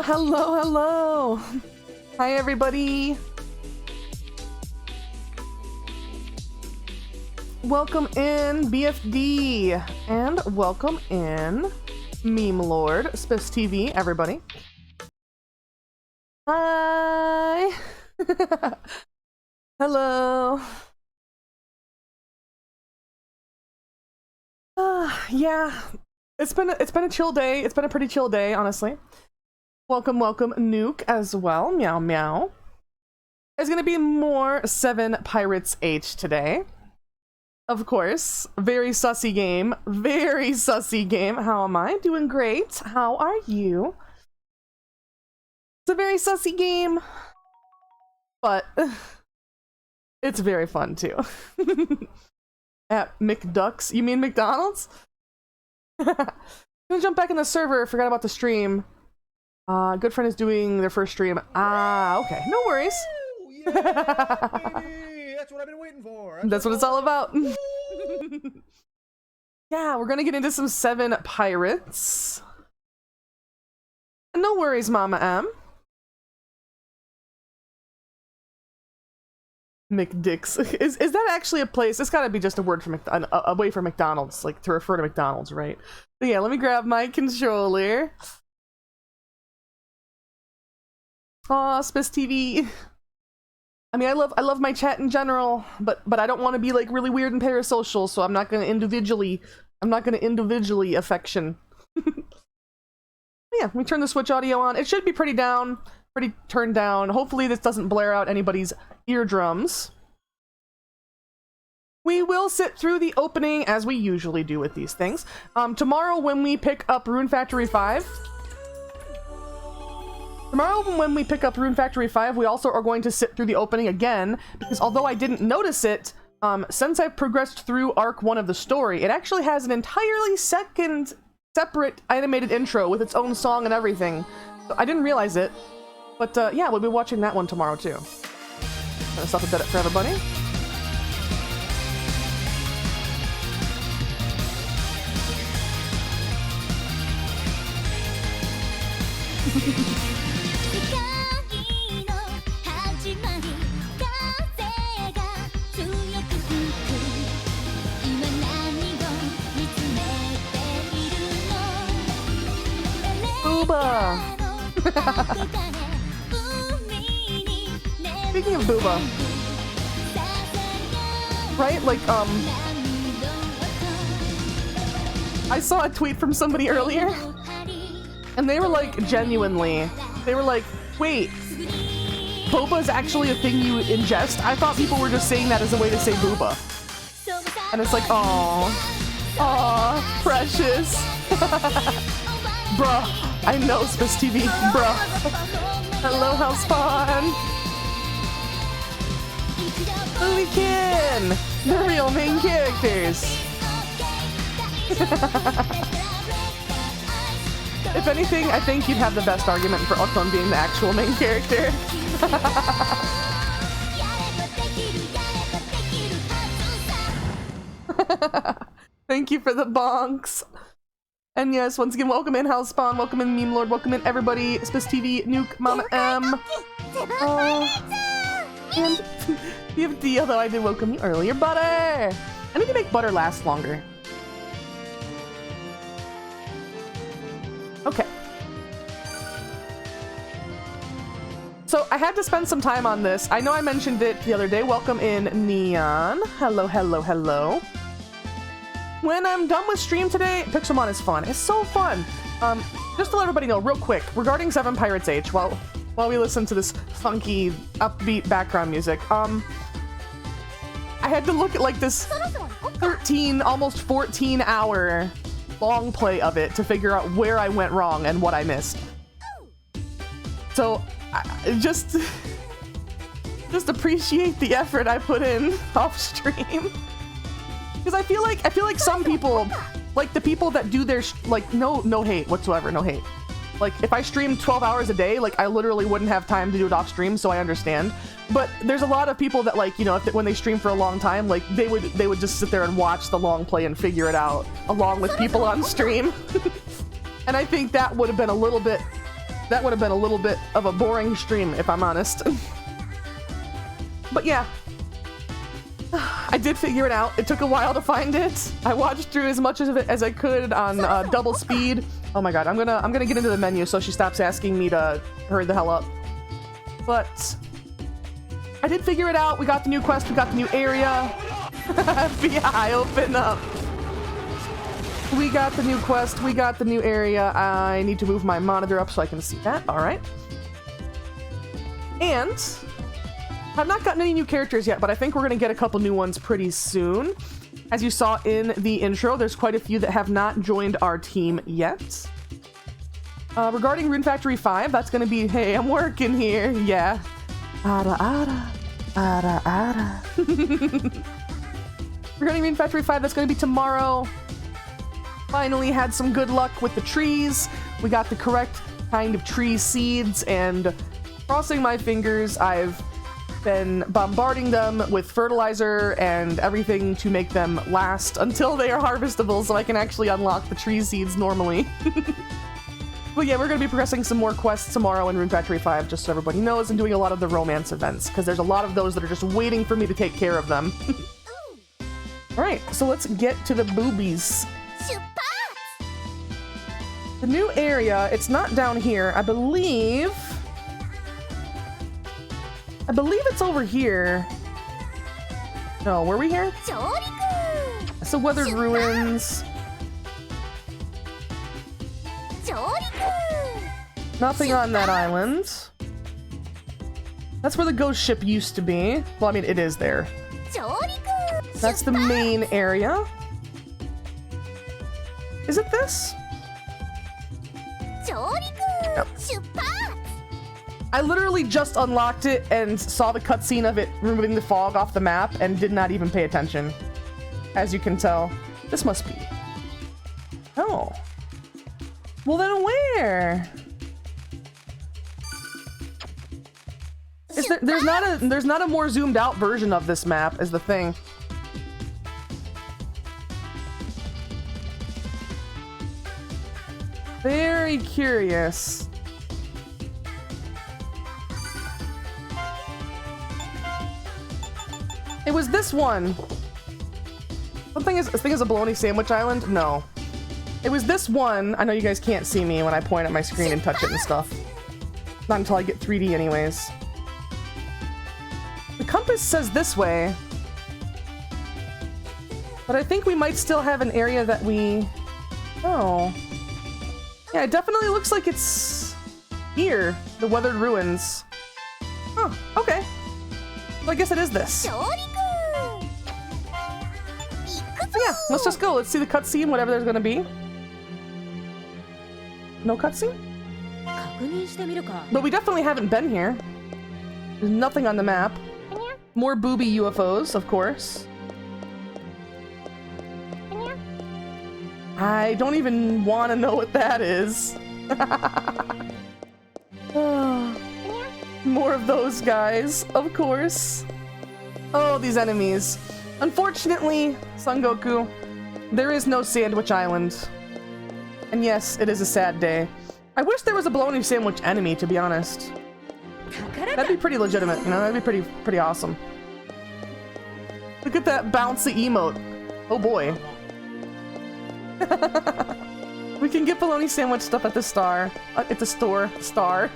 Hello. Hi, everybody. Welcome in, BFD, and welcome in, Meme Lord, Spiffs TV, everybody. Hi. Hello. Yeah, it's been a chill day. It's been a pretty chill day, honestly. Welcome, Nuke as well. Meow, meow. There's gonna be more 7 Pirates H today. Of course. Very sussy game. Very sussy game. How am I? Doing great. How are you? It's a very sussy game. But it's very fun too. At McDucks? You mean McDonald's? I'm gonna jump back in the server. Forgot about the stream. Good friend is doing their first stream. Okay. No worries. Yeah, baby. That's what I've been waiting for. That's what it's all about. Yeah, we're gonna get into some 7 Pirates. No worries, Mama M. McDicks. Is that actually a place? It's gotta be just a word for a way for McDonald's, like to refer to McDonald's, right? But yeah, let me grab my controller. Aw, Spiffs TV. I mean, I love my chat in general, but I don't want to be like really weird and parasocial, so I'm not gonna individually affection. Yeah, we turn the Switch audio on. It should be pretty turned down. Hopefully this doesn't blare out anybody's eardrums. We will sit through the opening as we usually do with these things. Tomorrow when we pick up Rune Factory 5, we also are going to sit through the opening again, because although I didn't notice it, since I've progressed through Arc 1 of the story, it actually has an entirely separate animated intro with its own song and everything. So I didn't realize it, but yeah, we'll be watching that one tomorrow too. Gonna stop a bit for everybody. Booba! Speaking of Booba, right? Like, I saw a tweet from somebody earlier, and they were like, genuinely, they were like, wait, boba is actually a thing you ingest? I thought people were just saying that as a way to say booba. And it's like, aww, precious. Bruh. I know, Spiffs TV, bruh. Hello, House Spawn. We can! The real main characters. If anything, I think you'd have the best argument for Oton being the actual main character. Thank you for the bonks. And yes, once again, welcome in House Spawn, welcome in Meme Lord, welcome in everybody, Spiffs TV, Nuke, Mama M. And BFD, although I did welcome you earlier. Butter! I need to make butter last longer. Okay. So I had to spend some time on this. I know I mentioned it the other day. Welcome in Neon. Hello, hello, hello. When I'm done with stream today, Pixelmon is fun. It's so fun. Just to let everybody know real quick, regarding 7 Pirates H, while we listen to this funky, upbeat background music, I had to look at like this 13, almost 14 hour long play of it to figure out where I went wrong and what I missed. So, just Just appreciate the effort I put in off stream. Because I feel like some people, like the people that do their like no hate whatsoever, no hate. Like if I streamed 12 hours a day, like I literally wouldn't have time to do it off stream, so I understand. But there's a lot of people that, like, you know, when they stream for a long time, like they would just sit there and watch the long play and figure it out along with people on stream. And I think that would have been a little bit of a boring stream, if I'm honest. But yeah, I did figure it out. It took a while to find it. I watched through as much of it as I could on double speed. Oh my god, I'm gonna get into the menu so she stops asking me to hurry the hell up. But I did figure it out. We got the new quest. We got the new area. FBI, open up. We got the new quest. We got the new area. I need to move my monitor up so I can see that. All right. And I've not gotten any new characters yet, but I think we're going to get a couple new ones pretty soon. As you saw in the intro, there's quite a few that have not joined our team yet. Regarding Rune Factory 5, that's going to be, hey, I'm working here. Yeah. Ara, ara. Ara, ara. Regarding Rune Factory 5, that's going to be tomorrow. Finally had some good luck with the trees. We got the correct kind of tree seeds, and crossing my fingers, I've been bombarding them with fertilizer and everything to make them last until they are harvestable so I can actually unlock the tree seeds normally. But yeah, we're going to be progressing some more quests tomorrow in Rune Factory 5, just so everybody knows, and doing a lot of the romance events, because there's a lot of those that are just waiting for me to take care of them. Alright, so let's get to the boobies. The new area, it's not down here. I believe it's over here. No, were we here? So Weathered Ruins. Nothing on that island. That's where the ghost ship used to be. Well, I mean, it is there. That's the main area. Is it this? Yep. I literally just unlocked it and saw the cutscene of it removing the fog off the map and did not even pay attention. As you can tell. This must be... Oh. Well then where? Is there, there's not a more zoomed out version of this map is the thing. Very curious. It was this one. This thing is a bologna sandwich island? No. It was this one. I know you guys can't see me when I point at my screen and touch it and stuff. Not until I get 3D anyways. The compass says this way. But I think we might still have an area that we... Oh. Yeah, it definitely looks like it's here. The Weathered Ruins. Huh, okay. Well, I guess it is this. So yeah, let's just go. Let's see the cutscene, whatever there's gonna be. No cutscene? But we definitely haven't been here. There's nothing on the map. More booby UFOs, of course. I don't even want to know what that is. More of those guys, of course. Oh, these enemies. Unfortunately, Son Goku, there is no Sandwich Island. And yes, it is a sad day. I wish there was a bologna sandwich enemy, to be honest. That'd be pretty legitimate, you know? That'd be pretty awesome. Look at that bouncy emote. Oh boy. We can get bologna sandwich stuff at the store. At the store. Star.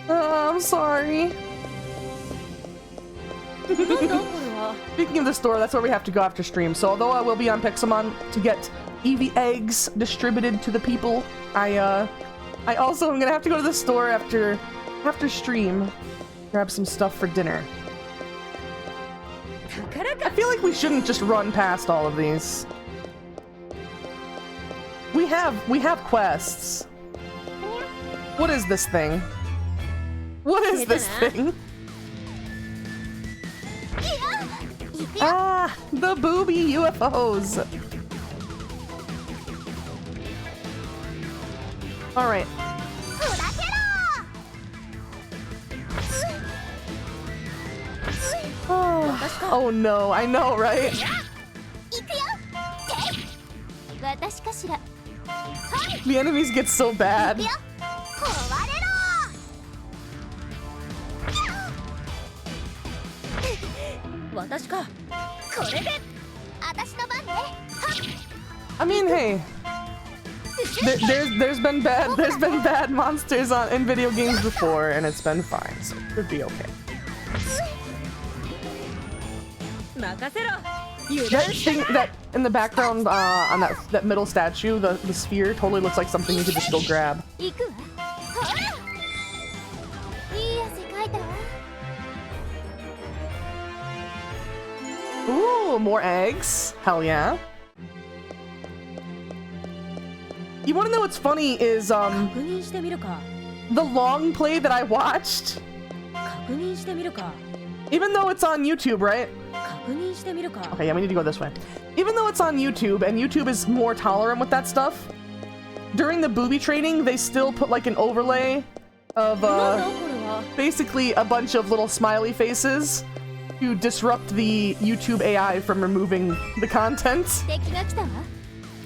Oh, I'm sorry. Speaking of the store, that's where we have to go after stream. So although I will be on Pixelmon to get Eevee eggs distributed to the people, I also am gonna have to go to the store after stream, grab some stuff for dinner. I feel like we shouldn't just run past all of these. We have quests. What is this thing? What is this thing? Ah, the booby UFOs. All right. Oh no, I know, right? The enemies get so bad. I mean, hey, there's been bad monsters in video games before, and it's been fine, so it could be okay. That thing that in the background on that middle statue, the sphere, totally looks like something you could just go grab. Ooh, more eggs. Hell yeah. You want to know what's funny is the long play that I watched, even though it's on YouTube, right? Okay, yeah, we need to go this way. Even though it's on YouTube, and YouTube is more tolerant with that stuff, during the booby training, they still put like an overlay of basically a bunch of little smiley faces to disrupt the YouTube AI from removing the content.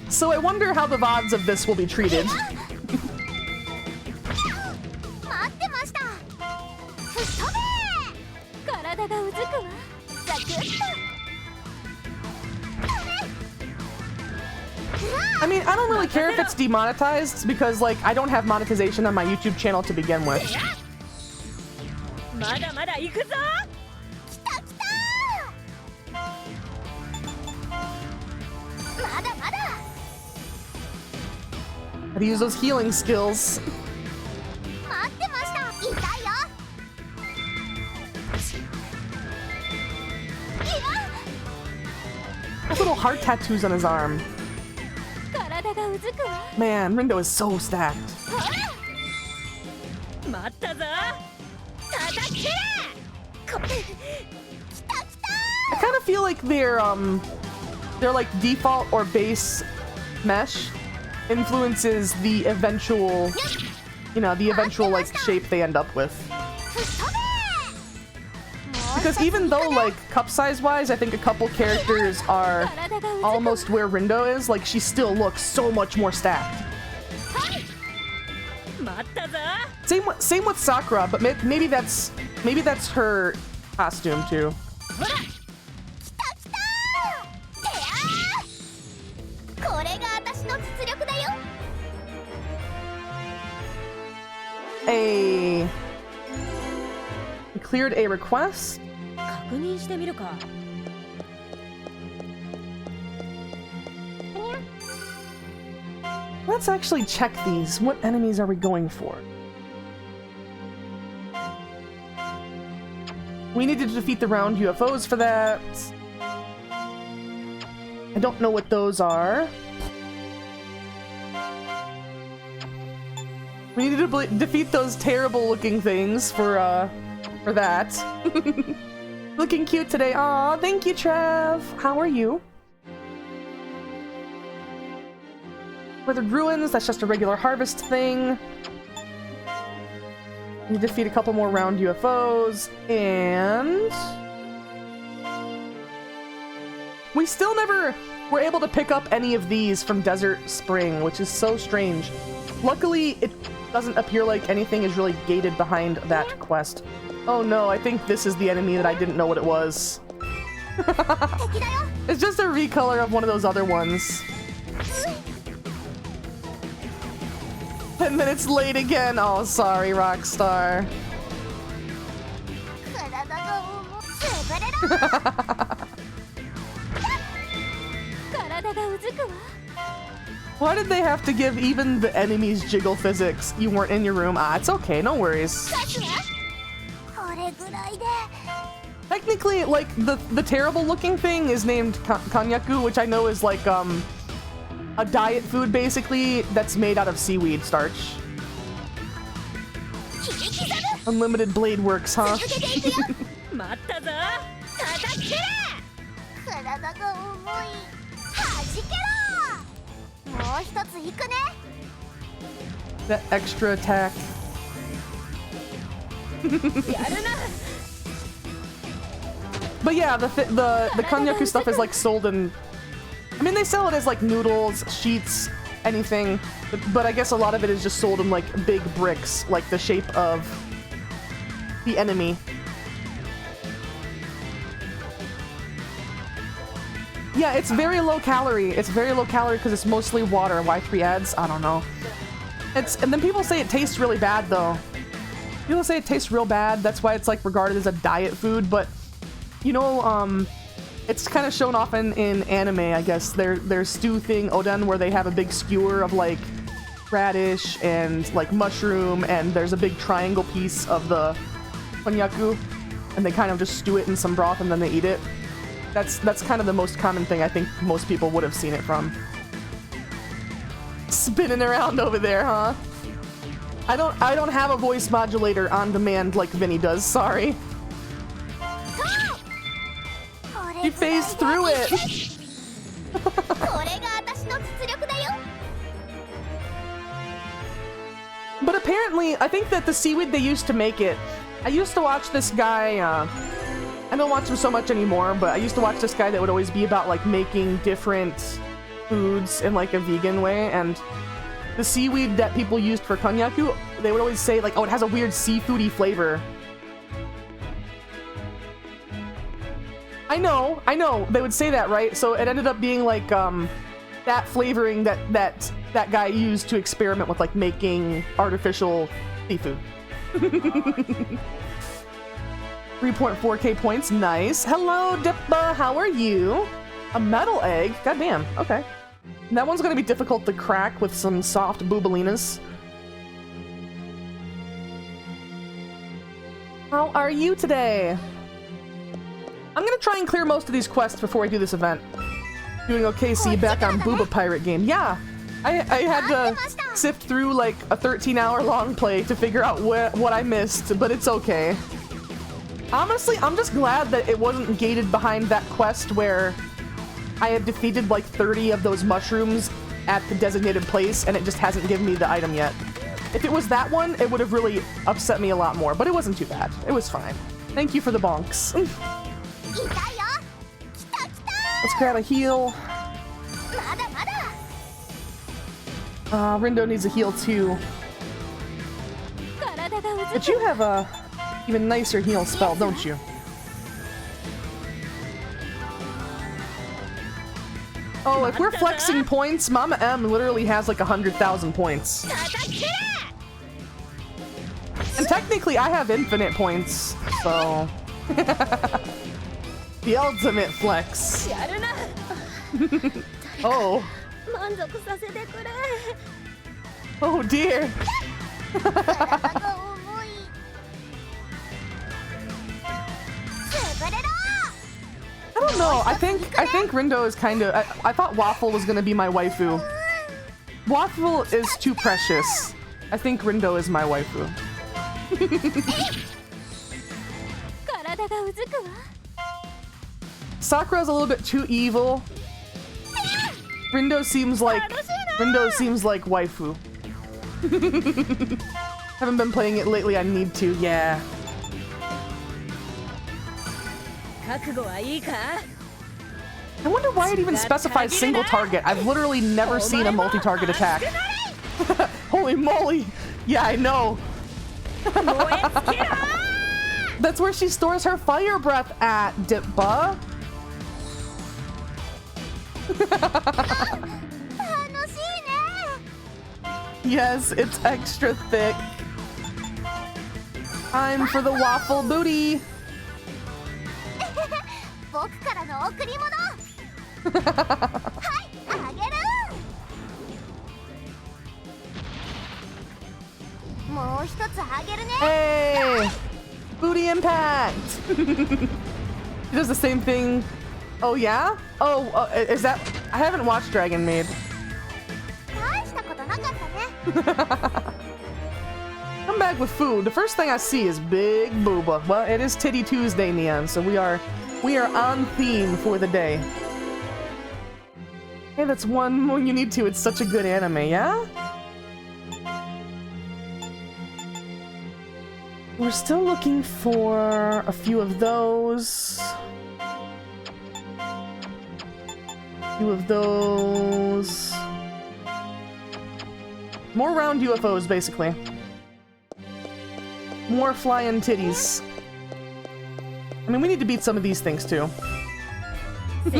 So I wonder how the VODs of this will be treated. I mean, I don't really care if it's demonetized because, like, I don't have monetization on my YouTube channel to begin with. Gotta use those healing skills. Those little heart tattoos on his arm. Man, Rindo is so stacked. I kind of feel like their like default or base mesh influences the eventual, you know, the eventual like shape they end up with. Because even though, like, cup size wise, I think a couple characters are almost where Rindo is, like, she still looks so much more stacked. Same with Sakura, but maybe that's her costume too. We cleared a request. Let's actually check these. What enemies are we going for? We need to defeat the round UFOs for that. I don't know what those are. We need to defeat those terrible looking things for that. Looking cute today. Aw, thank you, Trev. How are you? Weathered Ruins, that's just a regular harvest thing. We defeat a couple more round UFOs, and we still never were able to pick up any of these from Desert Spring, which is so strange. Luckily, it doesn't appear like anything is really gated behind that quest. Oh no, I think this is the enemy that I didn't know what it was. It's just a recolor of one of those other ones. 10 minutes late again. Oh, sorry, Rockstar. Why did they have to give even the enemies jiggle physics? You weren't in your room. Ah, it's okay, no worries. Technically, like, the terrible looking thing is named Konyaku, which I know is like, a diet food, basically, that's made out of seaweed starch. Unlimited blade works, huh? That extra attack. But yeah, the Konyaku stuff is like sold in. I mean, they sell it as like noodles, sheets, anything. But I guess a lot of it is just sold in like big bricks, like the shape of the enemy. Yeah, it's very low calorie. It's very low calorie because it's mostly water. Why 3 ads? I don't know. And then people say it tastes really bad though. People say it tastes real bad. That's why it's like regarded as a diet food. But you know, it's kind of shown off in anime. I guess their stew thing, oden, where they have a big skewer of like radish and like mushroom, and there's a big triangle piece of the konyaku, and they kind of just stew it in some broth and then they eat it. That's kind of the most common thing I think most people would have seen it from. Spinning around over there, huh? I don't have a voice modulator on demand like Vinny does, sorry. He phased through it! But apparently, I think that the seaweed they used to make it, I used to watch this guy, I don't watch him so much anymore, but I used to watch this guy that would always be about like making different foods in like a vegan way, and the seaweed that people used for konyaku, they would always say like, oh, it has a weird seafoody flavor. I know, they would say that, right? So it ended up being like that flavoring that guy used to experiment with like making artificial seafood. 3.4k points, nice. Hello, Dippa, how are you? A metal egg? Goddamn, okay. And that one's gonna be difficult to crack with some soft boobalinas. How are you today? I'm gonna try and clear most of these quests before I do this event. Doing okay, see you back on Booba Pirate game. Yeah, I had to sift through like a 13-hour long play to figure out what I missed, but it's okay. Honestly, I'm just glad that it wasn't gated behind that quest where I have defeated like 30 of those mushrooms at the designated place and it just hasn't given me the item yet. If it was that one, it would have really upset me a lot more, but it wasn't too bad. It was fine. Thank you for the bonks. Let's grab a heal. Rindo needs a heal too. But you have a even nicer heal spell, don't you? Oh, if we're flexing points, Mama M literally has like 100,000 points. And technically I have infinite points, so... The ultimate flex. Oh. Oh dear. I don't know. I think Rindo is kind of. I thought Waffle was gonna be my waifu. Waffle is too precious. I think Rindo is my waifu. Sakura's a little bit too evil. Rindo seems like waifu. Haven't been playing it lately. I need to. Yeah. I wonder why it even specifies single target. I've literally never seen a multi-target attack. Holy moly! Yeah, I know. That's where she stores her fire breath at, Dippa. Yes, it's extra thick. Time for the waffle booty. Hey! Booty impact! He does the same thing. Oh yeah? Oh, is that... I haven't watched Dragon Maid. Come back with food. The first thing I see is Big Booba. Well, it is Tiddy Tuesday in the end, so we are We are on theme for the day. Hey, that's one when you need to. It's such a good anime, yeah? We're still looking for a few of those. A few of those. More round UFOs, basically. More flying titties. I mean, we need to beat some of these things, too. Why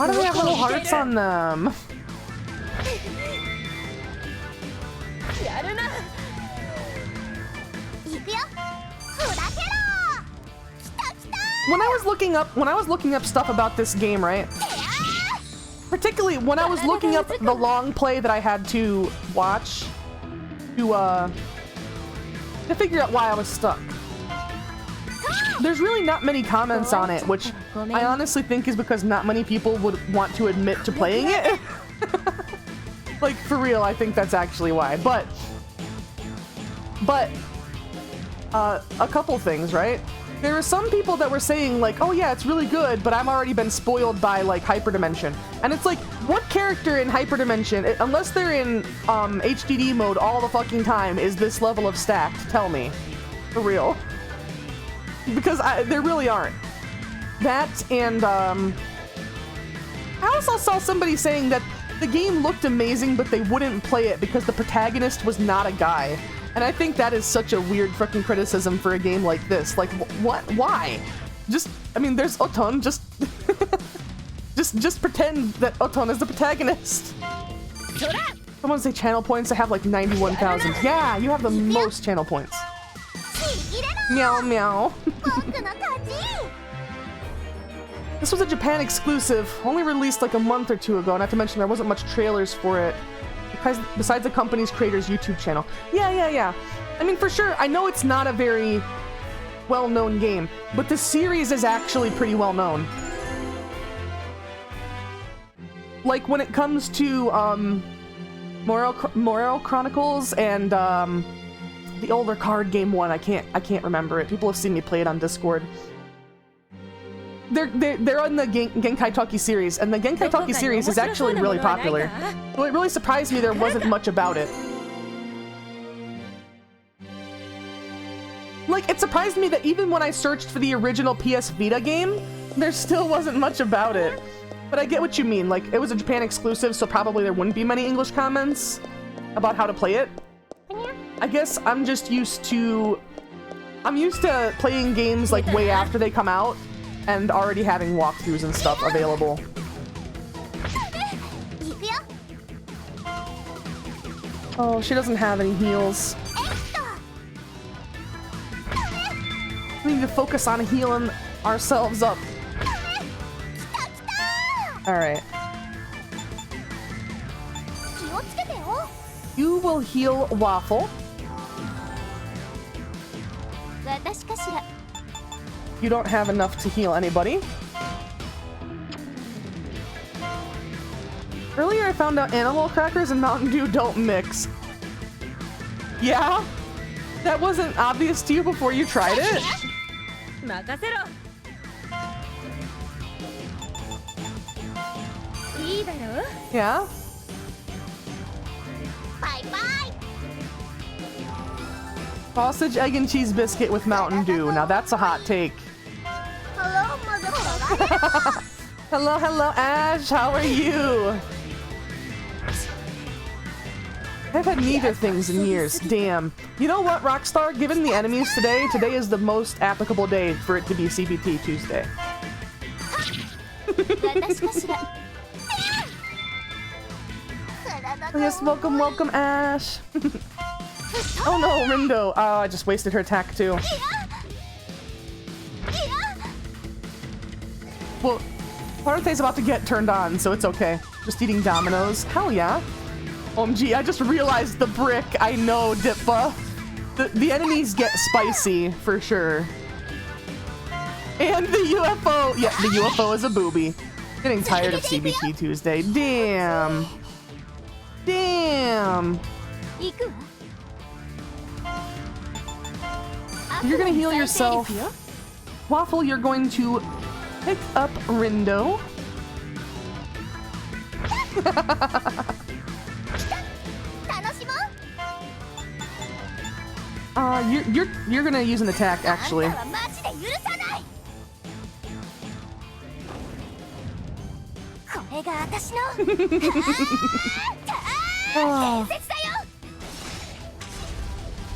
do they have little hearts on them? When I was looking up stuff about this game, right? Particularly when I was looking up the long play that I had to watch to figure out why I was stuck. There's really not many comments on it, which I honestly think is because not many people would want to admit to playing it. Like, for real, I think that's actually why. But a couple things, right? There were some people that were saying, like, oh yeah, it's really good, but I've already been spoiled by, like, Hyperdimension. And it's like, what character in Hyperdimension, unless they're in HDD mode all the fucking time, is this level of stacked? Tell me. For real. Because there really aren't. That and, I also saw somebody saying that the game looked amazing, but they wouldn't play it because the protagonist was not a guy. And I think that is such a weird freaking criticism for a game like this. Like, what? Why? Just, I mean, there's Oton, just... just pretend that Oton is the protagonist. Someone say channel points, I have like 91,000. Yeah, you have the most channel points. Meow, meow. This was a Japan exclusive, only released like a month or two ago, not to mention there wasn't much trailers for it. Besides the company's creator's YouTube channel. Yeah. I mean, for sure, I know it's not a very well-known game, but the series is actually pretty well-known. Like, when it comes to, Morel Chronicles and, the older card game one, I can't remember it. People have seen me play it on Discord. They're on the Genkai Toki series, and the Genkai Toki series is actually really popular. So it really surprised me there wasn't much about it. Like, it surprised me that even when I searched for the original PS Vita game, there still wasn't much about it. But I get what you mean, like, it was a Japan exclusive, so probably there wouldn't be many English comments about how to play it. I guess I'm just used to playing games, like, way after they come out, and already having walkthroughs and stuff available. Oh, she doesn't have any heals. We need to focus on healing ourselves up. Alright. You will heal Waffle. You don't have enough to heal anybody. Earlier I found out animal crackers and Mountain Dew don't mix. Yeah? That wasn't obvious to you before you tried it? Yeah? Sausage, egg, and cheese biscuit with Mountain Dew. Now that's a hot take. Hello, motherfucker. Hello, Ash. How are you? I've had neither things in years. Damn. You know what, Rockstar? Given the enemies today is the most applicable day for it to be TIDDY Tuesday. Yes, welcome, Ash. Oh no, Rindo. Oh, I just wasted her attack too. Well, Partey's about to get turned on, so it's okay. Just eating Dominoes. Hell yeah. OMG, I just realized the brick. I know, Dippa. The enemies get spicy, for sure. And the UFO. Yeah, the UFO is a booby. Getting tired of CBT Tuesday. Damn. Damn. 行くわ You're gonna heal yourself. Waffle, you're going to pick up Rindo. You're gonna use an attack actually. あんたはマジで許さないこれが私の伝説だよ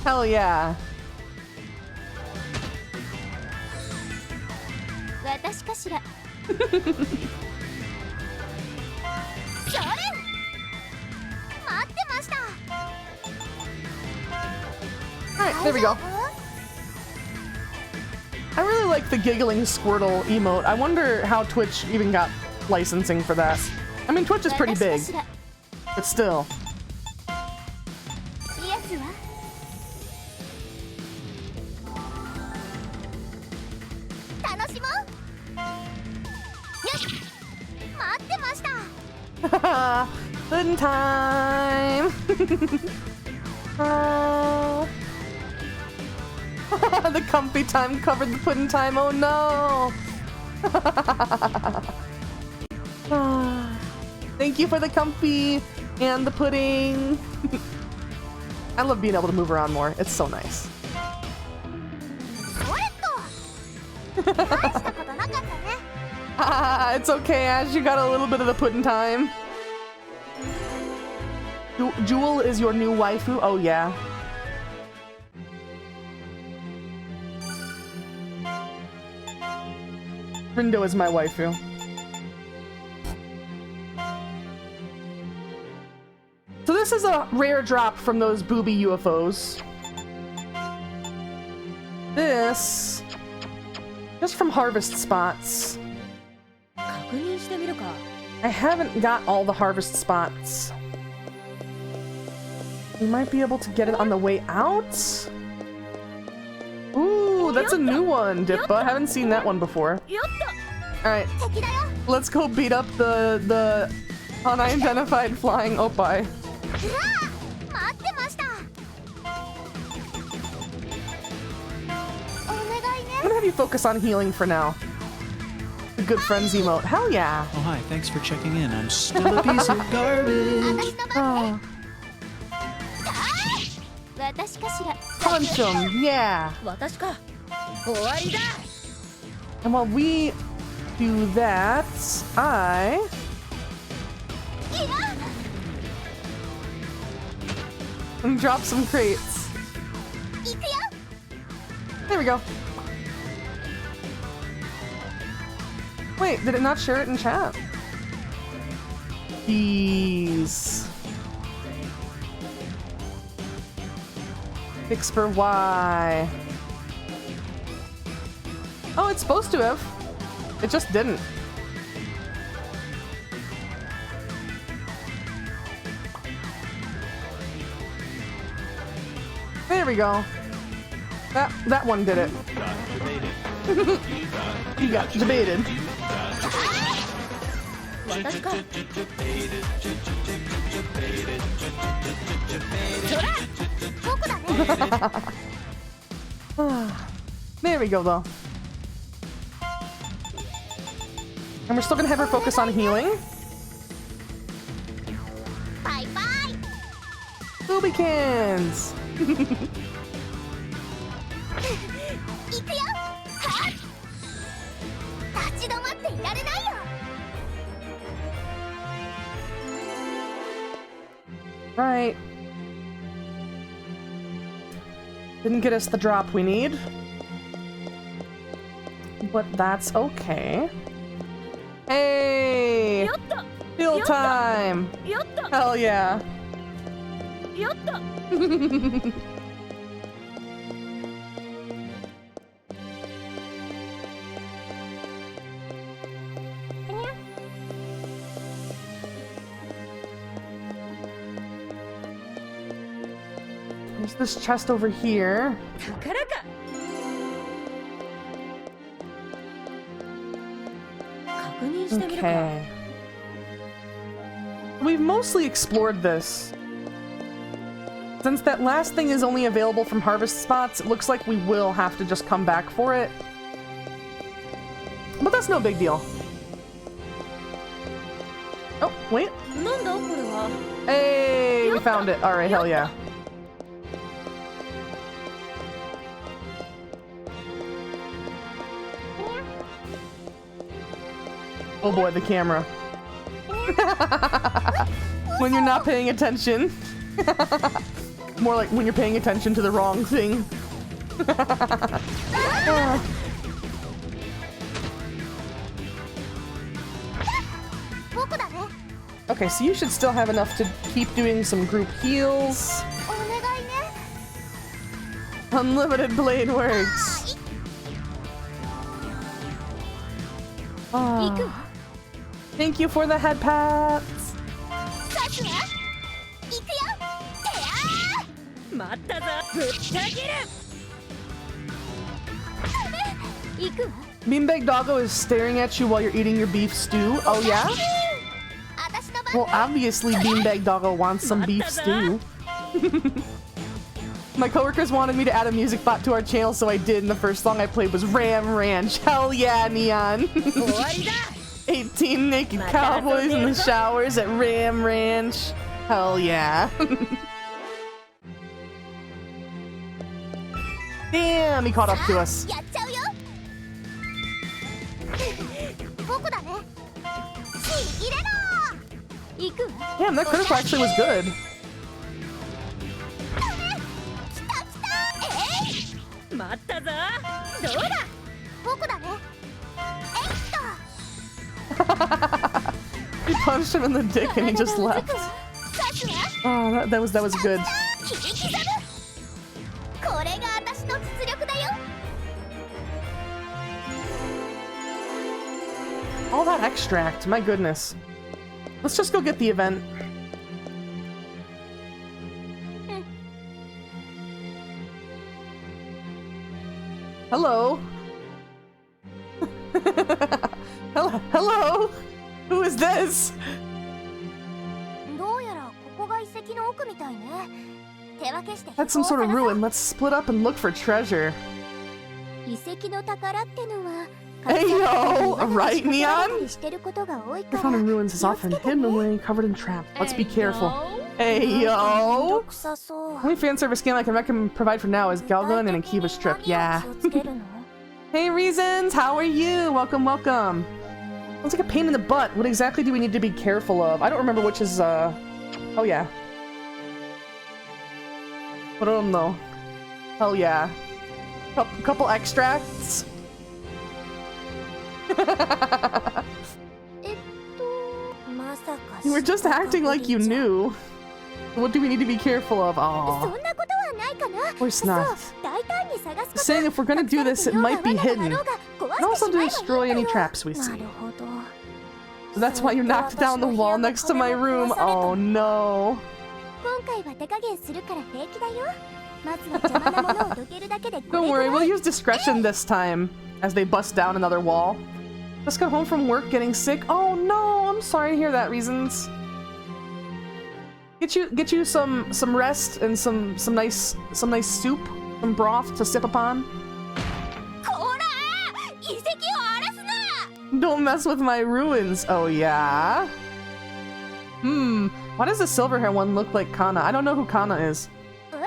Hell yeah. 私かしらそれ待ってました Alright, there we go. I really like the giggling Squirtle emote. I wonder how Twitch even got licensing for that. I mean, Twitch is pretty big, but still. イエスは楽しもうよっ待ってました Pudding time! Oh. The comfy time covered the pudding time, oh no! Thank you for the comfy and the pudding! I love being able to move around more, it's so nice. それっと大したことなかったね It's okay, Ash, you got a little bit of the pudding time. Jewel is your new waifu? Oh yeah. Rindo is my waifu. So this is a rare drop from those booby UFOs. This... just from harvest spots. 確認してみるか I haven't got all the harvest spots. We might be able to get it on the way out? Ooh, that's a new one, Dippa. I haven't seen that one before. よっ Alright, と敵だよ let's go beat up the unidentified flying opie. うわ待ってましたお願いね I'm gonna have you focus on healing for now. The good friends emote. Hell yeah! Oh, hi. Thanks for checking in. I'm still a piece of garbage. 私の番 Oh, ね私かしら punch him! Yeah! 私か終わりだ And while we do that, I... いや drop some crates. 行くよ There we go. Wait, did it not share it in chat? Jeez. Fix for Y. Oh, it's supposed to have. It just didn't. There we go. That one did it. You got debated. 私かそら僕だね There we go, though. And we're still gonna have her focus on healing. バイバイ Booby cans! 行くよはっ立ち止まっていられないよ Right. Didn't get us the drop we need. But that's okay. Hey! よっと Heal time! よっと Hell yeah! よっと There's this chest over here. 宝か確 Okay. We've mostly explored this. Since that last thing is only available from harvest spots, it looks like we will have to just come back for it. But that's no big deal. Oh, wait. Hey, we found it. Alright, hell yeah. Oh boy, the camera. When you're not paying attention. More like when you're paying attention to the wrong thing. Okay, so you should still have enough to keep doing some group heals. Unlimited blade works. Ah. Thank you for the head pats. Beanbag Doggo is staring at you while you're eating your beef stew. Oh yeah? Well, obviously Beanbag Doggo wants some beef stew. My coworkers wanted me to add a music bot to our channel, so I did, and the first song I played was Ram Ranch. Hell yeah, Neon! 18 naked cowboys in the showers at Ram Ranch. Hell yeah. Damn, he caught up to us. Damn, that critical actually was good. He punched him in the dick and he just left. Oh, that was good. All that extract, my goodness. Let's just go get the event. Hello. Hello. Who is this? That's some sort of ruin. Let's split up and look for treasure. Hey yo! Right, Neon? The found in ruins is often hidden away, covered in traps. Let's be careful. Hey yo! The only fan service game I can provide for now is Galgun and Akiba's trip. Yeah. Hey Reasons! How are you? Welcome, welcome. Sounds like a pain in the butt. What exactly do we need to be careful of? I don't remember which is, oh yeah. I don't know. Hell yeah. Couple extracts. You were just acting like you knew. What do we need to be careful of? Aww. Of course not. Saying if we're gonna do this, it might be hidden. And also to destroy any traps we see. So that's why you knocked down the wall next to my room. Oh no. Don't worry, we'll use discretion this time as they bust down another wall. Just got home from work getting sick. Oh no, I'm sorry to hear that, Reasons. Get you some rest and some nice soup, some broth to sip upon. Don't mess with my ruins. Oh yeah. Why does the silver hair one look like Kana? I don't know who Kana is. A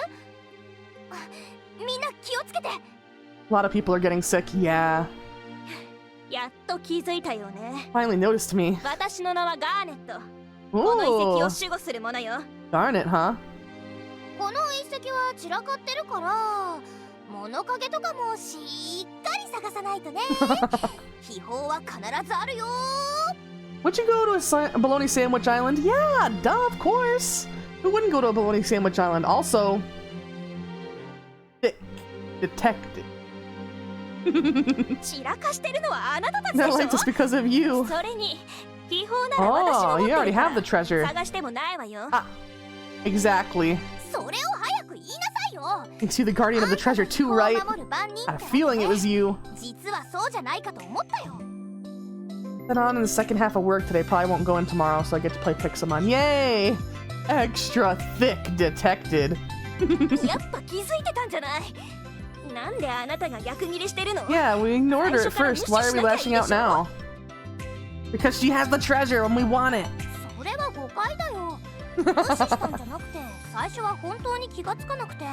lot of people are getting sick. Yeah. Finally noticed me. Ooh. Garnet, huh? Would you go to a bologna sandwich island? Yeah, duh, of course. Who wouldn't go to a bologna sandwich island? Also, detective. Not like just because of you. Oh, you already have the treasure. Ah, exactly. You see the guardian of the treasure too, right? I had a feeling it was you. Then on in the second half of work today. Probably won't go in tomorrow, so I get to play Pixelmon. Yay! Extra thick detected. やっぱ気づいてたんじゃない。なんであなたが逆ギレしてるの？ Yeah, we ignored her at first. Why are we lashing out now? Because she has the treasure and we want it. それは誤解だよ。無視したんじゃなくて、最初は本当に気がつかなくて、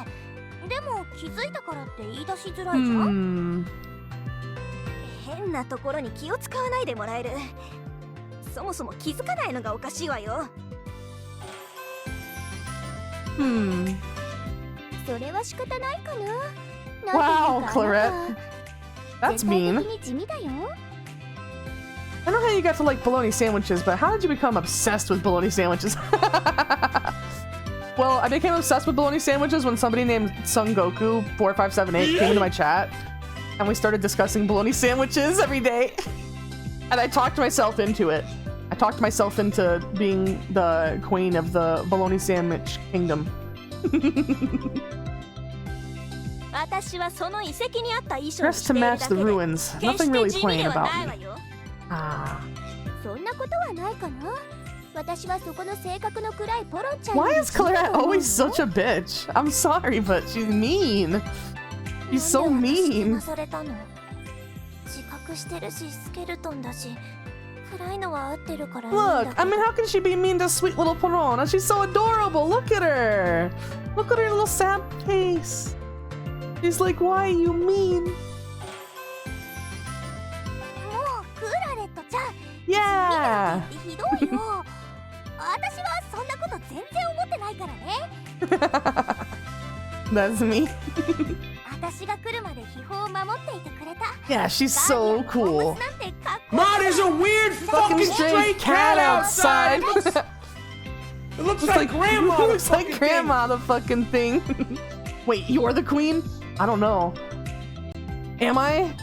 でも気づいたからって言い出しづらいじゃん。変なところに気を使わないでもらえる。そもそも気づかないのがおかしいわよ。それは仕方ないかな。 Wow, Clarette. That's mean. I don't know how you got to like bologna sandwiches, but how did you become obsessed with bologna sandwiches? Well, I became obsessed with bologna sandwiches when somebody named Son Goku 4578 came into my chat, and we started discussing bologna sandwiches every day. And I talked myself into it. I talked myself into being the queen of the bologna sandwich kingdom. Dressed to match the ruins. Nothing really plain about me. Ah. Why is Clarette always such a bitch? I'm sorry, but she's mean. She's so mean. Look, I mean, how can she be mean to sweet little Perona? She's so adorable. Look at her. Look at her little sad face. She's like, why are you mean? Yeah. That's me. Yeah, she's so cool. Ma, there's a weird fucking stray cat outside. It looks like grandma. It looks like grandma, the fucking thing. Wait, you're the queen? I don't know. Am I?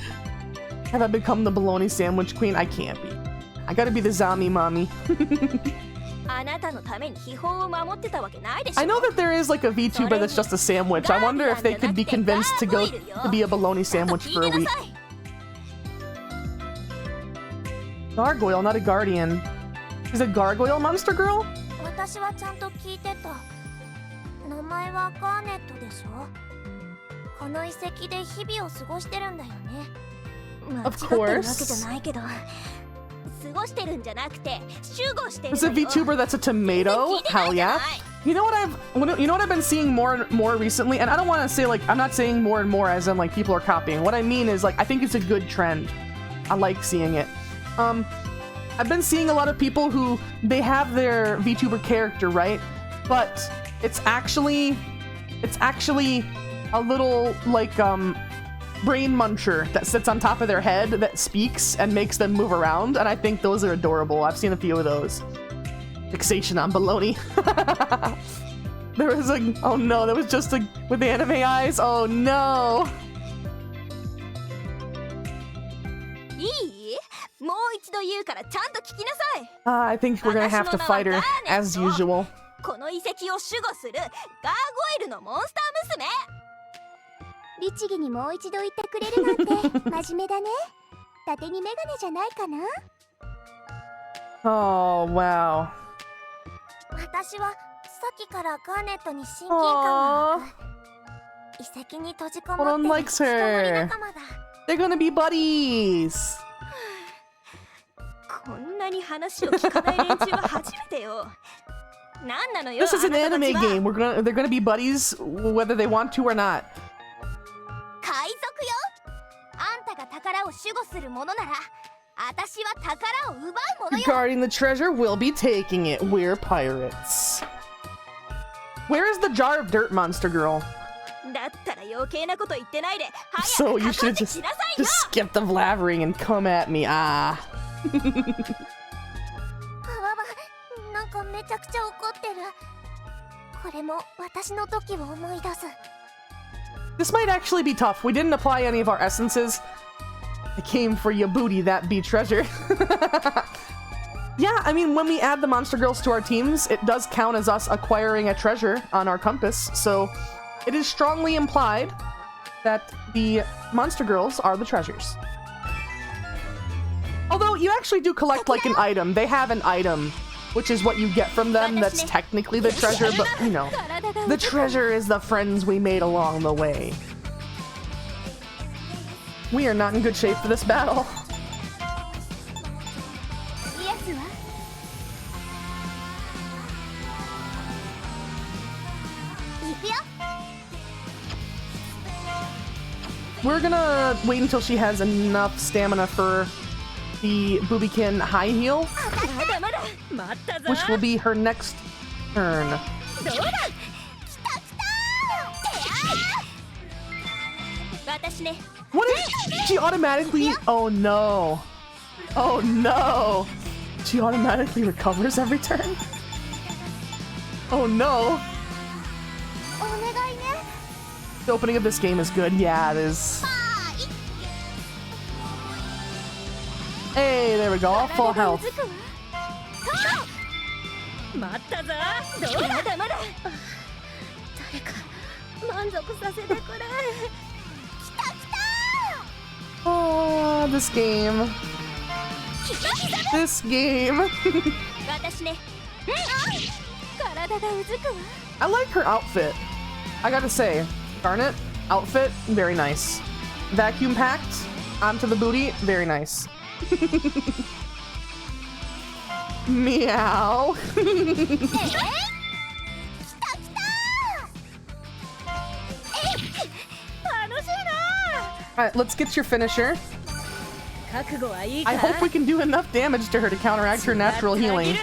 Have I become the bologna sandwich queen? I can't be. I gotta be the zombie mommy. I know that there is like a VTuber that's just a sandwich. I wonder if they could be convinced to go to be a bologna sandwich for a week. Gargoyle, not a guardian. Is a gargoyle monster girl? Of course. Is a VTuber that's a tomato? Hell yeah. You know what I've been seeing more and more recently, and I don't want to say like I'm not saying more and more as in like people are copying. What I mean is like I think it's a good trend. I like seeing it. I've been seeing a lot of people who they have their VTuber character, right? But it's actually a little like brain muncher that sits on top of their head that speaks and makes them move around, and I think those are adorable. I've seen a few of those. Fixation on baloney. There was a oh no, that was just a with the anime eyes. Oh no. I think we're gonna have to fight her as usual. Oh wow. Hold likes her. They're gonna be buddies. This is an anime game. They're gonna be buddies whether they want to or not. Guarding the treasure, we'll be taking it. We're pirates. Where is the jar of dirt, monster girl? So you should just skip the blabbering and come at me. Ah. This might actually be tough. We didn't apply any of our essences. I came for your booty, that be treasure. Yeah, I mean, when we add the monster girls to our teams, it does count as us acquiring a treasure on our compass, so it is strongly implied that the monster girls are the treasures. Although, you actually do collect like an item. They have an item, which is what you get from them. That's technically the treasure, but you know, the treasure is the friends we made along the way. We are not in good shape for this battle. We're gonna wait until she has enough stamina for the Boobykin high heal, which will be her next turn. What is she automatically? Oh no. Oh no. She automatically recovers every turn? Oh no. The opening of this game is good. Yeah, it is. Hey, there we go. All full health. Oh, this game. This game. I like her outfit. I gotta say, Garnet, outfit, very nice. Vacuum packed, onto the booty, very nice. Meow. Alright, let's get your finisher. I hope we can do enough damage to her to counteract her natural healing.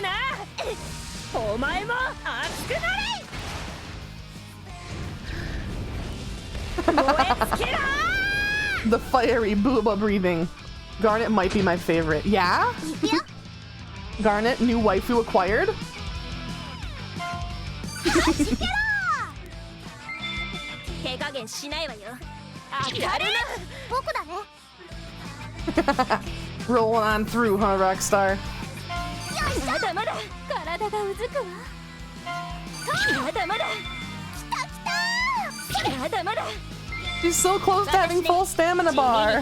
The fiery booba breathing. Garnet might be my favorite. Yeah? Garnet, new waifu acquired. Rolling on through, huh, Rockstar? She's so close to having full stamina bar.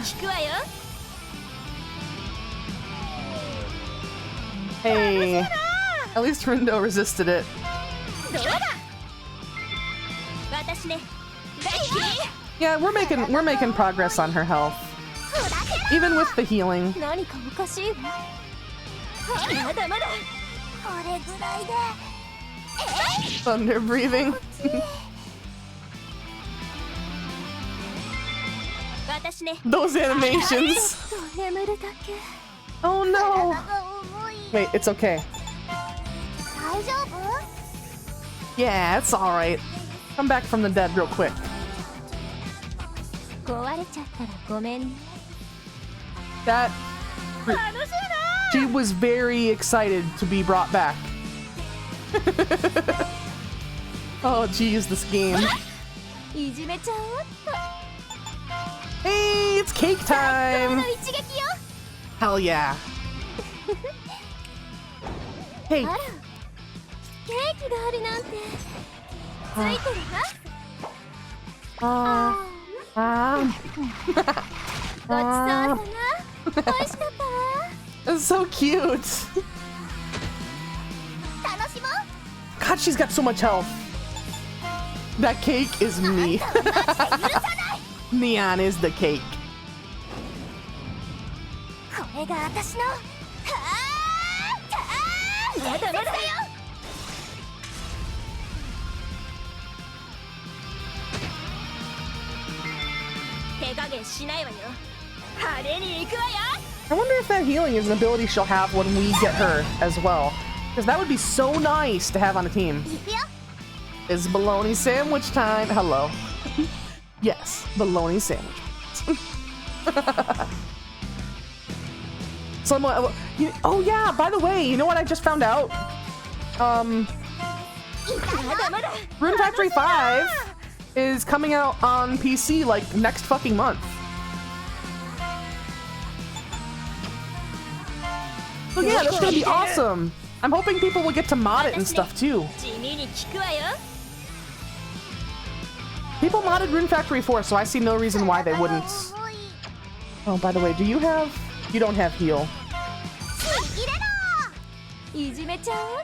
Hey, at least Rindo resisted it. Yeah, we're making progress on her health, even with the healing. Thunder breathing. Those animations. Oh no. Wait, it's okay. Yeah, it's alright. Come back from the dead real quick. That... She was very excited to be brought back. Oh geez, this game. Hey, it's cake time! Hell yeah. Hey. It's so cute. God, she's got so much health. That cake is me. Neon is the cake. I wonder if that healing is an ability she'll have when we get her as well. Because that would be so nice to have on a team. It's bologna sandwich time. Hello. Yes, bologna sandwich. Someone, oh yeah, by the way, you know what I just found out? Rune Factory 5 is coming out on PC like next fucking month. So yeah, that's gonna be awesome. I'm hoping people will get to mod it and stuff too. People modded Rune Factory 4, so I see no reason why they wouldn't. Oh, by the way, do you have... You don't have heal.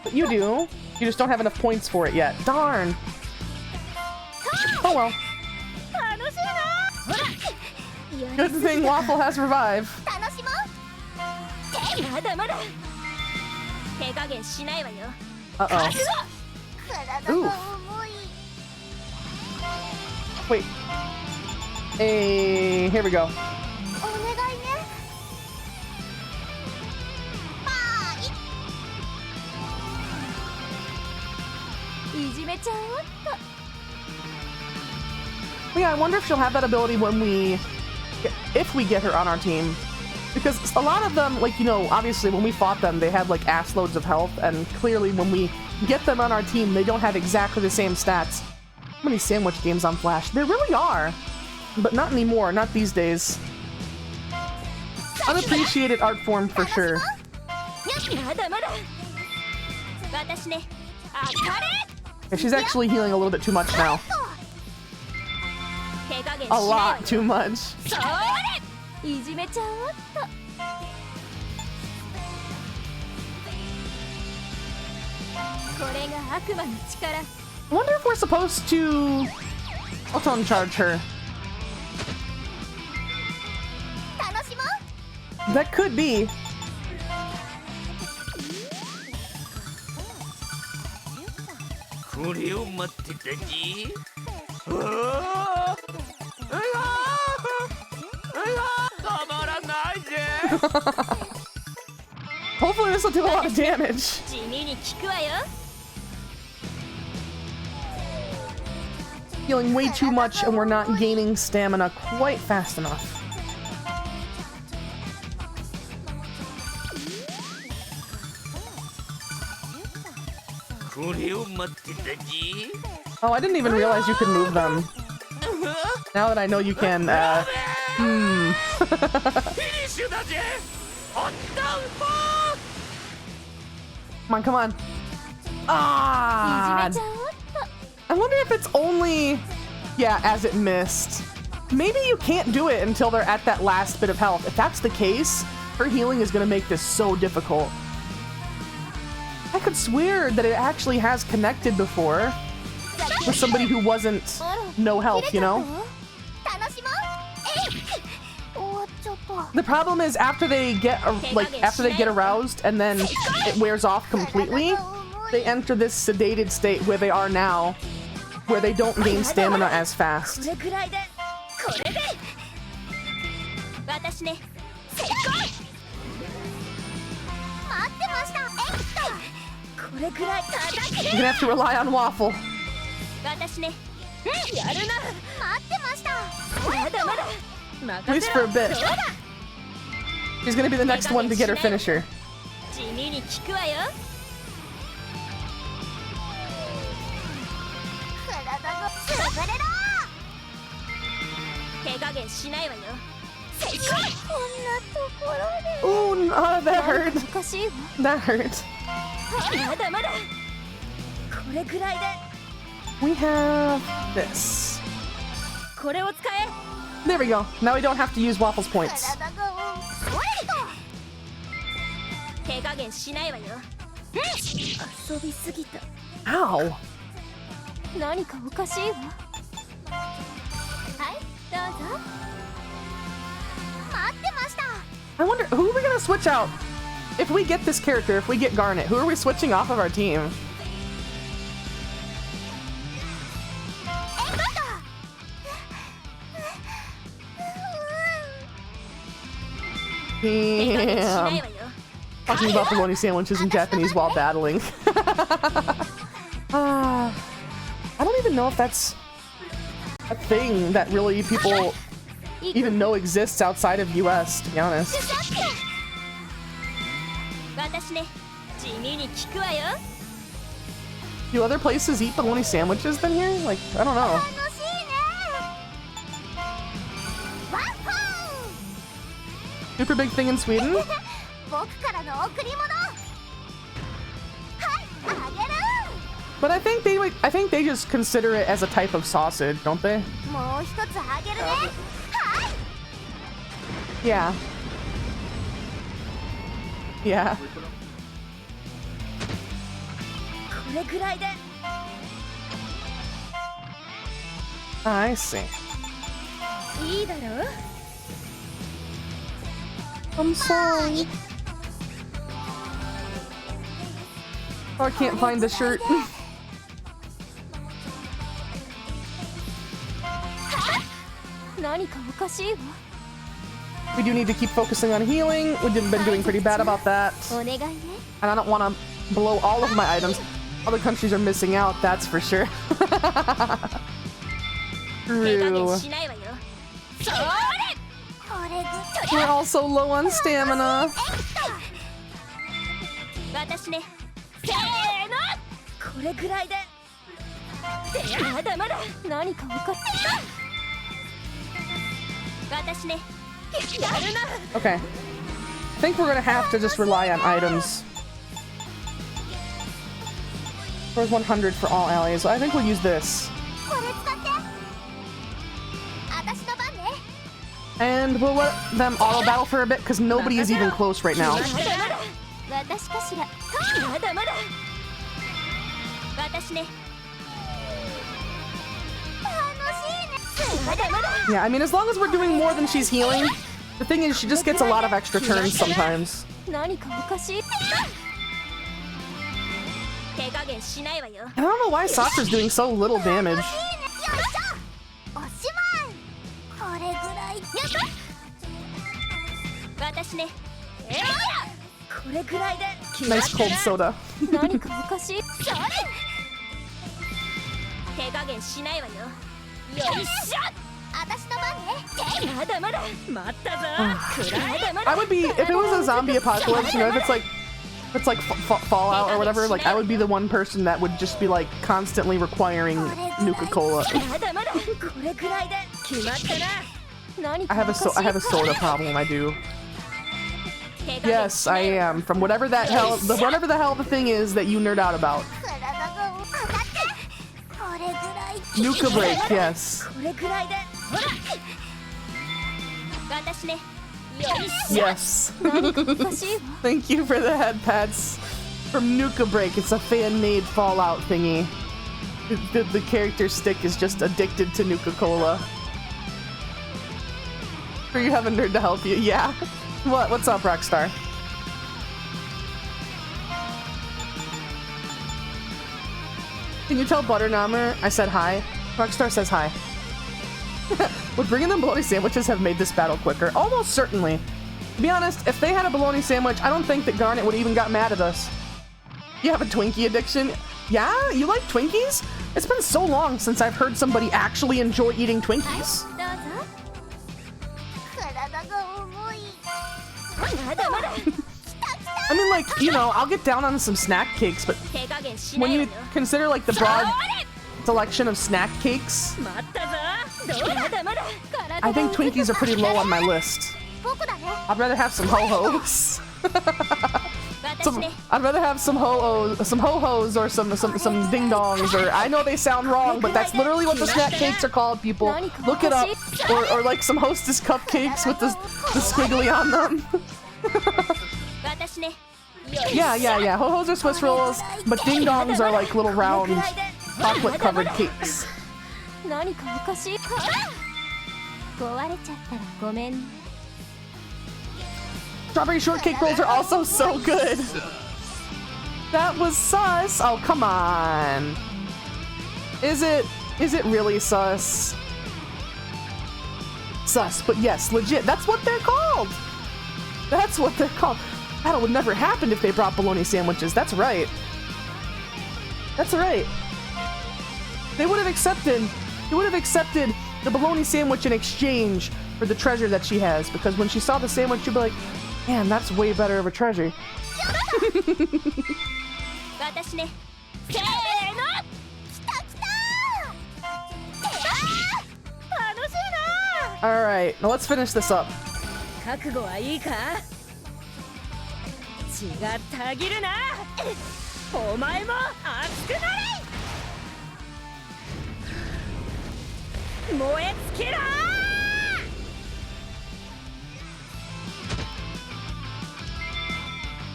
But you do. You just don't have enough points for it yet. Darn. Oh well. Good thing Waffle has revive. Uh-oh. Ooh. Wait. Hey, here we go. Yeah, I wonder if she'll have that ability when if we get her on our team. Because a lot of them, like, you know, obviously when we fought them, they had like ass loads of health, and clearly when we get them on our team, they don't have exactly the same stats. How many sandwich games on Flash? There really are, but not anymore, not these days. Unappreciated art form for sure. Yeah, she's actually healing a little bit too much now. A lot too much. I wonder if we're supposed to auto charge her. That could be. Hopefully this will do a lot of damage. Healing way too much and we're not gaining stamina quite fast enough. Oh, I didn't even realize you could move them. Now that I know you can, Come on, come on. Ah! I wonder if it's only... Yeah, as it missed. Maybe you can't do it until they're at that last bit of health. If that's the case, her healing is going to make this so difficult. I could swear that it actually has connected before with somebody who wasn't no health, you know? The problem is after they get aroused and then it wears off completely, they enter this sedated state where they are now, where they don't gain stamina as fast. You're gonna have to rely on Waffle. At least for a bit. She's gonna be the next one to get her finisher. Ooh, no, that hurt. That hurt. We have this. There we go. Now we don't have to use Waffle's points. Ow. I wonder, who are we gonna switch out? If we get this character, if we get Garnet, who are we switching off of our team? Damn. Talking about bologna sandwiches in Japanese while battling. I don't even know if that's a thing that really people even know exists outside of US, to be honest. Do other places eat bologna sandwiches than here? Like, I don't know. Super big thing in Sweden? But I think they just consider it as a type of sausage, don't they? Yeah. Yeah. I see. I'm sorry. Oh, I can't find the shirt. We do need to keep focusing on healing. We've been doing pretty bad about that. And I don't want to blow all of my items. Other countries are missing out, that's for sure. True. We're also low on stamina. Okay. I think we're gonna have to just rely on items. There's 100 for all allies. I think we'll use this. And we'll let them auto battle for a bit because nobody is even close right now. Yeah, I mean, as long as we're doing more than she's healing, the thing is, she just gets a lot of extra turns sometimes. And I don't know why Sakura's doing so little damage. Nice cold soda. I would be, if it was a zombie apocalypse, you know, if it's like Fallout or whatever, like I would be the one person that would just be like constantly requiring Nuka-Cola. I have a soda problem, I do. Yes, I am. From whatever the hell the thing is that you nerd out about. Nuka break, yes. Yes. Thank you for the head pats. From Nuka break, it's a fan-made Fallout thingy. The character stick is just addicted to Nuka-Cola. Sure you have a nerd to help you. Yeah. What's up, Rockstar? Can you tell Butternummer I said hi? Rockstar says hi. Would bringing them bologna sandwiches have made this battle quicker? Almost certainly. To be honest, if they had a bologna sandwich, I don't think that Garnet would even got mad at us. You have a Twinkie addiction? Yeah? You like Twinkies? It's been so long since I've heard somebody actually enjoy eating Twinkies. I mean, like, you know, I'll get down on some snack cakes, but when you consider, like, the broad selection of snack cakes, I think Twinkies are pretty low on my list. I'd rather have some ho-hos. I'd rather have some ho-hos or some ding-dongs, or I know they sound wrong, but that's literally what the snack cakes are called, people. Look it up. Or like some Hostess cupcakes with the squiggly on them. Yeah. Ho-hos are Swiss rolls, but ding-dongs are like little round chocolate-covered cakes. Strawberry shortcake rolls are also so good. That was sus. Oh, come on. Is it really sus? Sus, but yes, legit. That's what they're called. That's what they're called. That would never happen if they brought bologna sandwiches. That's right. That's right. They would have accepted the bologna sandwich in exchange for the treasure that she has, because when she saw the sandwich, she'd be like, man, that's way better of a treasure. Alright, now let's finish this up.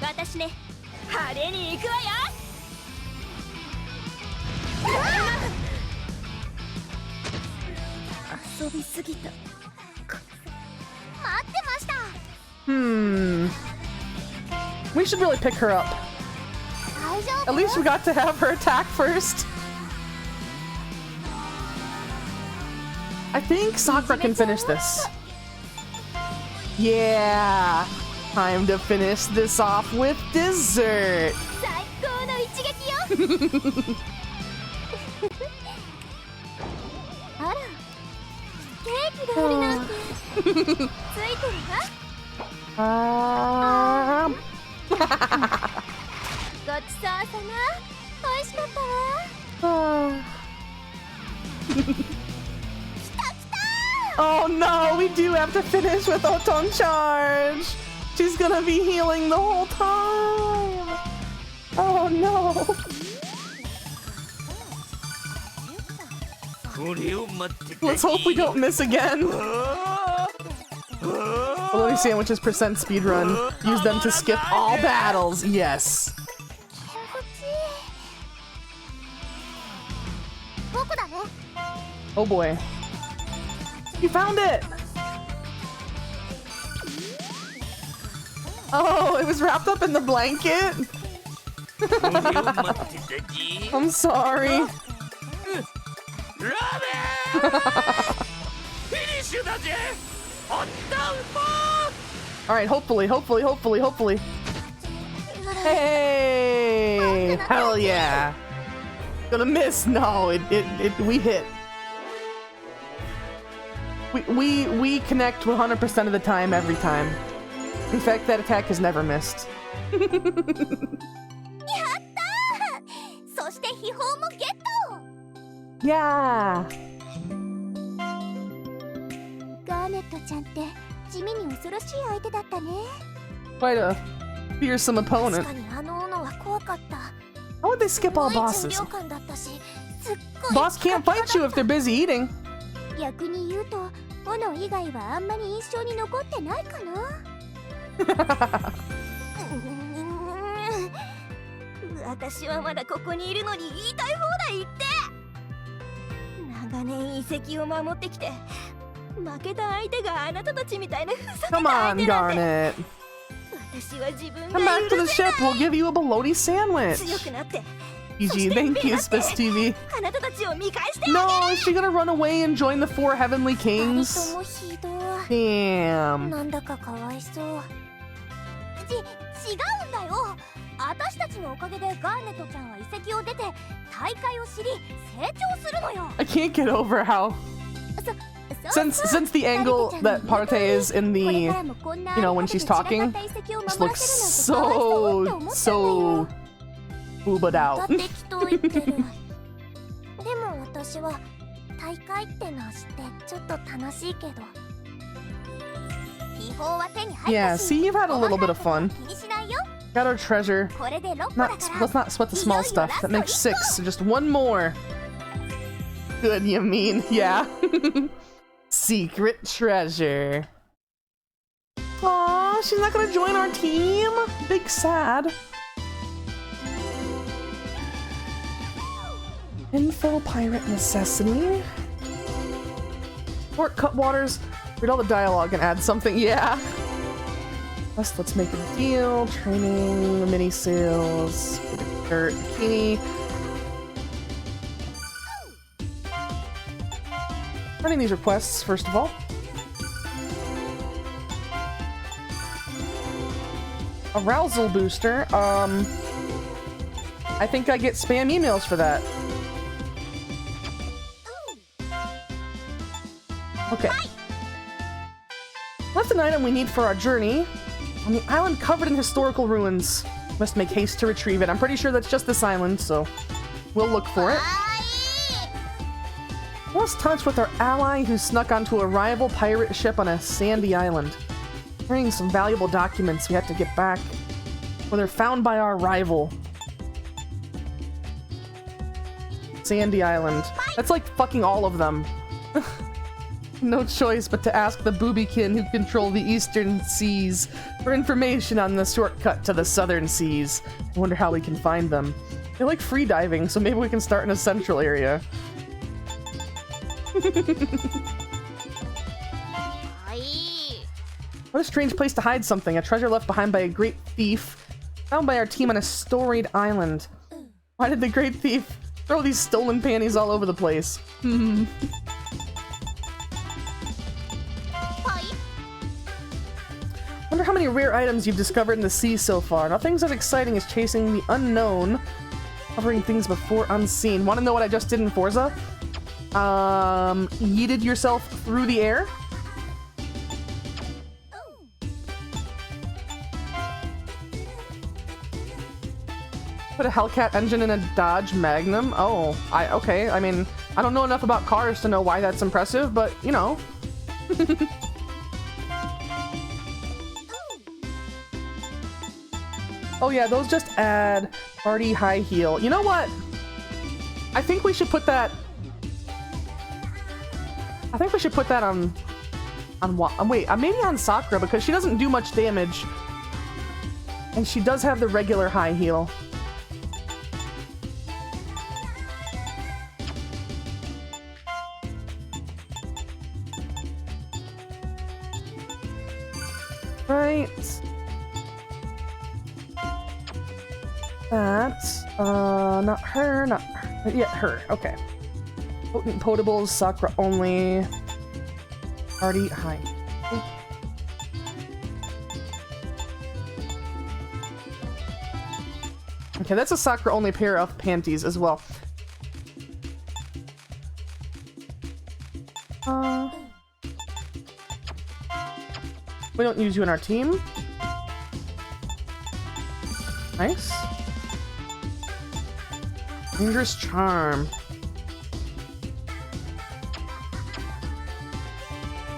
私ね派手に行くわよ。遊びすぎた。待ってました。 We should really pick her up. 大丈夫？ At least we got to have her attack first. I think Sakura can finish this. Yeah. Time to finish this off with dessert. 最高の一撃よ。あら、ケーキがあるなんてついてるわ。ごちそうさま。美味しかったわ。Oh no, we do have to finish with Oton Charge. She's gonna be healing the whole time. Oh no. Let's hope we don't miss again. Bologna sandwiches percent speedrun. Use them to skip all battles. Yes. 僕だね。 Oh boy. You found it! Oh, it was wrapped up in the blanket? I'm sorry. Alright, hopefully. Hey! Hell yeah! Gonna miss? No, we hit. We connect 100% of the time, every time. In fact, that attack has never missed. やったー。そして秘宝もゲット。 Yeah. ガーネットちゃんって地味に恐ろしい相手だったね。 Quite a fearsome 確 opponent. かにあの斧は怖かった。 How would they skip all すごい bosses? 重量感だったし、すっごい Boss can't fight you if they're busy eating. 逆に言うと、斧以外はあんまり印象に残ってないかな。私はまだここにいるのに言いたい放題言って。長年遺跡を守ってきて、負けた相手があなたたちみたいなふざけた Come 相 on, 手なんて。 Garnet. 私は自分 Come が back to the 許せ ship. な We'll い。 give you a bologna sandwich. 強くなって。 GG, thank you, Space TV. あなたたちを見返して No, is she gonna run away and join the four heavenly 二人 kings? ともひどい。 Damn. なんだかかわいそう。違うんだよ。私たちのおかげでガーネットちゃんは遺跡を出て大会を知り成長するのよ。 I can't get over how since the angle that Parte is in the, you know, when she's talking, just looks so booba'd だ out. ってきと言ってる。でも私は大会ってのを知ってちょっと楽しいけど。秘宝は手に入 Yeah, ったし。 see, you've had a little bit of fun. 気にしないよ。 Got our treasure. これで6個だか Not, ら。 let's not sweat the small stuff. That makes 6. So just one more. Good, you mean? Yeah. Secret treasure. Aw, she's not gonna join our team? Big sad. Info pirate necessity. Port Cutwaters. Read all the dialogue and add something. Yeah. Let's make a deal. Training, mini sales, dirt, bikini. Running these requests first of all. Arousal booster. I think I get spam emails for that. Okay. Left an item we need for our journey. On the island covered in historical ruins. Must make haste to retrieve it. I'm pretty sure that's just this island, so we'll look for it. Lost touch with our ally who snuck onto a rival pirate ship on a sandy island. Carrying some valuable documents we have to get back. Well, they're found by our rival. Sandy Island. That's like fucking all of them. No choice but to ask the boobykin who control the eastern seas for information on the shortcut to the southern seas. I wonder how we can find them. They like free diving, so maybe we can start in a central area. What a strange place to hide something. A treasure left behind by a great thief, found by our team on a storied island. Why did the great thief throw these stolen panties all over the place? Wonder how many rare items you've discovered in the sea so far. Nothing's as exciting as chasing the unknown, covering things before unseen. Want to know what I just did in Forza? Yeeted yourself through the air. Put a Hellcat engine in a Dodge Magnum? Oh, okay. I mean, I don't know enough about cars to know why that's impressive, but, you know. Oh yeah, those just add party high heel. You know what? I think we should put that... on what? Wait, maybe on Sakura, because she doesn't do much damage. And she does have the regular high heel. Right. That's, not her, yeah, her, okay. Potent potables, Sakura only. Party high. Okay, that's a Sakura only pair of panties as well. We don't use you in our team. Nice. Dangerous charm.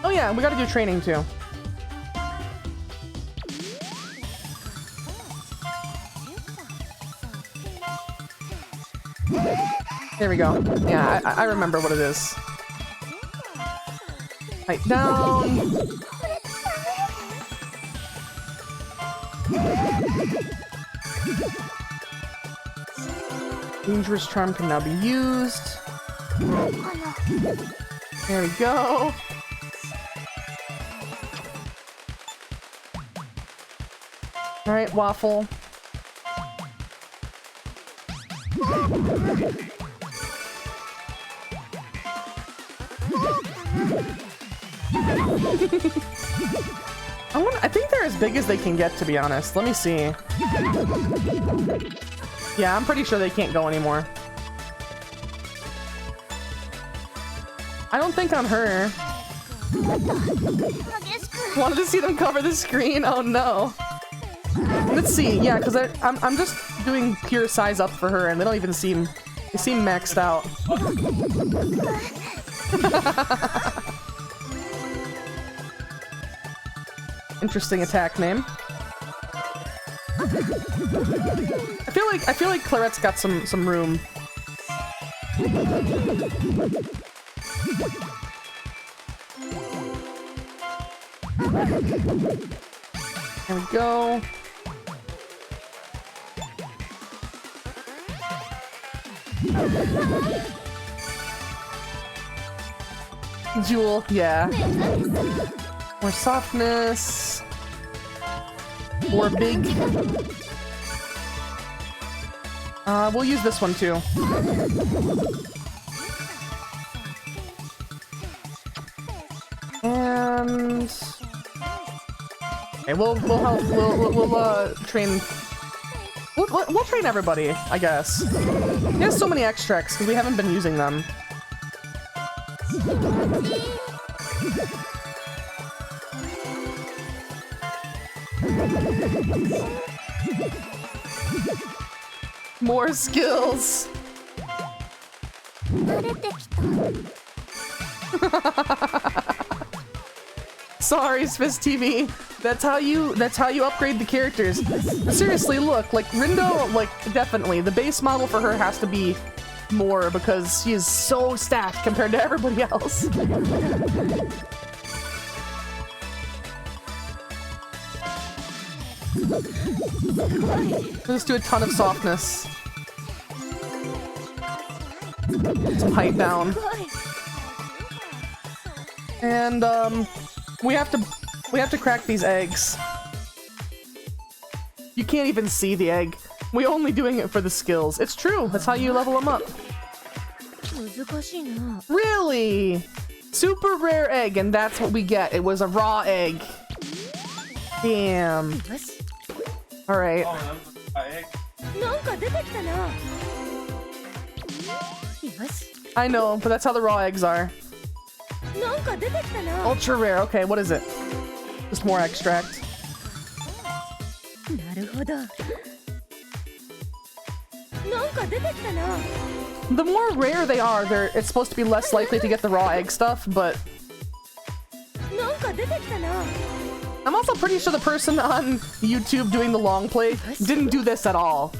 Oh yeah, we gotta do training too. There we go. Yeah, I remember what it is. Height down. Dangerous charm can now be used. There we go. Alright, Waffle. I think they're as big as they can get, to be honest. Let me see. Yeah, I'm pretty sure they can't go anymore. I don't think on her. Wanted to see them cover the screen? Oh no. Let's see. Yeah, because I'm just doing pure size up for her, and they don't even seem... They seem maxed out. Interesting attack name. I feel like Clarette's got some room. There we go. Jewel, yeah. More softness. More big. We'll use this one too. And okay, we'll train. We'll train everybody, I guess. There's so many extracts because we haven't been using them. More skills. Sorry, Swiss TV. That's how you upgrade the characters. Seriously, look, like Rindo, like definitely the base model for her has to be more because she is so stacked compared to everybody else. Let's do a ton of softness. Some height down. And we have to crack these eggs. You can't even see the egg. We're only doing it for the skills. It's true. That's how you level them up. Really? Super rare egg, and that's what we get. It was a raw egg. Damn. All right. I know, but that's how the raw eggs are. Ultra rare. Okay, what is it? Just more extract. The more rare they are, it's supposed to be less likely to get the raw egg stuff, but I'm also pretty sure the person on YouTube doing the long play didn't do this at all.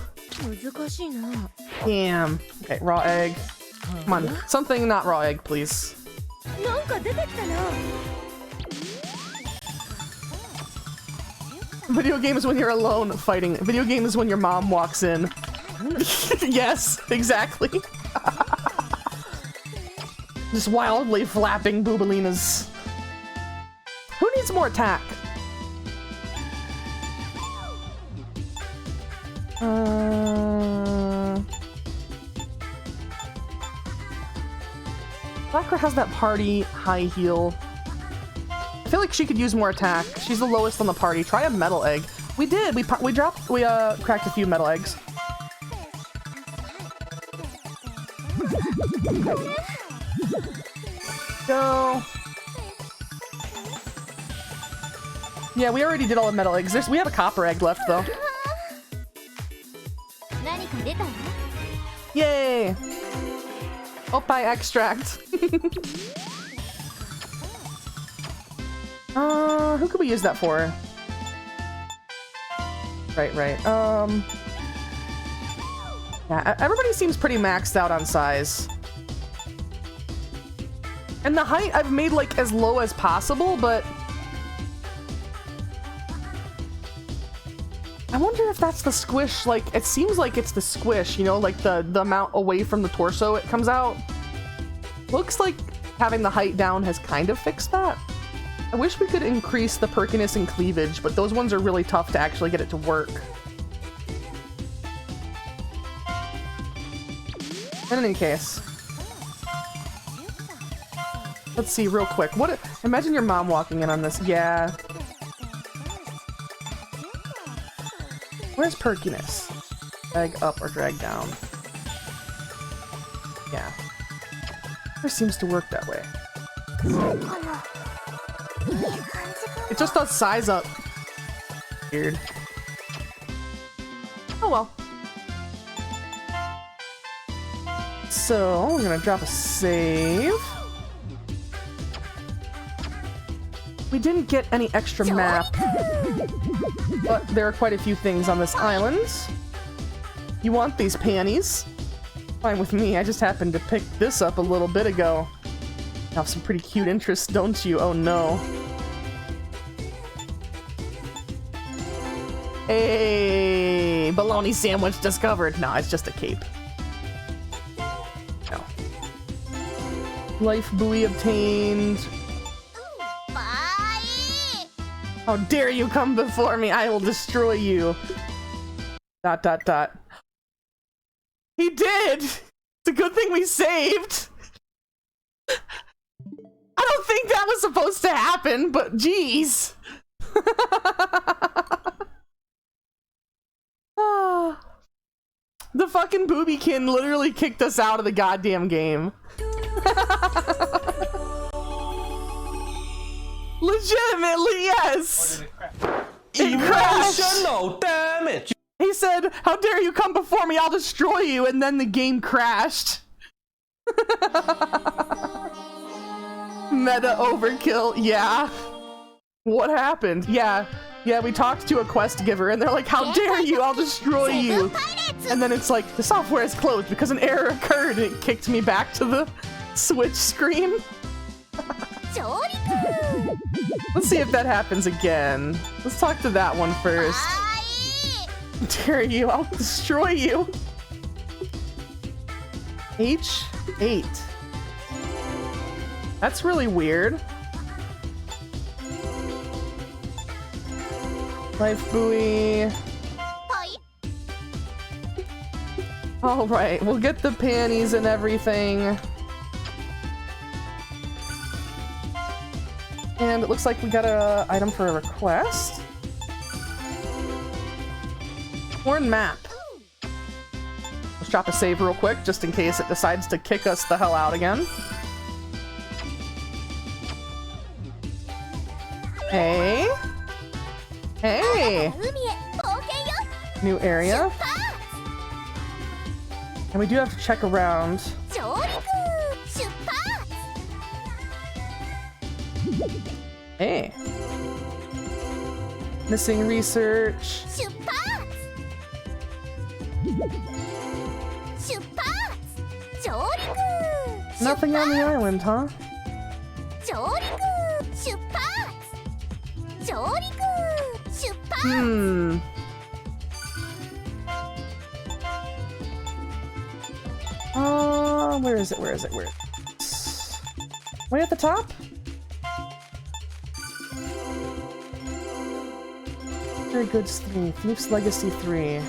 Damn. Okay, raw egg. Come on, something not raw egg, please. Video games when you're alone fighting. Video games when your mom walks in. Yes, exactly. Just wildly flapping boobalinas. Who needs more attack? Blacker has that party high heal. I feel like she could use more attack. She's the lowest on the party. Try a metal egg. We did. We cracked a few metal eggs. Go. Yeah, we already did all the metal eggs. We have a copper egg left though. Yay! Opie extract. Who could we use that for? Right. Yeah, everybody seems pretty maxed out on size. And the height I've made like as low as possible, but I wonder if that's the squish. Like, it seems like it's the squish, you know, like the amount away from the torso it comes out. Looks like having the height down has kind of fixed that. I wish we could increase the perkiness and cleavage, but those ones are really tough to actually get it to work. In any case. Let's see real quick. Imagine your mom walking in on this. Yeah. Where's perkiness? Drag up or drag down? Yeah. It seems to work that way. It just does size up. Weird. Oh well. So, we're gonna drop a save. We didn't get any extra map, but there are quite a few things on this island. You want these panties? Fine with me, I just happened to pick this up a little bit ago. You have some pretty cute interests, don't you? Oh no. Hey, bologna sandwich discovered. No, it's just a cape. No. Life buoy obtained. How dare you come before me? I will destroy you. ... He did! It's a good thing we saved! I don't think that was supposed to happen, but jeez. The fucking boobiekin literally kicked us out of the goddamn game. Legitimately, yes! It crashed! Emotional damage! He said, how dare you come before me, I'll destroy you, and then the game crashed. Meta overkill, yeah. What happened? Yeah, we talked to a quest giver and they're like, how dare you, I'll destroy you. And then it's like, the software is closed because an error occurred and it kicked me back to the Switch screen. Let's see if that happens again. Let's talk to that one first. Dare you, I'll destroy you. H8. That's really weird. Life buoy. All right, we'll get the panties and everything. And it looks like we got a item for a request. Horn map. Let's drop a save real quick, just in case it decides to kick us the hell out again. Hey. Hey. New area. And we do have to check around. Hey. Missing research. Nothing on the island, huh? Hmm. Where is it? Where is it? Where? Way at the top? Very Goods 3, Thief's Legacy 3,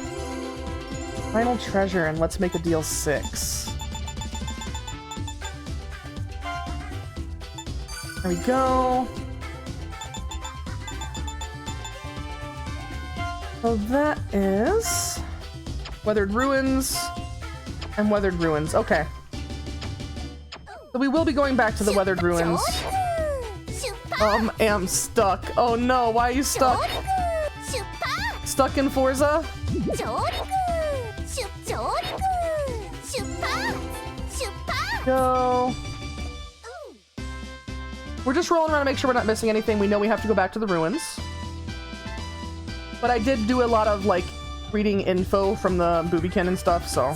Final Treasure, and Let's Make a Deal 6. There we go. So that is Weathered Ruins and Weathered Ruins. Okay. So we will be going back to the Weathered Ruins. Am stuck. Oh no, why are you stuck? Stuck in Forza? Go. We're just rolling around to make sure we're not missing anything. We know we have to go back to the ruins. But I did do a lot of, like, reading info from the Boobiekin and stuff, so...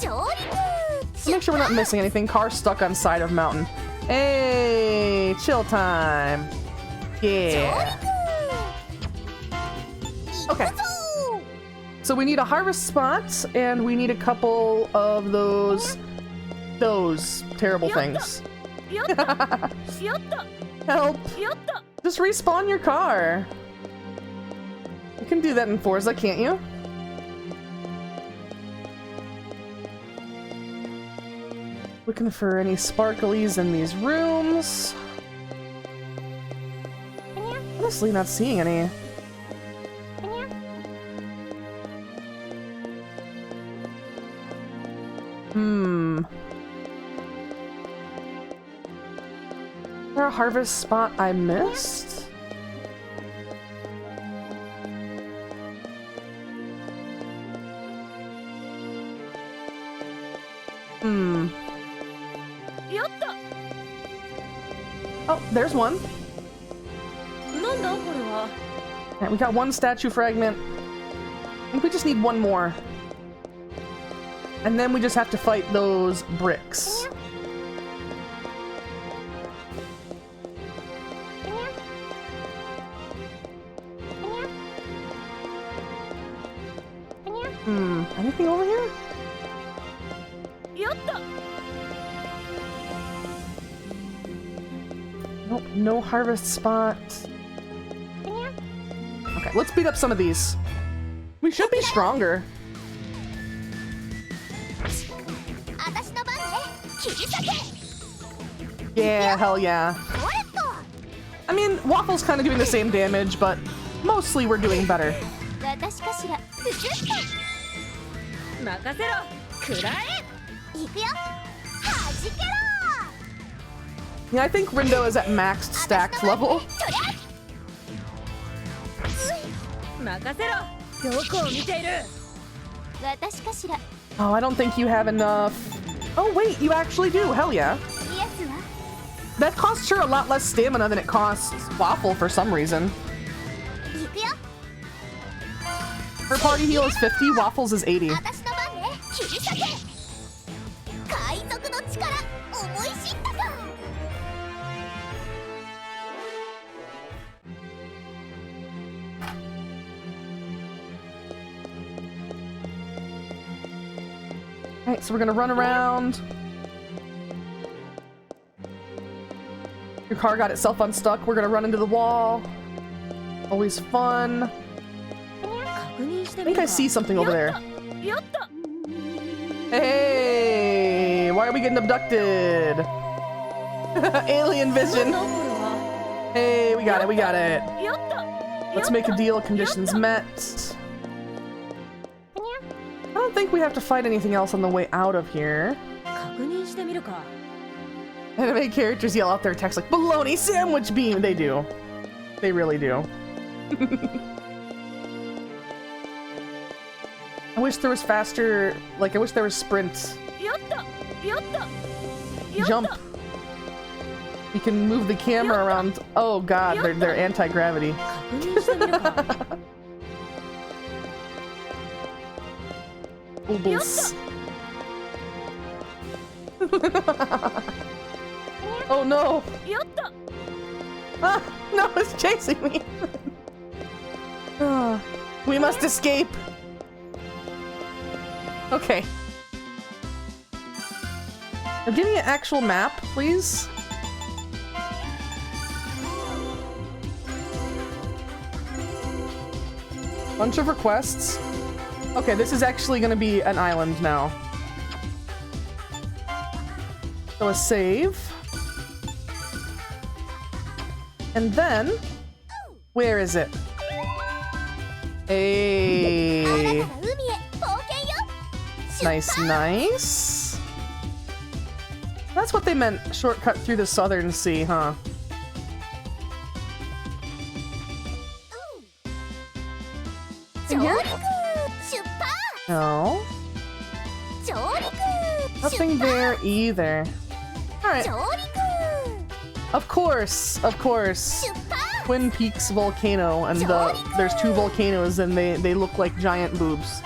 make sure we're not missing anything. Car stuck on side of mountain. Hey, chill time. Yeah. Okay. So we need a harvest spot, and we need a couple of those terrible things. Help! Just respawn your car. You can do that in Forza, can't you? Looking for any sparklies in these rooms. Honestly, not seeing any. Is there a harvest spot I missed? Oh, there's one. Alright, we got one statue fragment. I think we just need one more. And then we just have to fight those bricks. Anything over here? Nope, no harvest spot. Okay, let's beat up some of these. We should be stronger. Yeah, hell yeah. I mean, Waffle's kind of doing the same damage, but mostly we're doing better. Yeah, I think Rindo is at maxed stacked level. Oh, I don't think you have enough. Oh wait, you actually do. Hell yeah. That costs her a lot less stamina than it costs Waffle for some reason. Her party heal is 50, Waffles is 80. 私の番ね切り裂け海賊の力思い知ったか Alright, so we're gonna run around. Your car got itself unstuck. We're gonna run into the wall. Always fun. I think I see something over there. Hey! Why are we getting abducted? Alien vision. Hey, we got it, we got it. Let's make a deal. Conditions met. I don't think we have to fight anything else on the way out of here. Anime characters yell out their text like, "Bologna sandwich beam!" They do. They really do. I wish there was faster, like, I wish there was sprint. Jump. You can move the camera around. Oh god, they're anti-gravity. Bubbles. Oh no! Ah, no, it's chasing me! Ah, we must escape! Okay. Now give me an actual map, please. Bunch of requests. Okay, this is actually gonna be an island now. So a save. And then, where is it? Hey. Nice, nice. That's what they meant, shortcut through the southern sea, huh? In here? No. Nothing there either. Alright. Of course, of course. Twin Peaks volcano, and there's two volcanoes and they look like giant boobs.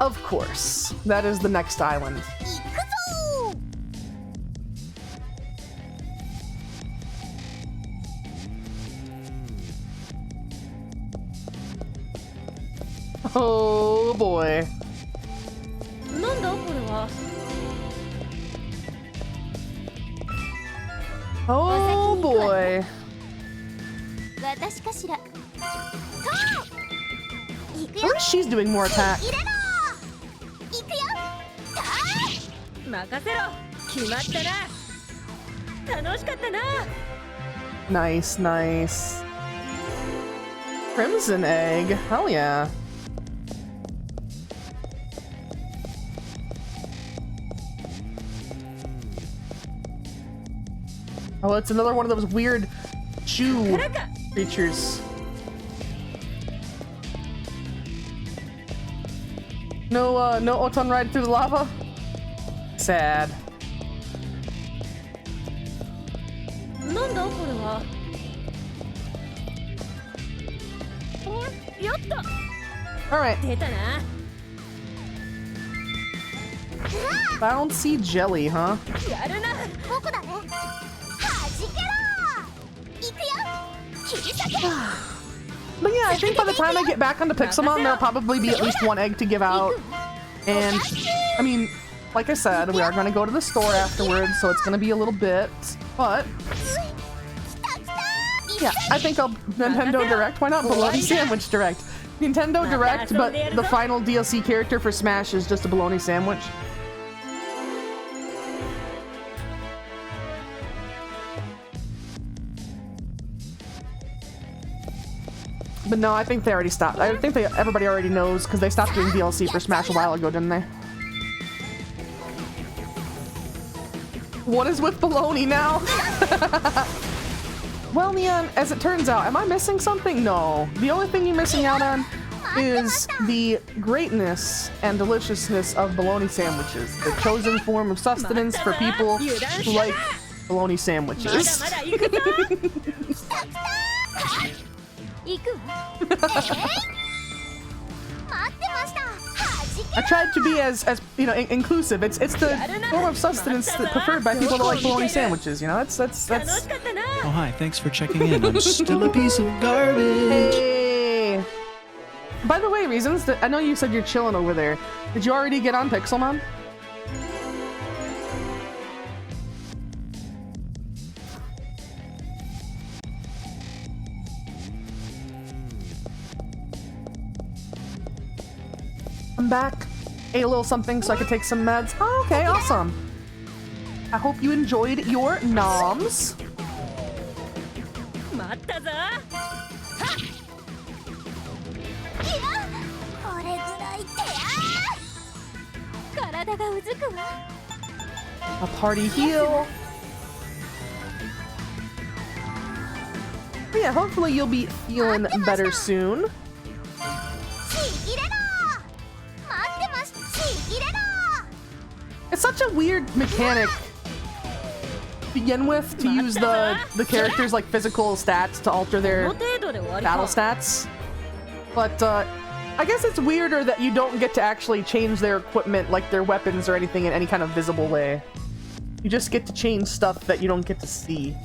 Of course. That is the next island. Oh boy. Oh boy. At least she's doing more attack. Nice, nice. Crimson egg. Hell yeah. Oh, it's another one of those weird Jew creatures. No, no Oton ride through the lava? Sad. Alright. Bouncy jelly, huh? But yeah, I think by the time I get back onto Pixelmon, there'll probably be at least one egg to give out. And, I mean, like I said, we are going to go to the store afterwards, so it's going to be a little bit, but... yeah, I think I'll... Nintendo Direct? Why not Bologna Sandwich Direct? Nintendo Direct, but the final DLC character for Smash is just a bologna sandwich. But no, I think they already stopped. I think everybody already knows because they stopped doing DLC for Smash a while ago, didn't they? What is with baloney now? Well, Neon, as it turns out, am I missing something? No. The only thing you're missing out on is the greatness and deliciousness of bologna sandwiches. The chosen form of sustenance for people who like bologna sandwiches. I tried to be as you know inclusive. It's the form of sustenance that preferred by people that like bologna sandwiches. You know, that's. Oh, hi. Thanks for checking in. I'm still a piece of garbage. Hey. By the way, Reasons, I know you said you're chilling over there. Did you already get on Pixelmon? I'm back. Ate a little something so I could take some meds. Oh, okay, awesome. I hope you enjoyed your noms. A party heal. But yeah, hopefully you'll be feeling better soon. It's such a weird mechanic to begin with to use the characters' like physical stats to alter their battle stats. But I guess it's weirder that you don't get to actually change their equipment, like their weapons or anything, in any kind of visible way. You just get to change stuff that you don't get to see.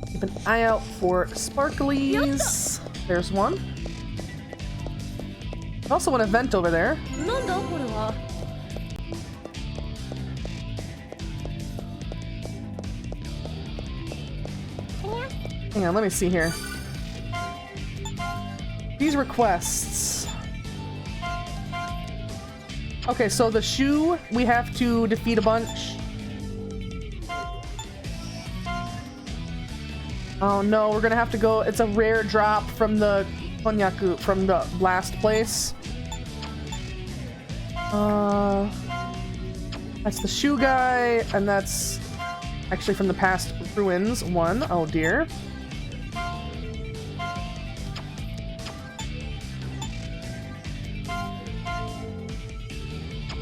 Keep an eye out for sparklies. There's one. There's also an event over there. Hang on, let me see here. These requests. Okay, so the shoe, we have to defeat a bunch. Oh no, we're gonna have to go. It's a rare drop from the Konyaku, from the last place. That's the shoe guy, and that's actually from the past ruins one. Oh dear.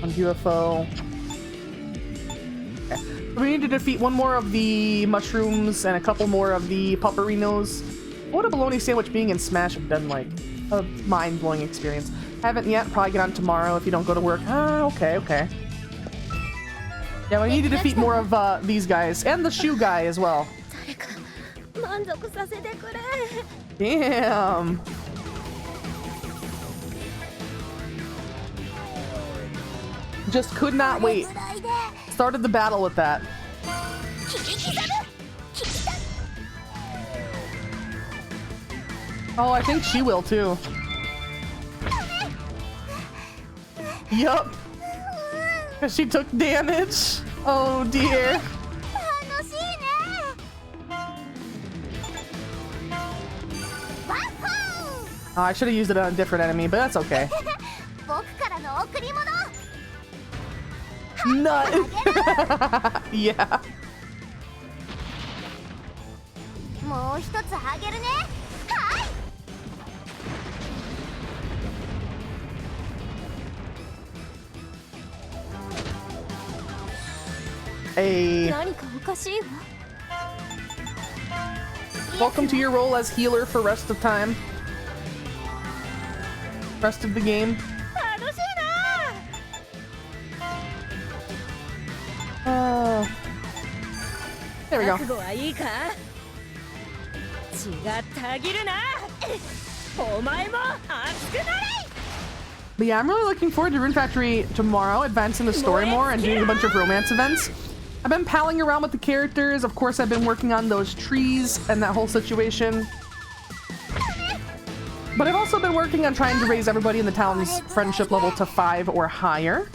On UFO. Okay. We need to defeat one more of the mushrooms and a couple more of the pupperinos. What would a bologna sandwich being in Smash have been like? A mind-blowing experience. Haven't yet. Probably get on tomorrow if you don't go to work. Ah, okay, okay. Yeah, we need to defeat more of these guys and the shoe guy as well. Damn. Just could not wait. Started the battle with that. Oh, I think she will too. Yup. Because she took damage. Oh dear. Oh, I should have used it on a different enemy, but that's okay. Nut. Yeah. Hey. Welcome to your role as healer for rest of time. Rest of the game. There we go. But yeah, I'm really looking forward to Rune Factory tomorrow, advancing the story more and doing a bunch of romance events. I've been palling around with the characters. Of course, I've been working on those trees and that whole situation. But I've also been working on trying to raise everybody in the town's friendship level to 5 or higher.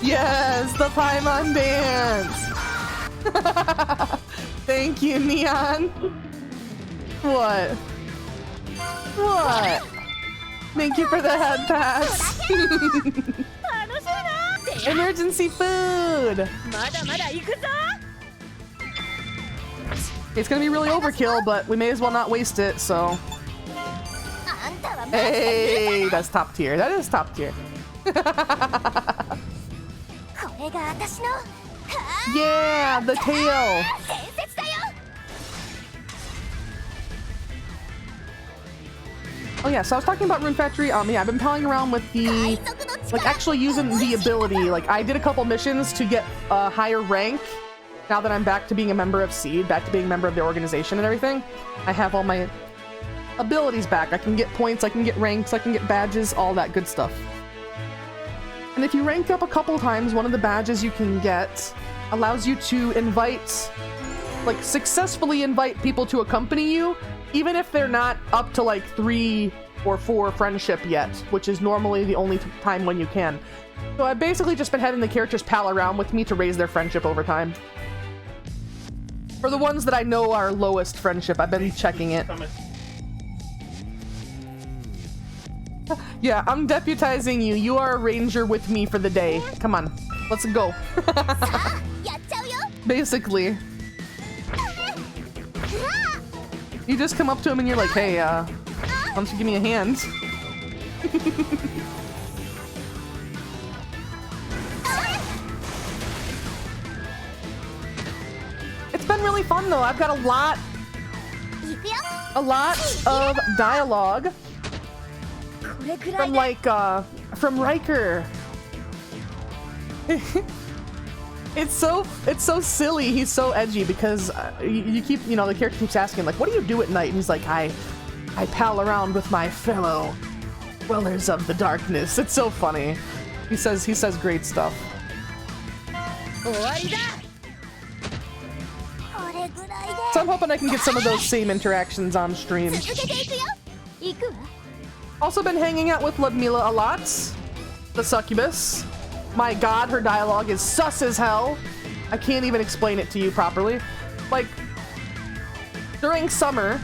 Yes, the Paimon dance! Thank you, Neon. What? What? Thank you for the head pass. Emergency food! It's gonna be really overkill, but we may as well not waste it, so... Hey, that's top tier. That is top tier. これが私の Yeah, the tail. 伝説だよ Oh yeah, so I was talking about Rune Factory. Yeah, I've been palling around with the, like, actually using the ability. Like, I did a couple missions to get a higher rank. Now that I'm back to being a member of SEED, back to being a member of the organization and everything, I have all my abilities back. I can get points, I can get ranks, I can get badges, all that good stuff. And if you rank up a couple times, one of the badges you can get allows you to invite, like, successfully invite people to accompany you, even if they're not up to like 3 or 4 friendship yet, which is normally the only time when you can. So I've basically just been having the characters pal around with me to raise their friendship over time. For the ones that I know are lowest friendship, I've been checking it. Yeah, I'm deputizing you. You are a ranger with me for the day. Come on, let's go. やっちゃうよ Basically. You just come up to him and you're like, hey, why don't you give me a hand? It's been really fun though. I've got a lot of dialogue これくらい from で like from Riker. It's so silly. He's so edgy because you keep, you know, the character keeps asking like, what do you do at night? And he's like, I pal around with my fellow dwellers of the darkness. It's so funny. He says great stuff. 終わりだこれぐらいで So I'm hoping I can get some of those same interactions on stream. 続けていくよ行くわ Also been hanging out with Ludmila a lot. The succubus. My god, her dialogue is sus as hell. I can't even explain it to you properly. Like, during summer,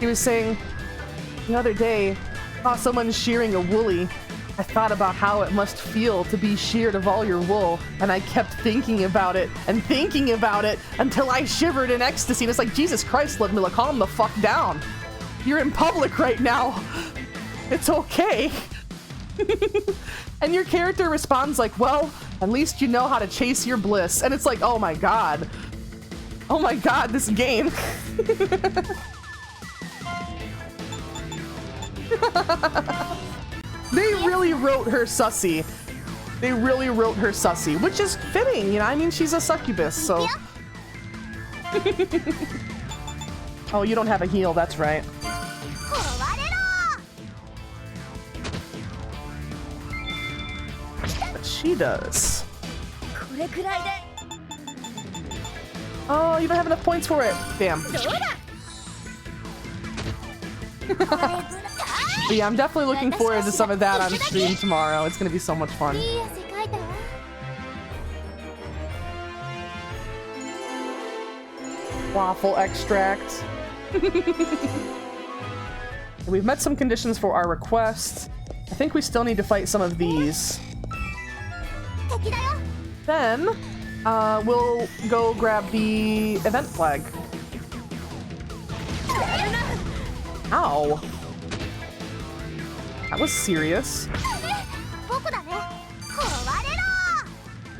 he was saying, the other day, saw someone shearing a woolly. I thought about how it must feel to be sheared of all your wool, and I kept thinking about it and thinking about it until I shivered in ecstasy. And it's like, Jesus Christ, Ludmilla, calm the fuck down. You're in public right now. It's okay. And your character responds like, well, at least you know how to chase your bliss. And it's like, oh my god. Oh my god, this game. They really wrote her sussy. They really wrote her sussy, which is fitting, you know? I mean, she's a succubus, so... Oh, you don't have a heal, that's right. 壊れろ But she does. これくらいで Oh, you don't have enough points for it. Damn. どうだ But yeah, I'm definitely looking forward to some of that on stream tomorrow. It's gonna be so much fun. いい汗かいたわ Waffle extract. We've met some conditions for our request. I think we still need to fight some of these. 敵だよ Then, we'll go grab the event flag. Ow. That was serious. 僕だね壊れろ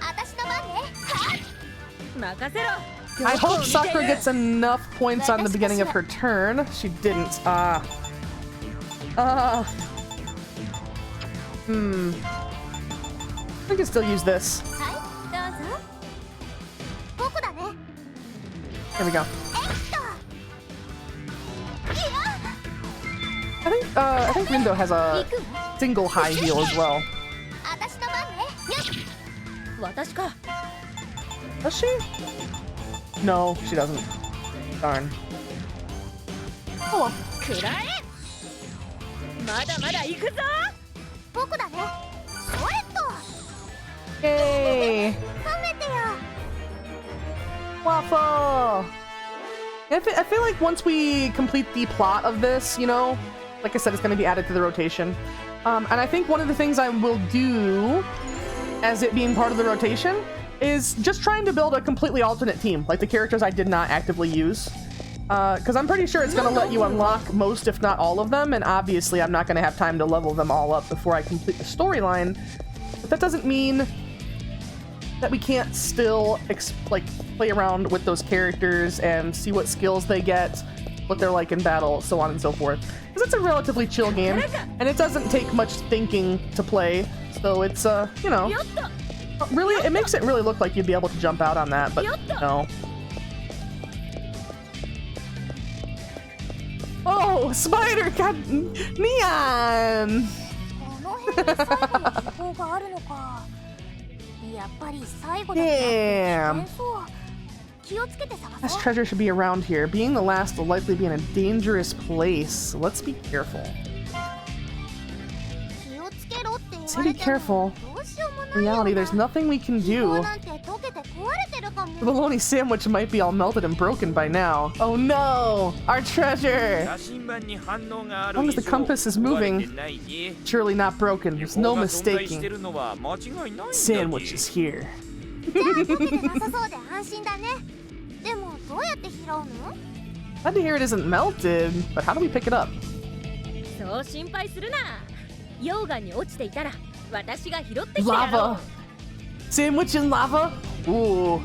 私の番ねはっ任せろ I hope Sakura gets enough points on the beginning of her turn. She didn't. We can still use this. はいどうぞ僕だね There we go. えっといや I think Rindo has a 行くわ single high heal as well. 私の番ね私か Does she? No, she doesn't. Darn. Oh well. くらえまだまだ行くぞ僕だねそれっと Yay! 褒めてよ Waffle! I feel like once we complete the plot of this, you know, like I said, it's going to be added to the rotation. And I think one of the things I will do as it being part of the rotation is just trying to build a completely alternate team, like the characters I did not actively use. Because I'm pretty sure it's going to let you unlock most, if not all of them, and obviously I'm not going to have time to level them all up before I complete the storyline. But that doesn't mean that we can't still play around with those characters and see what skills they get, what they're like in battle, so on and so forth. Because it's a relatively chill game, and it doesn't take much thinking to play, so it's, you know, really, it makes it really look like you'd be able to jump out on that, but no. Oh, spider got neon! Damn! This treasure should be around here. Being the last will likely be in a dangerous place. Let's be careful. Say be careful. In reality, there's nothing we can do. The bologna sandwich might be all melted and broken by now. Oh no! Our treasure! As long as the compass is moving, surely not broken. There's no mistaking. Sandwich is here. Glad to hear it isn't melted, but how do we pick it up? Lava! Sandwich in lava? Ooh.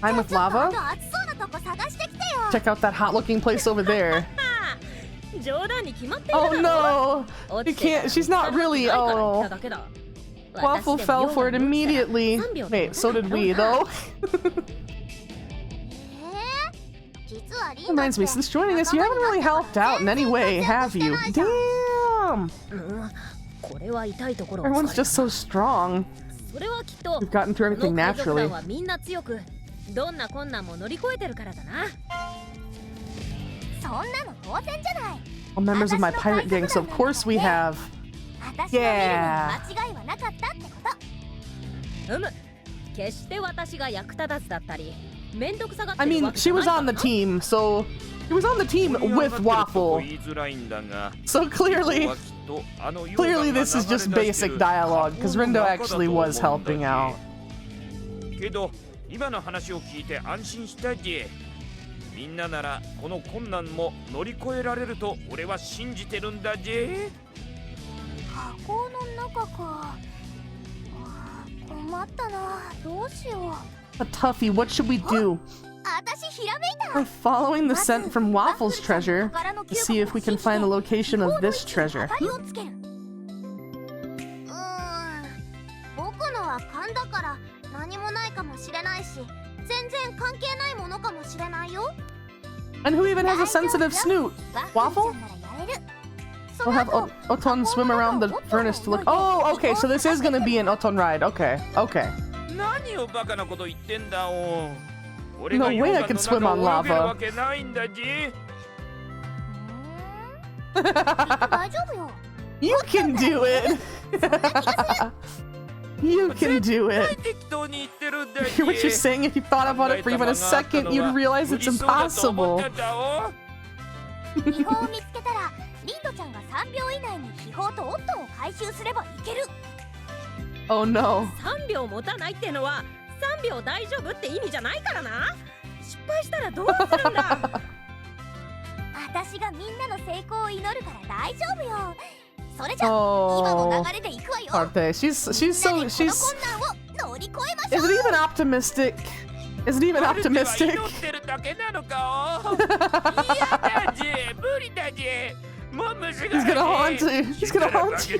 I'm with lava? Check out that hot looking place over there. Oh no! You can't, she's not really, oh. Waffle fell for it immediately. Wait, so did we though. Reminds me, since joining us, you haven't really helped out in any way, have you? Damn! Everyone's just so strong. We've gotten through everything naturally. All members of my pirate gang, so of course we have. Yeah! I mean, she was on the team, so she was on the team with Waffle. So clearly this is just basic dialogue, because Rindo actually was helping out. A toughie, what should we do? We're following the scent from Waffle's treasure to see if we can find the location of this treasure. And who even has a sensitive snoot? Waffle? We'll have Oton swim around the furnace to look. Oh, okay, so this is gonna be an Oton ride. Okay, okay. No way I can swim on lava. You can do it! You can do it! Hear what you're saying? If you thought about it for even a second, you'd realize it's impossible. Oh no. Oh, Arte, she's so is it even optimistic? Is it even optimistic? He's gonna haunt you. He's gonna haunt you.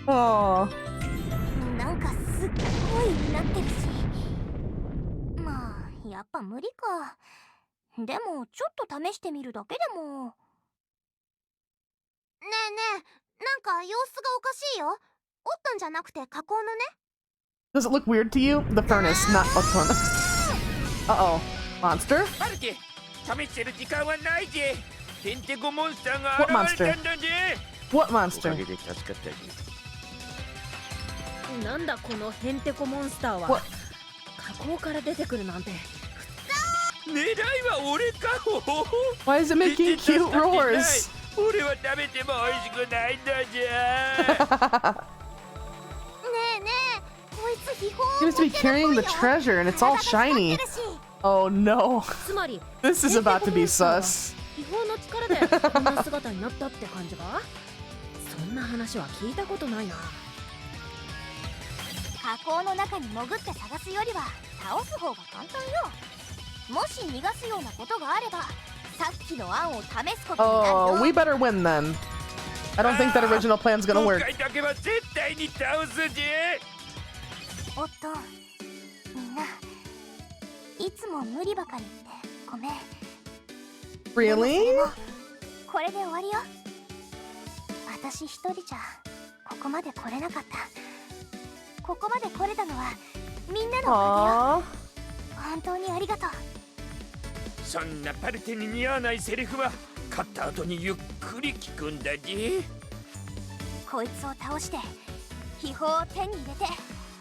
Oh. Does it look weird to you? The furnace, not Oton. Uh-oh. Monster? What monster? What monster? What? Why is it making cute roars? Seems to be carrying the treasure and it's all shiny. Oh no. This is about to be sus. 秘宝の力でこんな姿になったって感じか？そんな話は聞いたことないな。火口の中に潜って探すよりは倒す方が簡単よ。もし逃がすようなことがあれば、さっきの案を試すことになるよ。Oh, we better win then. I don't think that original plan's gonna work. おっと、みんないつも無理ばかり言ってごめん。Really? でもこれで終わりよ。私一人じゃここまで来れなかった。ここまで来れたのはみんなのおかげよ。本当にありがとう。そんなパルテに似合わないセリフは勝った後にゆっくり聞くんだぜ。こいつを倒して秘宝を手に入れて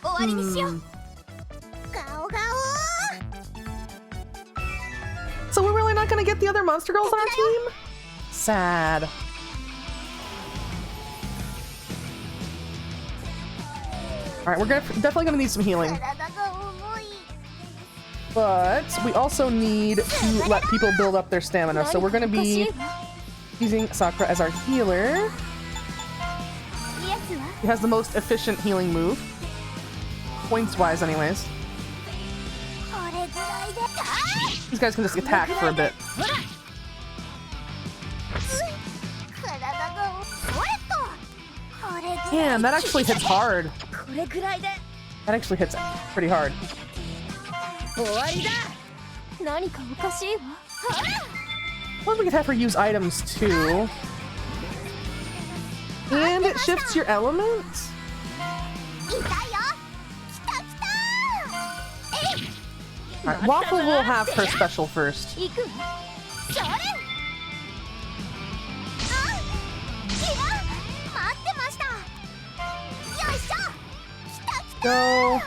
終わりにしよう。ガオガオ。 So we're really not gonna get the other monster girls on our team? Sad. Alright, we're definitely gonna need some healing. 体が重い。 But we also need to let people build up their stamina. So we're gonna be using Sakura as our healer. He has the most efficient healing move. Points-wise, anyways. These guys can just attack for a bit. Damn, that actually hits hard. That actually hits pretty hard. Well, we could have her use items too. And it shifts your element? Alright, Waffle will have her special first. Go.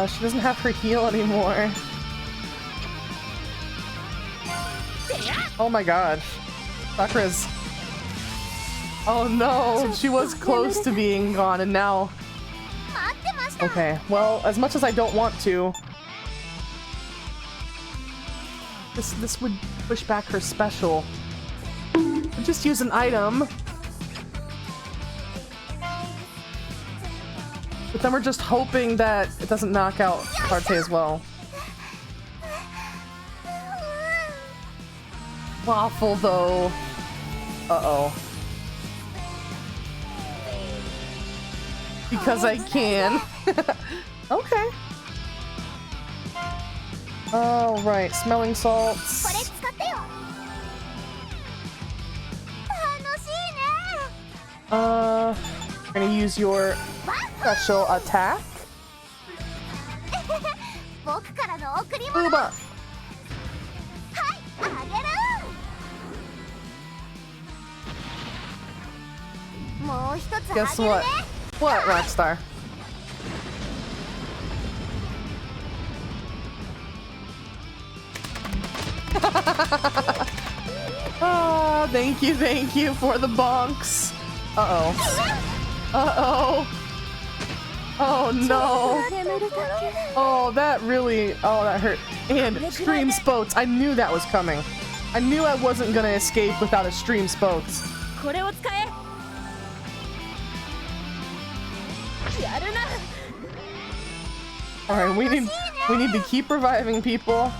She doesn't have her heal anymore. Oh my god. Sakura's... Oh no, she was close to being gone and now... Okay, well, as much as I don't want to... This would push back her special. Just use an item. But then we're just hoping that it doesn't knock out Parte as well. Waffle, though. Uh-oh. Because I can. Okay. All right, smelling salts. We're gonna use your special attack. Booba. Guess what? What, Rockstar? Oh, thank you for the bonks. Uh-oh. Uh-oh. Oh no. Oh, that really, oh, that hurt. And stream spoats. I knew that was coming. I knew I wasn't gonna escape without a stream spoats. Alright, we need to keep reviving people.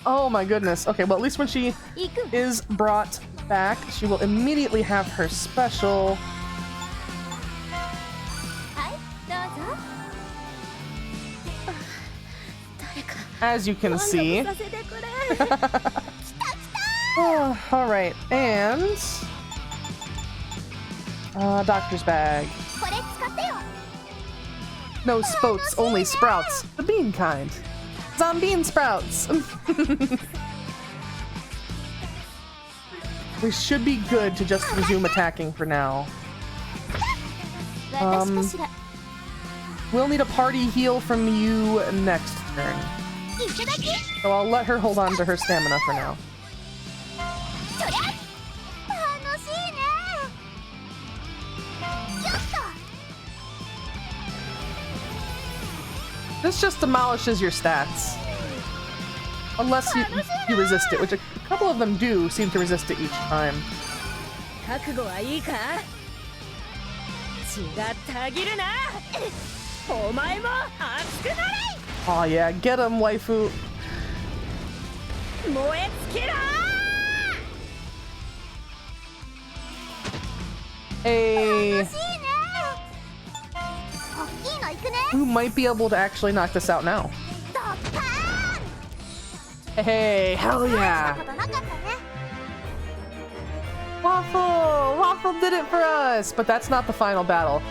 Oh my goodness. Okay, well at least when she is brought back, she will immediately have her special. As you can see. Oh, alright, and... doctor's bag. No spoats, only sprouts. The bean kind. Zombie sprouts. We should be good to just resume attacking for now. We'll need a party heal from you next turn. So I'll let her hold on to her stamina for now. This just demolishes your stats. Unless you resist it, which a couple of them do seem to resist it each time. Oh yeah, get him, waifu. Hey. Who might be able to actually knock this out now? Hey, hell yeah! Waffle! Waffle did it for us! But that's not the final battle.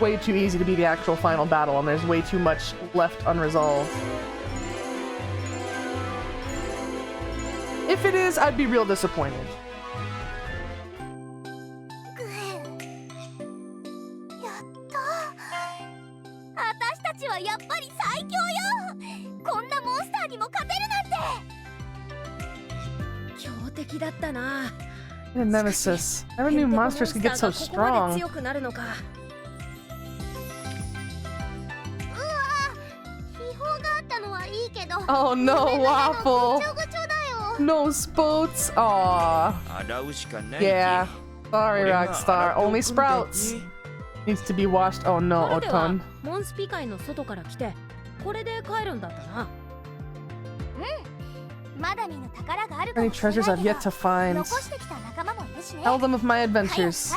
Way too easy to be the actual final battle, and there's way too much left unresolved. If it is, I'd be real disappointed. A nemesis. Never knew monsters could get so strong. Oh no, Waffle! No spoats! Aww. Yeah. Sorry, Rockstar. Only sprouts. Needs to be washed. Oh no, Oton. Many treasures I've yet to find. Tell them of my adventures.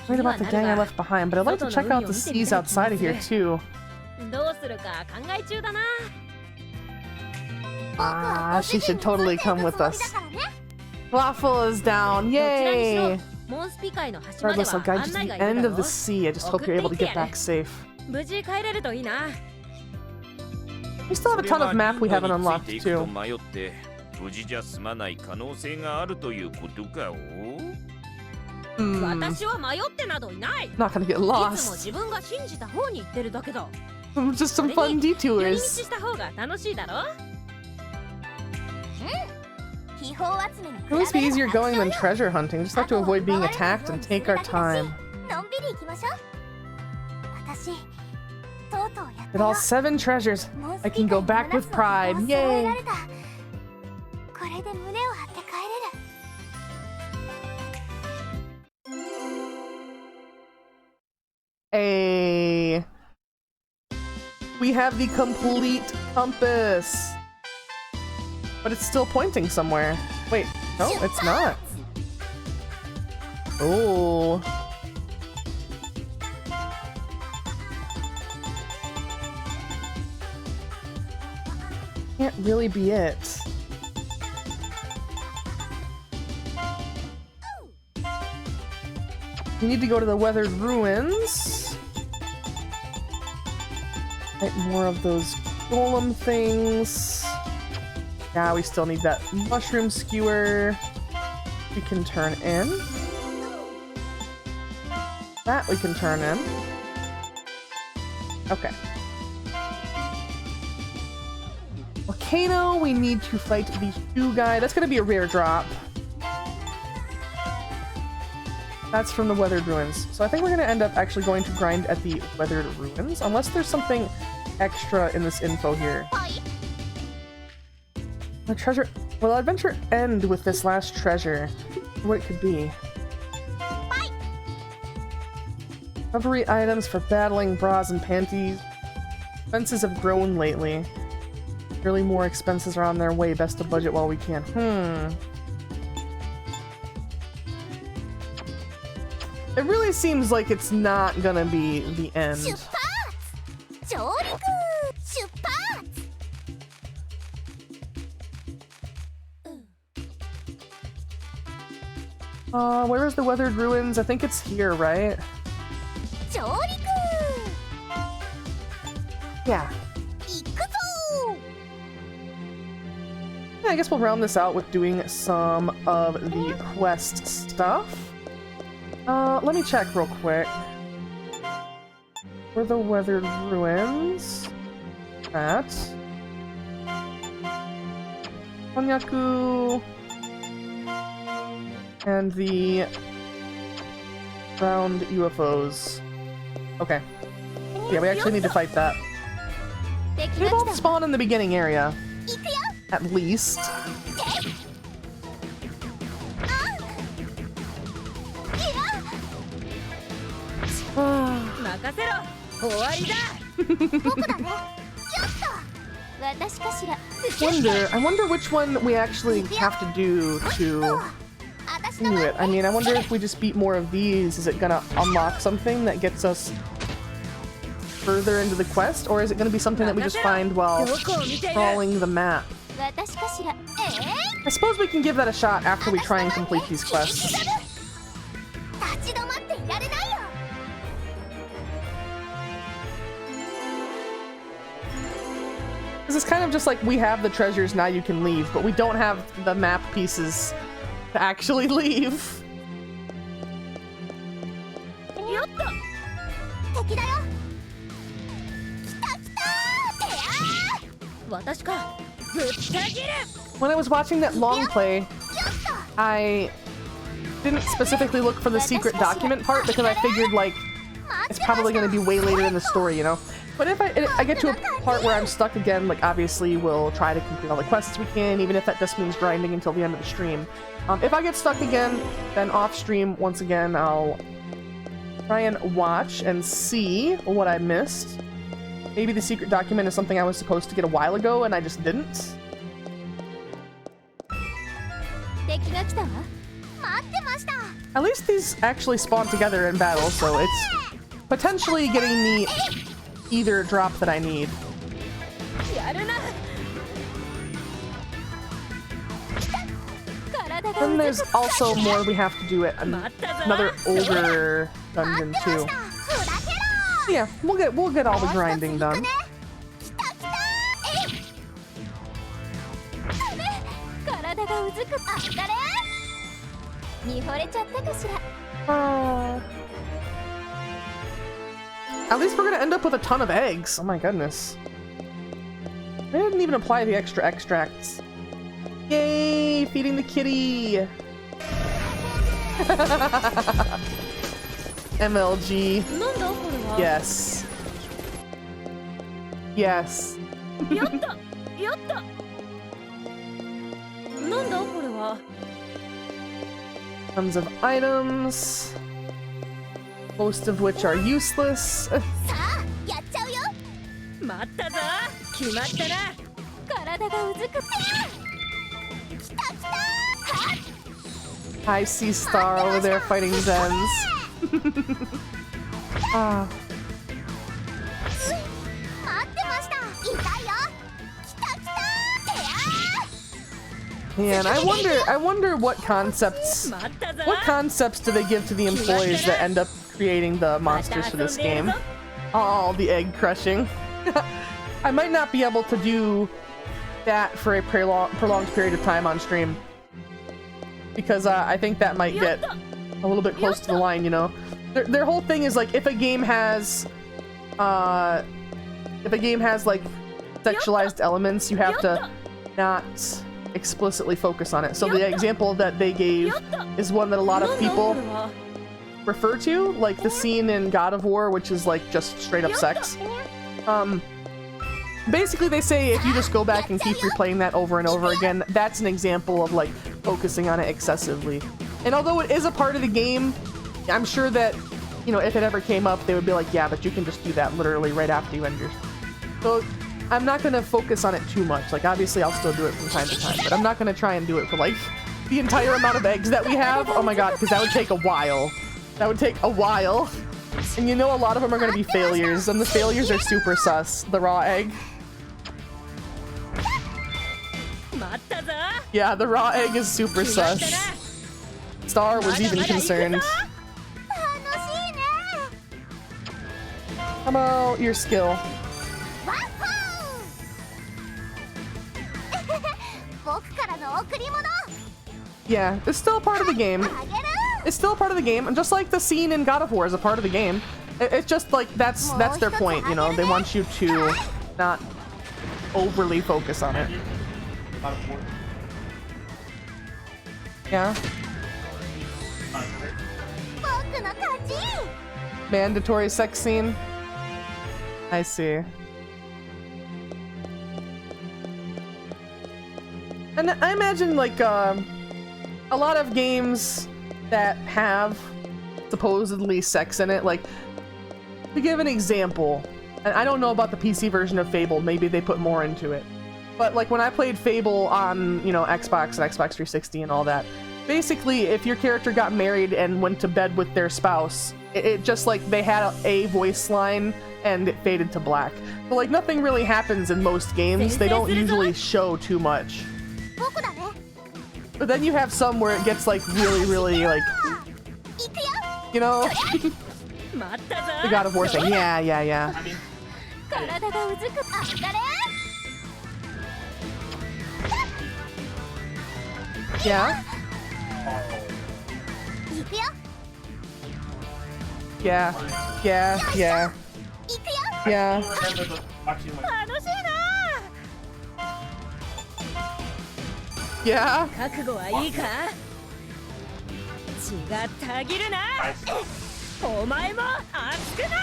Read about the gang I left behind, but I'd like to check out the seas outside of here too. Ah, she should totally come with us. Waffle is down, yay! Regardless, I'll guide you to the end of the sea. I just hope you're able to get back safe. We still have a ton of map we haven't unlocked too. Not gonna get lost. Just some fun detours. It'll always be easier going than treasure hunting. Just have to avoid being attacked and take our time. With all 7 treasures, I can go back with pride. Yay! Hey, we have the complete compass. But it's still pointing somewhere. Wait, no, it's not. Oh. Can't really be it. We need to go to the weathered ruins. Get more of those golem things. Yeah, we still need that mushroom skewer. We can turn in. That we can turn in. Okay. Volcano, we need to fight the shoe guy. That's gonna be a rare drop. That's from the weathered ruins. So I think we're gonna end up actually going to grind at the weathered ruins, unless there's something extra in this info here. The treasure. Will our adventure end with this last treasure? What it could be? Recovery items for battling, bras and panties. Expenses have grown lately. Surely more expenses are on their way. Best to budget while we can. It really seems like it's not gonna be the end. Where is the weathered ruins? I think it's here, right? Yeah. I guess we'll round this out with doing some of the quest stuff. Let me check real quick. For the weathered ruins. That. Konyaku. And the round UFOs. Okay. Yeah, we actually need to fight that. They both spawn in the beginning area. At least. I wonder which one we actually have to do to do it. I mean, I wonder if we just beat more of these, is it gonna unlock something that gets us further into the quest, or is it gonna be something that we just find while crawling the map? I suppose we can give that a shot after we try and complete these quests. This is kind of just like, we have the treasures, now you can leave, but we don't have the map pieces to actually leave. When I was watching that long play, I didn't specifically look for the secret document part because I figured, like, it's probably going to be way later in the story, you know? But if I get to a part where I'm stuck again, like, obviously we'll try to complete all the quests we can, even if that just means grinding until the end of the stream. If I get stuck again, then off stream, once again, I'll try and watch and see what I missed. Maybe the secret document is something I was supposed to get a while ago and I just didn't. At least these actually spawn together in battle, so it's potentially getting me either drop that I need. And there's also more we have to do at another older dungeon too. Yeah, we'll get all the grinding done. At least we're gonna end up with a ton of eggs. Oh my goodness. I didn't even apply the extra extracts. Yay! Feeding the kitty! MLG. Yes. Yes. Tons of items. Most of which are useless. I see Star over there fighting Zens. Ah. Man, I wonder what concepts do they give to the employees that end up creating the monsters for this game. Oh, the egg crushing. I might not be able to do that for a prolonged period of time on stream, because I think that might get a little bit close to the line, you know? Their whole thing is like, if a game has like sexualized elements, you have to not explicitly focus on it. So the example that they gave is one that a lot of people refer to, like the scene in God of War, which is like just straight up sex. Basically they say if you just go back and keep replaying that over and over again, that's an example of like focusing on it excessively. And although it is a part of the game, I'm sure that, you know, if it ever came up, they would be like, yeah, but you can just do that literally right after you end your... So I'm not going to focus on it too much. Like, obviously I'll still do it from time to time, but I'm not going to try and do it for like the entire amount of eggs that we have. Oh my god, because that would take a while. That would take a while. And you know a lot of them are going to be failures, and the failures are super sus. The raw egg. Yeah, the raw egg is super sus. Star was even concerned. How about your skill? Yeah, it's still a part of the game. It's still a part of the game, and just like the scene in God of War is a part of the game, It's just like that's their point, you know. They want you to not overly focus on it. Yeah. Mandatory sex scene. I see. And I imagine like a lot of games that have supposedly sex in it, like to give an example, and I don't know about the PC version of Fable, maybe they put more into it, but like when I played Fable on, you know, Xbox and Xbox 360 and all that, basically if your character got married and went to bed with their spouse, it just like they had a voice line and it faded to black. But like nothing really happens in most games. They don't usually show too much. But then you have some where it gets like really like, you know, the God of War thing. Yeah. Yeah. Yeah. Yeah. 覚悟はいいか？血がたぎるな。お前も熱くなれ。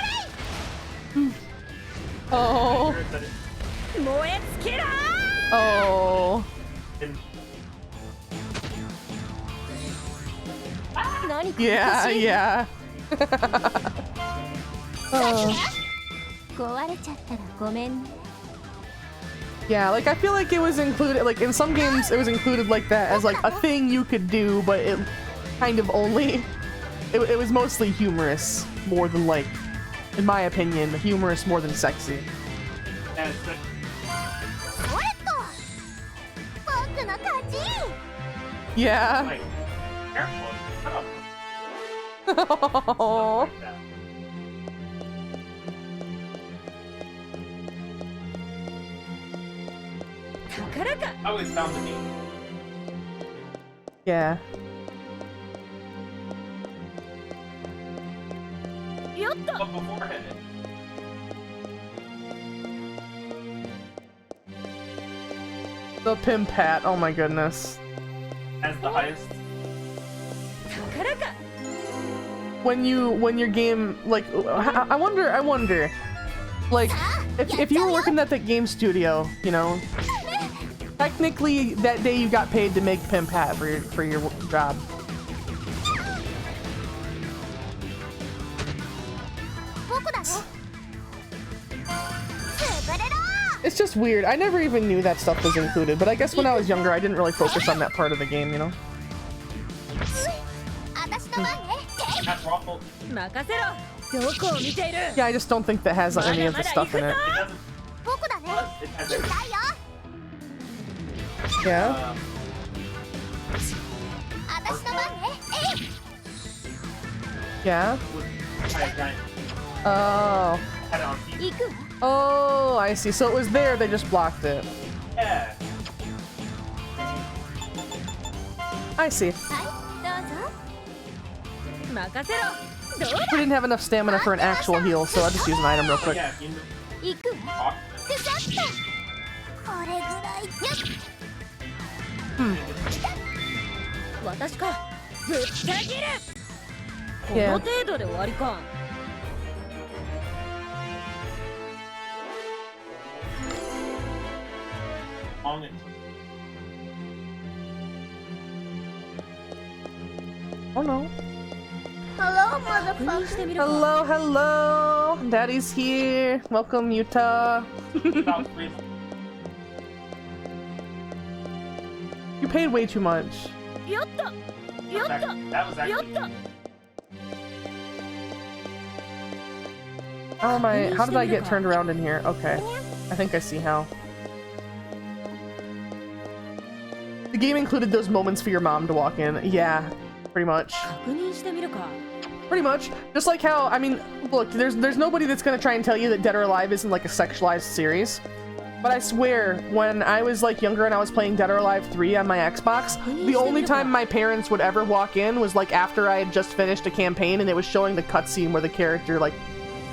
Oh. 燃え尽きろ。Oh. 何か Yeah. Oh. 壊れちゃったらごめんね。 Yeah, like I feel like it was included, like in some games it was included like that as like a thing you could do, but it kind of only, it was mostly humorous more than like, in my opinion, humorous more than sexy. Yeah. Oh. I always found the game. Yeah. But beforehand, The pimp hat, oh my goodness. as the highest. When your game, like, I wonder, like, if you were working at that game studio, you know, technically that day you got paid to make pimp hat for your job. It's just weird. I never even knew that stuff was included, but I guess when I was younger I didn't really focus on that part of the game, you know? That's Raffle. Yeah, I just don't think that has any of the stuff in it. It doesn't. It has everything. Yeah? Yeah? Oh. Had it on TV. Oh, I see. So it was there, they just blocked it. Yeah. I see. We didn't have enough stamina for an actual heal, so I'll just use an item real quick. Yeah. Yeah. Long it. Oh no. Hello, motherfucker. Hello, hello. Daddy's here. Welcome, Utah. About 3. You paid way too much. That was actually. How did I get turned around in here? Okay. I think I see how. The game included those moments for your mom to walk in. Yeah, pretty much. Pretty much. Just like how, I mean, look, there's nobody that's gonna try and tell you that Dead or Alive isn't like a sexualized series. But I swear, when I was like younger and I was playing Dead or Alive 3 on my Xbox, the only time my parents would ever walk in was like after I had just finished a campaign and it was showing the cutscene where the character like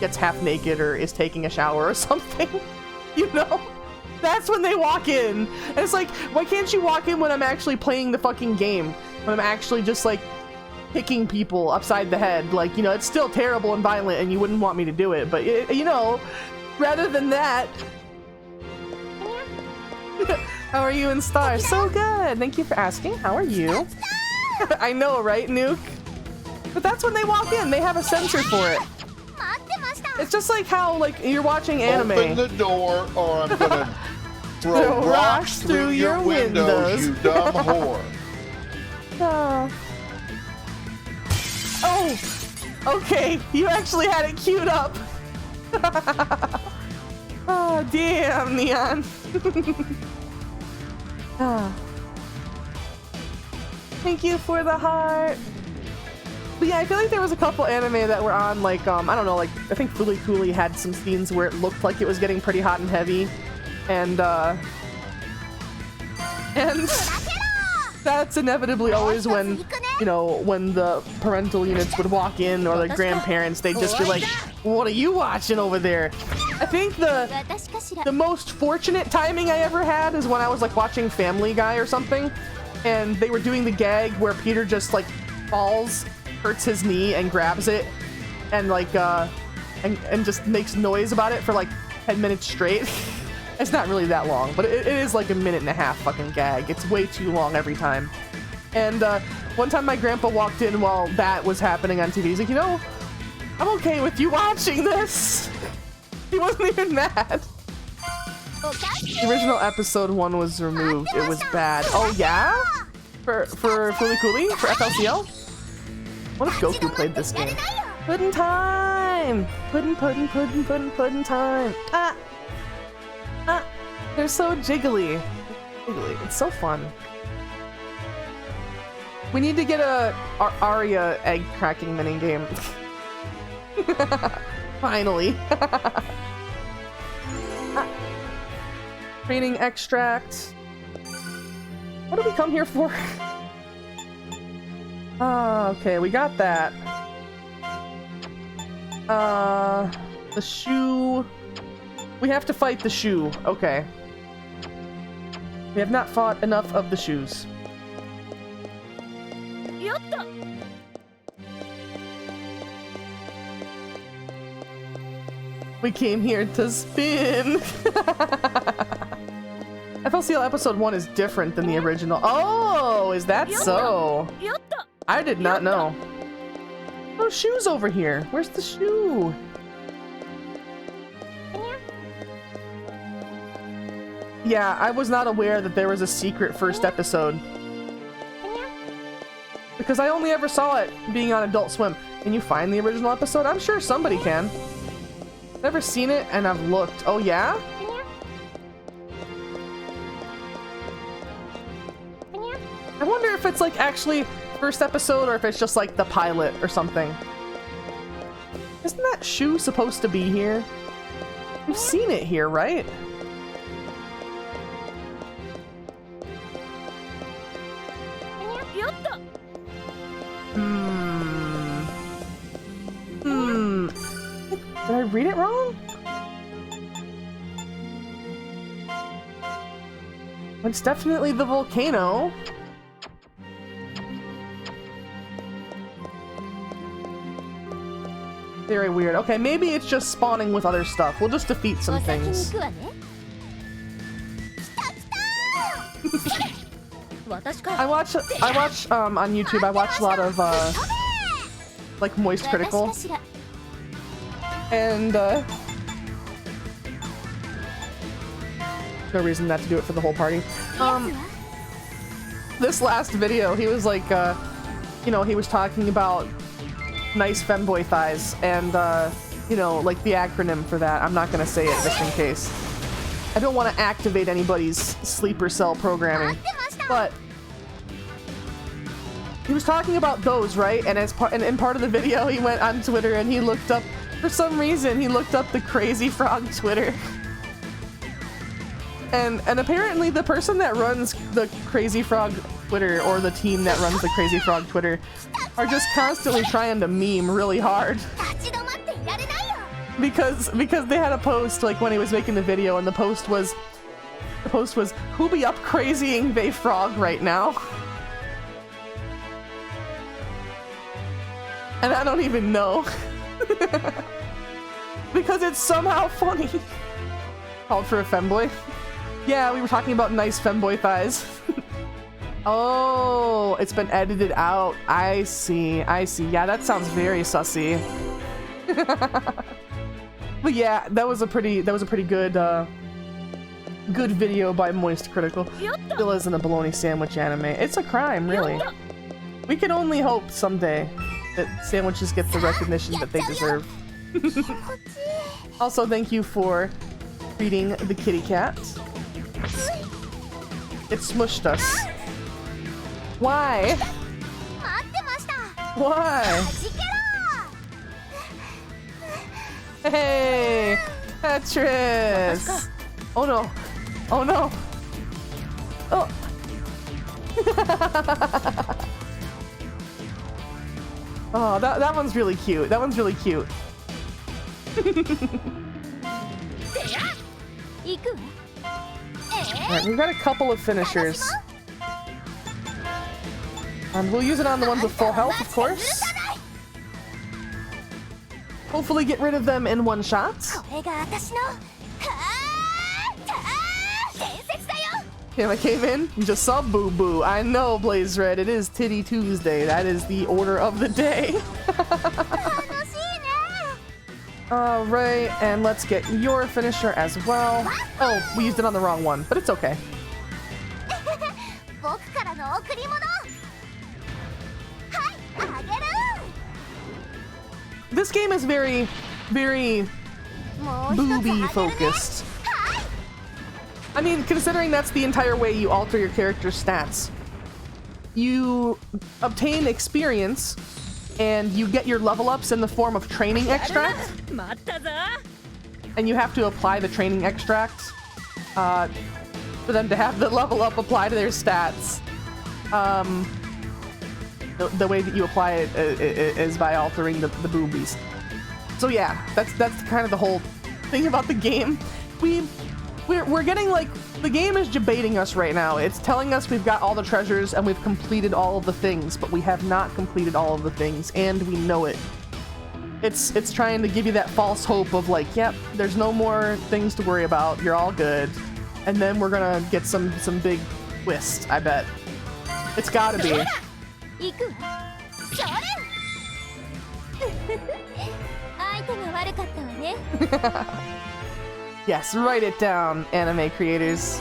gets half naked or is taking a shower or something, you know? That's when they walk in. And it's like, why can't you walk in when I'm actually playing the fucking game? When I'm actually just like kicking people upside the head? Like, you know, it's still terrible and violent and you wouldn't want me to do it, but you know, rather than that. How are you in Stars? So good. Thank you for asking. How are you? I know, right, Nuke? But that's when they walk in. They have a sensor for it. It's just like how, like, you're watching anime. Open the door or I'm gonna throw rocks through your windows, you dumb whore. Oh, okay. You actually had it queued up. Oh, damn, Neon. Thank you for the heart. But yeah, I feel like there was a couple anime that were on, like, I don't know, like, I think Fooly Cooly had some scenes where it looked like it was getting pretty hot and heavy. And that's inevitably always when, you know, when the parental units would walk in or the grandparents, they'd just be like, what are you watching over there? I think the most fortunate timing I ever had is when I was like watching Family Guy or something, and they were doing the gag where Peter just like falls, hurts his knee and grabs it and like and just makes noise about it for like 10 minutes straight. It's not really that long, but it is like a minute and a half fucking gag. It's way too long every time. And one time my grandpa walked in while that was happening on TV. He's like, you know, I'm okay with you watching this. He wasn't even mad. The original episode 1 was removed. It was bad. Oh yeah? For Fooly Cooly? For FLCL? What if Goku played this game? Puddin' time! Puddin' time. They're so jiggly. It's so fun. We need to get a Aria egg cracking minigame. Finally. Training extract. What did we come here for? Okay, we got that. The shoe. We have to fight the shoe. Okay. We have not fought enough of the shoes. We came here to spin. FLCL episode 1 is different than the original. Oh, is that so? I did not know. No shoes over here. Where's the shoe? Yeah, I was not aware that there was a secret first episode. Because I only ever saw it being on Adult Swim. Can you find the original episode? I'm sure somebody can. Never seen it and I've looked. Oh yeah? I wonder if it's like actually first episode or if it's just like the pilot or something. Isn't that shoe supposed to be here? We've seen it here, right? Did I read it wrong? It's definitely the volcano. Very weird. Okay, maybe it's just spawning with other stuff. We'll just defeat some things. I watch on YouTube, I watch a lot of like Moist Critical. And no reason not to do it for the whole party. This last video, he was like, you know, he was talking about nice femboy thighs and, you know, like the acronym for that. I'm not gonna say it just in case. I don't want to activate anybody's sleeper cell programming, but he was talking about those, right? And as part, and in part of the video, he went on Twitter and he looked up, for some reason, he looked up the Crazy Frog Twitter. And apparently the person that runs the Crazy Frog Twitter, or the team that runs the Crazy Frog Twitter, are just constantly trying to meme really hard. because they had a post like when he was making the video, and the post was who be up crazying Bay Frog right now? And I don't even know. Because it's somehow funny. Called for a femboy. Yeah, we were talking about nice femboy thighs. Oh, it's been edited out. I see. Yeah, that sounds very sussy. But yeah, that was a pretty good good video by Moist Critical. Still isn't a bologna sandwich anime. It's a crime, really. We can only hope someday that sandwiches get the recognition that they deserve. Also, thank you for feeding the kitty cat. It smushed us. Why? Why? Hey, Tetris! Oh no! Oh no! Oh! Oh, that one's really cute. That one's really cute. Alright, we've got a couple of finishers. And we'll use it on the ones with full health, of course. Hopefully get rid of them in one shot. Okay, I came in and just saw Boo Boo. I know, Blaze Red, it is TIDDY Tuesday. That is the order of the day. Alright, and let's get your finisher as well. Oh, we used it on the wrong one, but it's okay. This game is very, very booby focused. I mean, considering that's the entire way you alter your character's stats. You obtain experience, and you get your level ups in the form of training extract. And you have to apply the training extract for them to have the level up apply to their stats. The way that you apply it is by altering the boobies. So yeah, that's kind of the whole thing about the game. We're getting like, the game is debating us right now. It's telling us we've got all the treasures and we've completed all of the things, but we have not completed all of the things, and we know it. It's trying to give you that false hope of like, yep, there's no more things to worry about, you're all good. And then we're gonna get some big twist, I bet. It's gotta be. Yes, write it down, anime creators.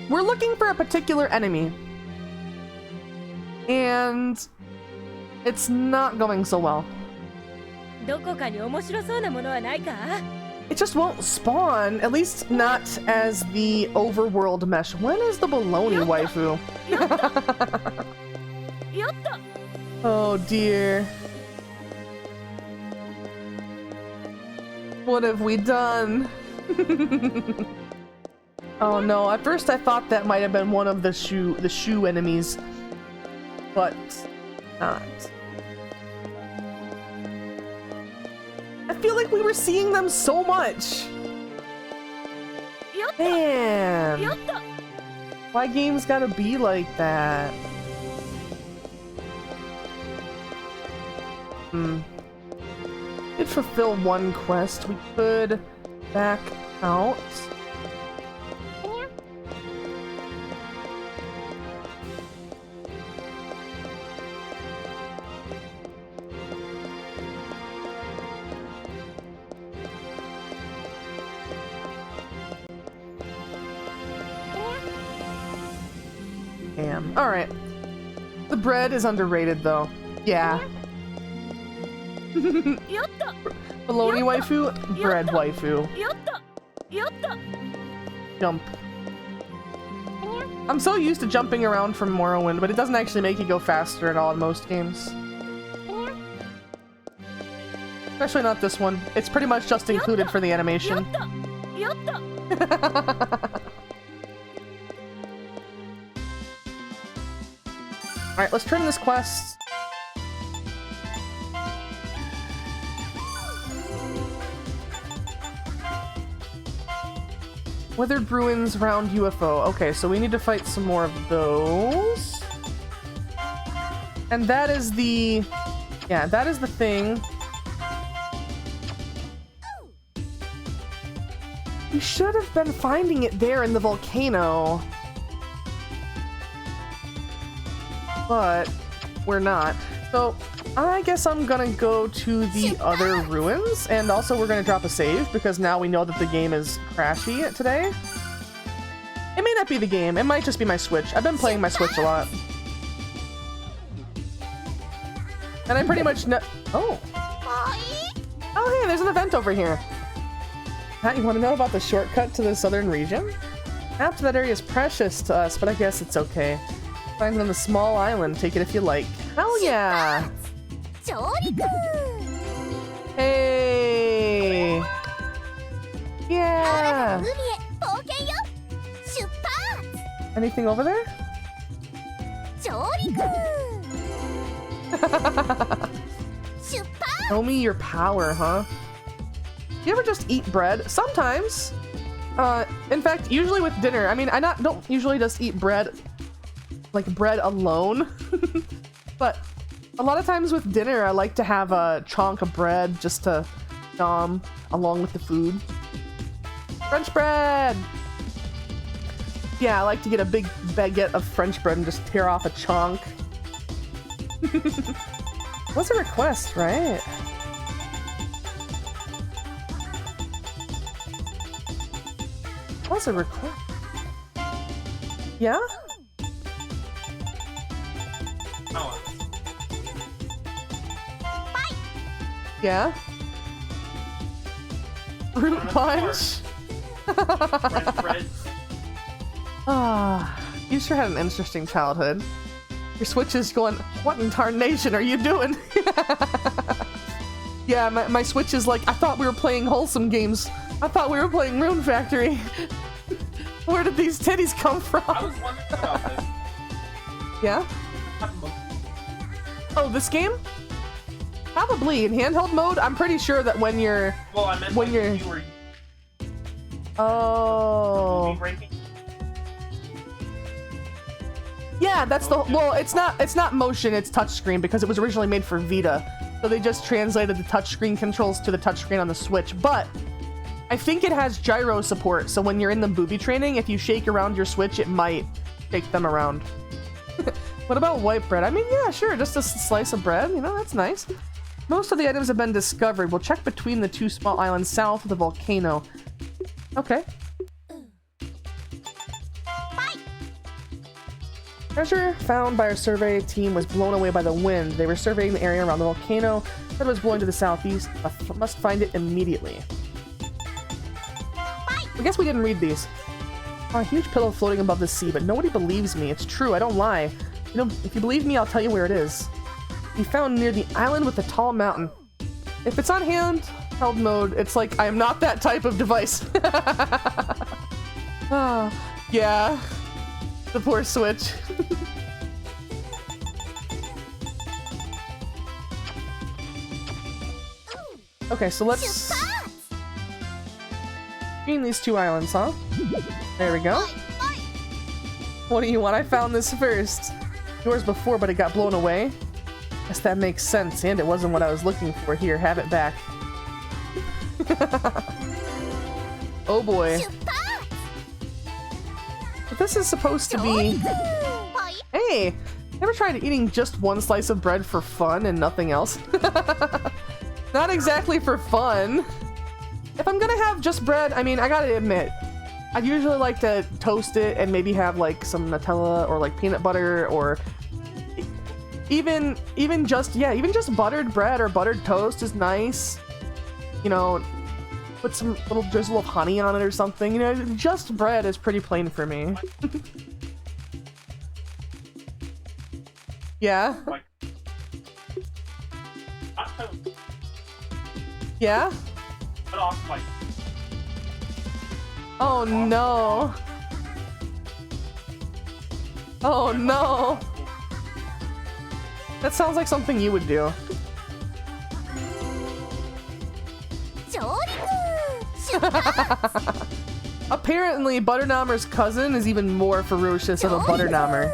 We're looking for a particular enemy. And it's not going so well. It just won't spawn, at least not as the overworld mesh. When is the baloney waifu? Oh dear. What have we done? Oh no, at first I thought that might have been one of the shoe enemies, but not. I feel like we were seeing them so much. Man, why games gotta be like that? Did fulfill one quest. We could back out. Damn. Alright. The bread is underrated though. Yeah. Baloney waifu, bread waifu. Jump. I'm so used to jumping around from Morrowind, but it doesn't actually make you go faster at all in most games. Especially not this one. It's pretty much just included for the animation. Alright, let's turn in this quest. Withered ruins round UFO. Okay, so we need to fight some more of those. And that is the... yeah, that is the thing. We should have been finding it there in the volcano. But we're not. So I guess I'm gonna go to the other ruins, and also we're gonna drop a save because now we know that the game is crashy today. It may not be the game, it might just be my Switch. I've been playing my Switch a lot. And I pretty much know— oh. Oh hey, there's an event over here. Matt, you want to know about the shortcut to the southern region? Map to that area is precious to us, but I guess it's okay. Find it on the small island. Take it if you like. Hell yeah! Hey! Yeah! Anything over there? Show me your power, huh? You ever just eat bread? Sometimes. In fact, usually with dinner. I mean, don't usually just eat bread, like bread alone. But a lot of times with dinner, I like to have a chunk of bread just to nom along with the food. French bread! Yeah, I like to get a big baguette of French bread and just tear off a chunk. What's a request, right? What's a request? Yeah? Yeah? Fruit punch? Ah, you sure had an interesting childhood. Your Switch is going, what in tarnation are you doing? Yeah, my Switch is like, I thought we were playing wholesome games. I thought we were playing Rune Factory. Where did these titties come from? I was wondering about this. Yeah? Oh, this game? Probably in handheld mode. I'm pretty sure that when you're... well, I meant when you're... you were oh. breaking. Yeah, that's the... well, it's not motion, it's touchscreen because it was originally made for Vita. So they just translated the touchscreen controls to the touchscreen on the Switch. But I think it has gyro support, so when you're in the booby training, if you shake around your Switch, it might shake them around. What about white bread? I mean, yeah, sure, just a slice of bread, you know, that's nice. Most of the items have been discovered. We'll check between the two small islands south of the volcano. Okay. Treasure found by our survey team was blown away by the wind. They were surveying the area around the volcano that was blowing to the southeast. Must find it immediately. I guess we didn't read these. A huge pillow floating above the sea, but nobody believes me. It's true, I don't lie. You know, if you believe me, I'll tell you where it is. Be found near the island with the tall mountain. If it's on handheld mode, it's like I am not that type of device. Yeah. The poor Switch. Okay, so let's screen these two islands, huh? There we go. What do you want? I found this first. Yours before, but it got blown away. Guess that makes sense, and it wasn't what I was looking for. Here, have it back. Oh boy. But this is supposed to be... Hey! Ever tried eating just one slice of bread for fun and nothing else? Not exactly for fun. If I'm gonna have just bread, I mean, I gotta admit, I'd usually like to toast it and maybe have like some Nutella or like peanut butter or even just buttered bread or buttered toast is nice. You know, put some little drizzle of honey on it or something. You know, just bread is pretty plain for me. Yeah? Yeah? Oh no. Oh no. That sounds like something you would do. Apparently, Butternommer's cousin is even more ferocious of a Butternommer.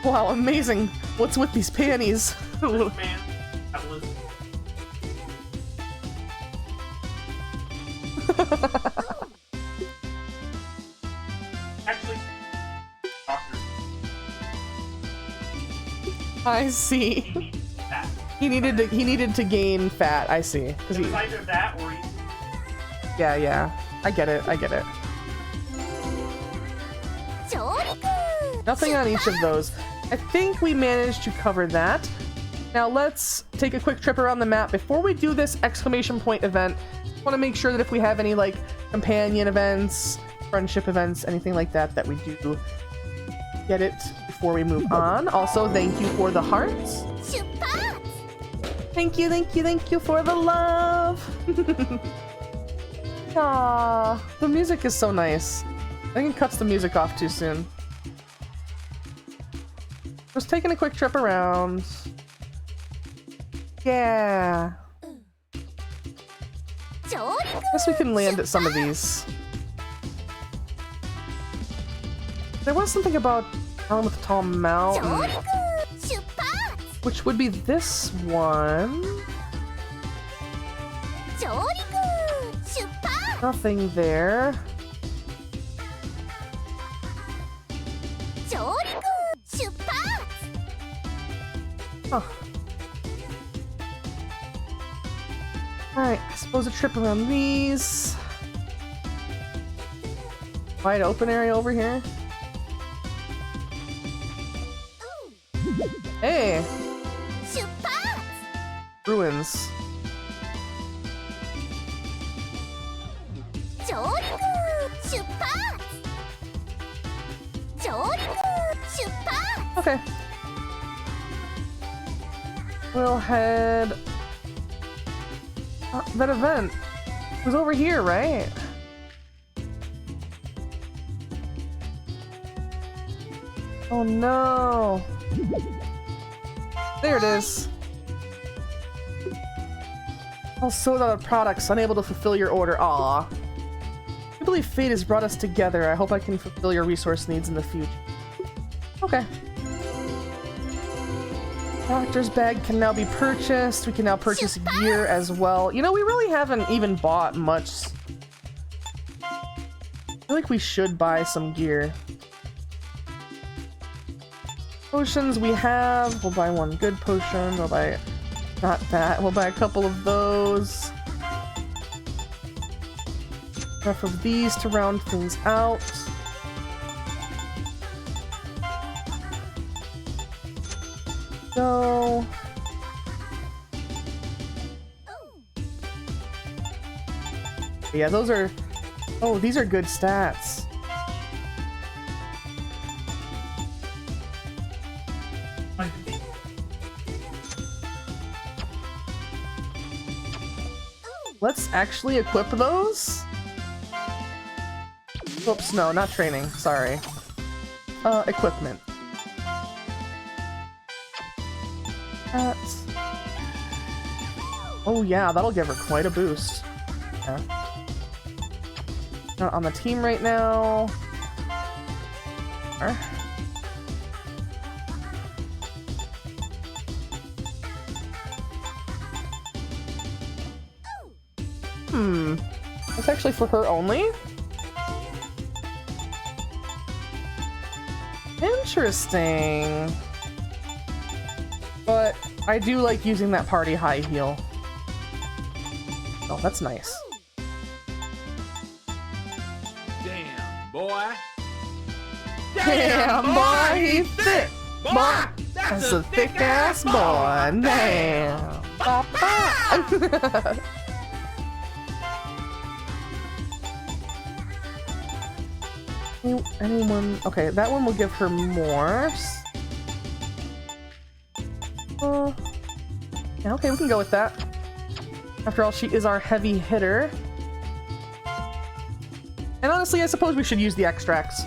Wow, amazing. What's with these panties? I see. He needed to gain fat. I see. It was either that or Yeah. I get it. Nothing on each of those. I think we managed to cover that. Now let's take a quick trip around the map. Before we do this exclamation point event, I want to make sure that if we have any like companion events, friendship events, anything like that, that we do get it before we move on. Also, thank you for the hearts. Thank you for the love. Aww, the music is so nice. I think it cuts the music off too soon. Just taking a quick trip around. Yeah. Guess we can land at some of these. There was something about Island with the Tall Mountain, which would be this one. Nothing there. Huh. Alright, I suppose a trip around these. Wide open area over here. Hey! Ruins. Okay. We'll head... that event was over here, right? Oh no! There it is. All sold out of products, unable to fulfill your order. Aww. I believe fate has brought us together. I hope I can fulfill your resource needs in the future. Okay. Doctor's bag can now be purchased. We can now purchase gear as well. You know, we really haven't even bought much. I feel like we should buy some gear. Potions we have. We'll buy one good potion. We'll buy... not that. We'll buy a couple of those. Enough of these to round things out. Go. Yeah, those are... oh, these are good stats. Let's actually equip those? Oops, no, not training. Sorry. Equipment. That's... oh yeah, that'll give her quite a boost. Yeah. Not on the team right now. That's actually for her only? Interesting. But I do like using that party high heal. Oh, that's nice. damn, boy. Damn, boy, he thick. Boy, that's a thick ass boy. Damn. Papa. Anyone? Okay, that one will give her more. Yeah, okay, we can go with that. After all, she is our heavy hitter. And honestly, I suppose we should use the extracts.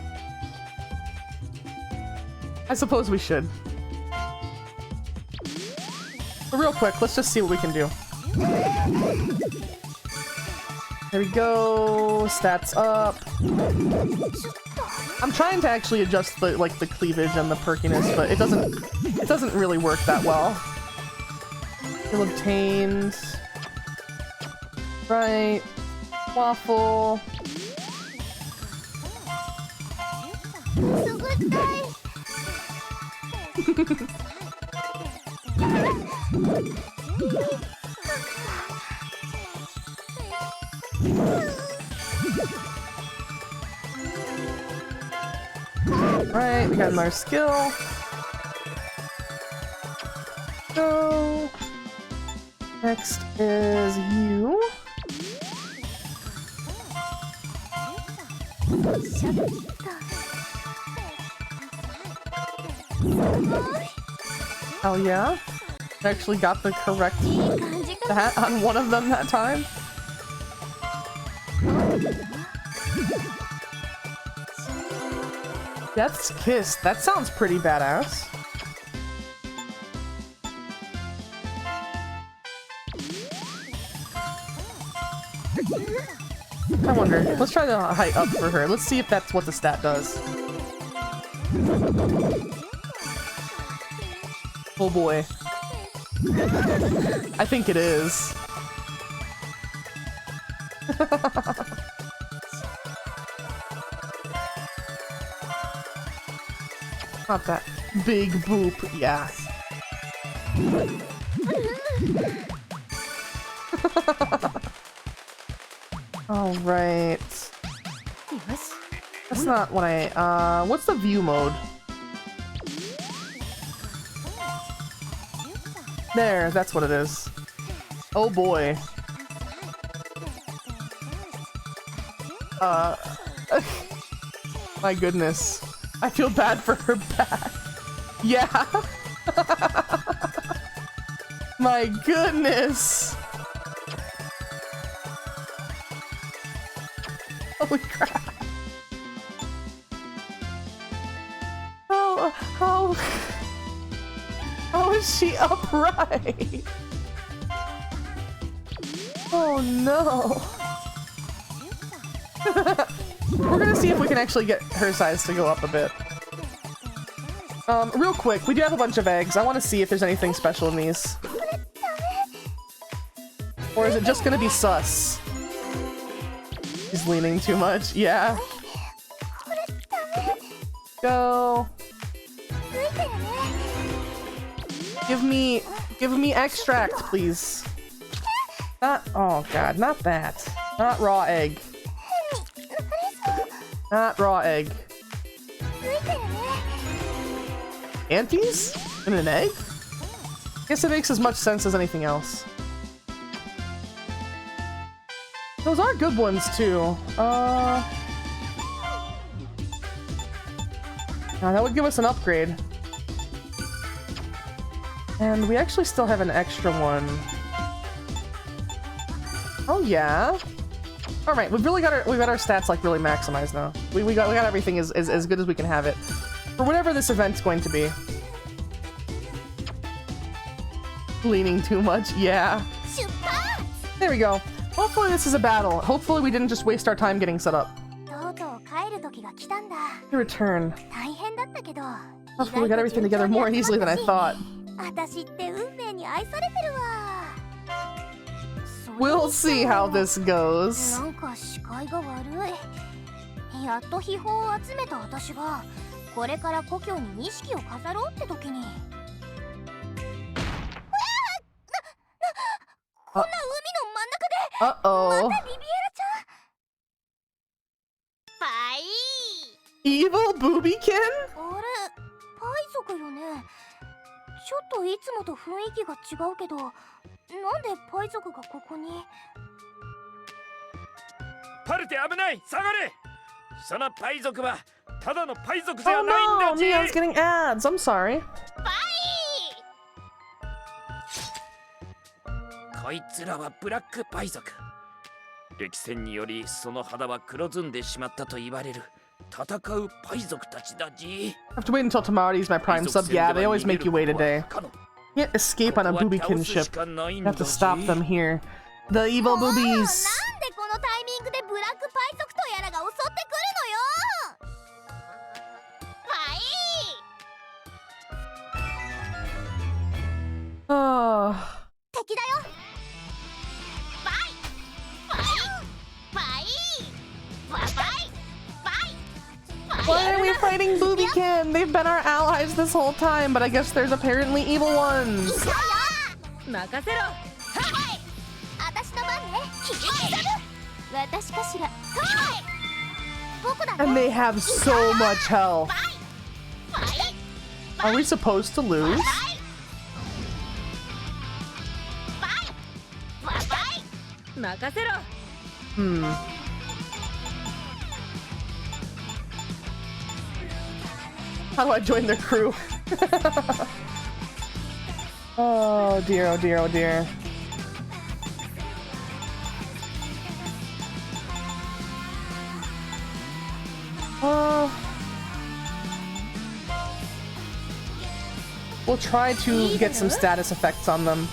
I suppose we should. But real quick, let's just see what we can do. There we go. Stats up. I'm trying to actually adjust the the cleavage and the perkiness, but it doesn't really work that well. Skill obtained. Right. Waffle. Right, we got another skill. So next is you. Hell yeah. I actually got the correct stat on one of them that time. Death's Kiss. That sounds pretty badass. I wonder. Let's try the height up for her. Let's see if that's what the stat does. Oh boy. I think it is. Not that big boop, yeah. All right. That's not what I, what's the view mode? There, that's what it is. Oh boy. My goodness. I feel bad for her back. Yeah. My goodness. Holy crap. How is she upright? Oh no. We're gonna see if we can actually get her size to go up a bit. Real quick, we do have a bunch of eggs. I want to see if there's anything special in these. Or is it just gonna be sus? He's leaning too much. Yeah. Go. Give me extract, please. Not, oh god, not that. Not raw egg. Not raw egg. Antes? In an egg? Guess it makes as much sense as anything else. Those are good ones too. Now that would give us an upgrade. And we actually still have an extra one. Oh yeah. All right, we've got our stats like really maximized now. We got everything as good as we can have it for whatever this event's going to be. Leaning too much, yeah. There we go. Hopefully this is a battle. Hopefully we didn't just waste our time getting set up. To return. Hopefully we got everything together more easily than I thought. We'll see how this goes. Uh-oh. Evil Boobiekin? ちょっといつもと雰囲気が違うけど、なんでパイ族がここに？パルテ危ない、下がれ。そのパイ族はただのパイ族じゃないんだじ。Mia's getting ads. I'm sorry. こいつらはブラックパイ族。歴戦によりその肌は黒ずんでしまったと言われる。Have to wait until tomorrow to use my prime sub. Yeah, they always make you wait a day. Can't escape on a boobykin ship. You have to stop them here. The evil boobies. なんでこのタイミングでブラックパイ族とやらが襲ってくるのよ。Oh. 敵だよ。バイバイバイバイバイ。 Why are we fighting Boobykin? They've been our allies this whole time, but I guess there's apparently evil ones. 任せろ。私の番ね。私かしら。僕だ。 And they have so much health. Are we supposed to lose? Hmm. How do I join their crew? Oh dear, oh dear, oh dear. We'll try to get some status effects on them.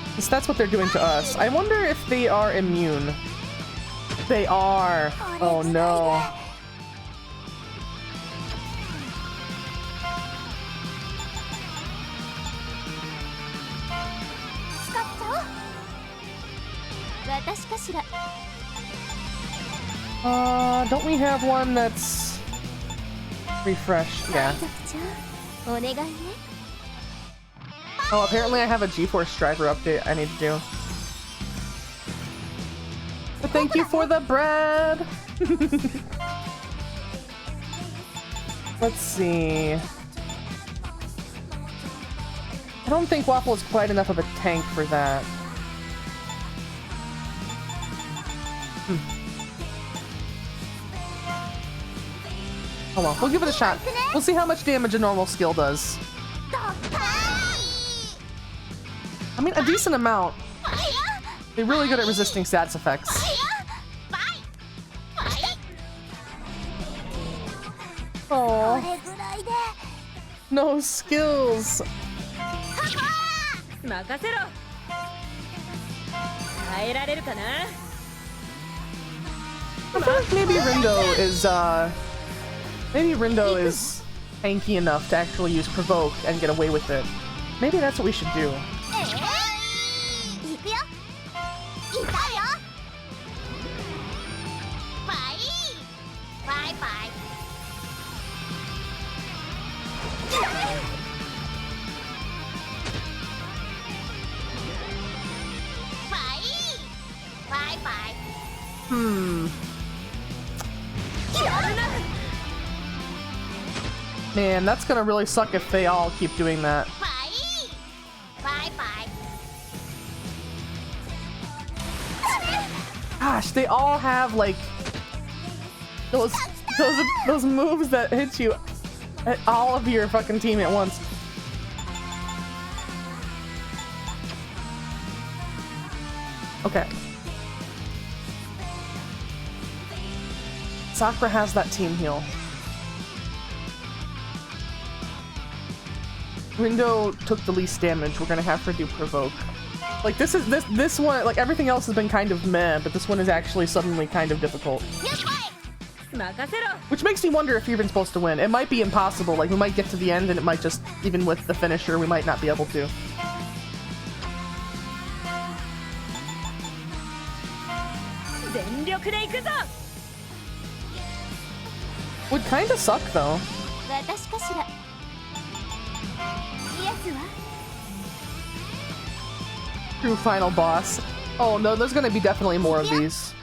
Because that's what they're doing to us. I wonder if they are immune. They are. Oh no. Don't we have one that's refresh? Yeah. Oh, apparently I have a GeForce driver update I need to do. But thank you for the bread! Let's see. I don't think Waffle is quite enough of a tank for that. Hold on, we'll give it a shot. We'll see how much damage a normal skill does. I mean, a decent amount. They're really good at resisting status effects. Oh, no skills. I feel like maybe Rindo is tanky enough to actually use Provoke and get away with it. Maybe that's what we should do. Man, that's gonna really suck if they all keep doing that. Gosh, they all have like those moves that hit you at all of your fucking team at once. Okay. Sakura has that team heal. Rindo took the least damage. We're gonna have her do Provoke. Like this one, like everything else has been kind of meh, but this one is actually suddenly kind of difficult. Which makes me wonder if you're even supposed to win. It might be impossible. Like we might get to the end and it might just, even with the finisher, we might not be able to. Would kind of suck though. True final boss. Oh no, there's gonna be definitely more of these.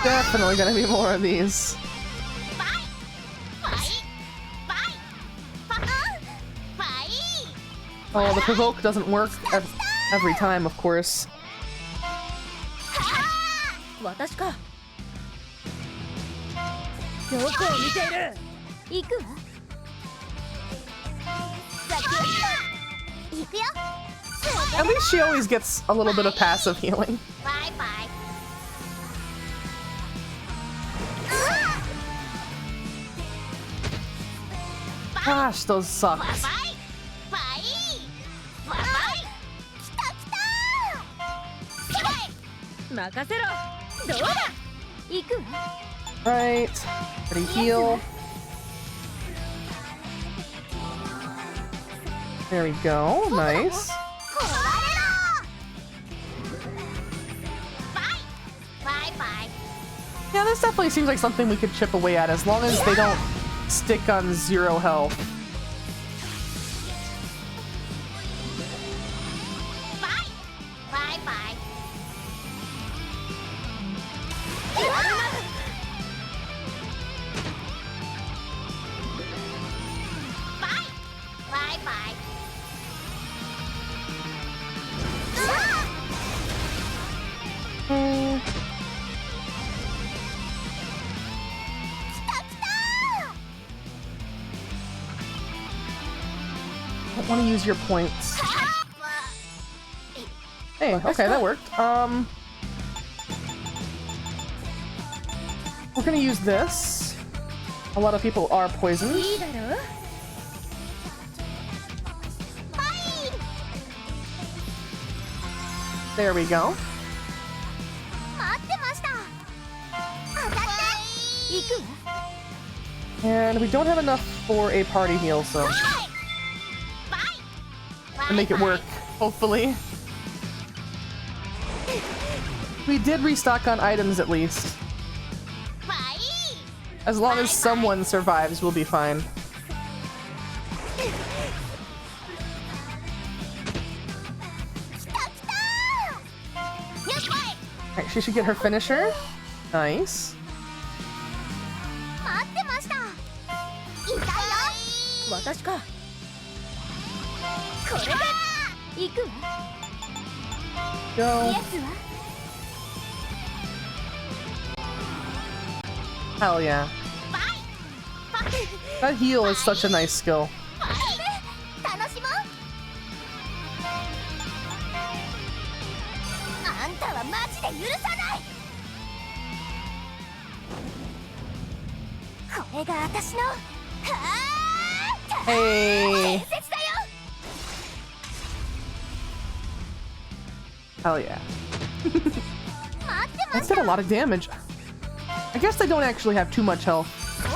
Definitely gonna be more of these. Oh, the Provoke doesn't work every time, of course. At least she always gets a little bit of passive healing. バイバイ Gosh, those suck. バイバイバイバイ来た来た任せろ。どうだ。行くわ。 Right. Pretty heal. There we go. Nice. 壊れろバイバイバイ Yeah, this definitely seems like something we could chip away at as long as they don't stick on 0 health. バイバイバイバイバイバイ Mm, 来た来た don't want to use your points. Hey, okay, that worked. We're gonna use this. A lot of people are poisoned. いいだろう。 There we go. 待ってました当たって行くわ And we don't have enough for a party heal, so バイ to make it work, hopefully. We did restock on items at least. バイ As long as someone survives, we'll be fine. 来た来たよしこい Alright, she should get her finisher. Nice. 待ってました痛いよ私か。これで行くわ。 Go. イエスは Hell yeah. バイバイ That heal is such a nice skill. バイ楽しもうあんたはマジで許さないこれが私の伝 Hey. 説だよ Hell yeah. 待ってま That し did た a lot of damage. I guess they don't actually have too much health. それ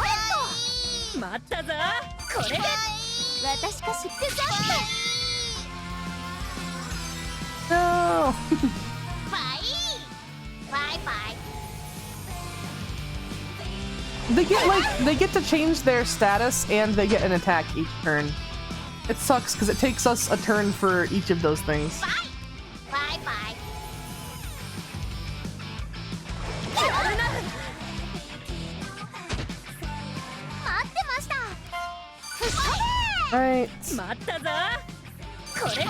と待ったぞ。これで私かしくさ No. バイバイバイ They get to change their status and they get an attack each turn. It sucks because it takes us a turn for each of those things. バイバイバイ 待ってました Right. 待ったぞ。これで行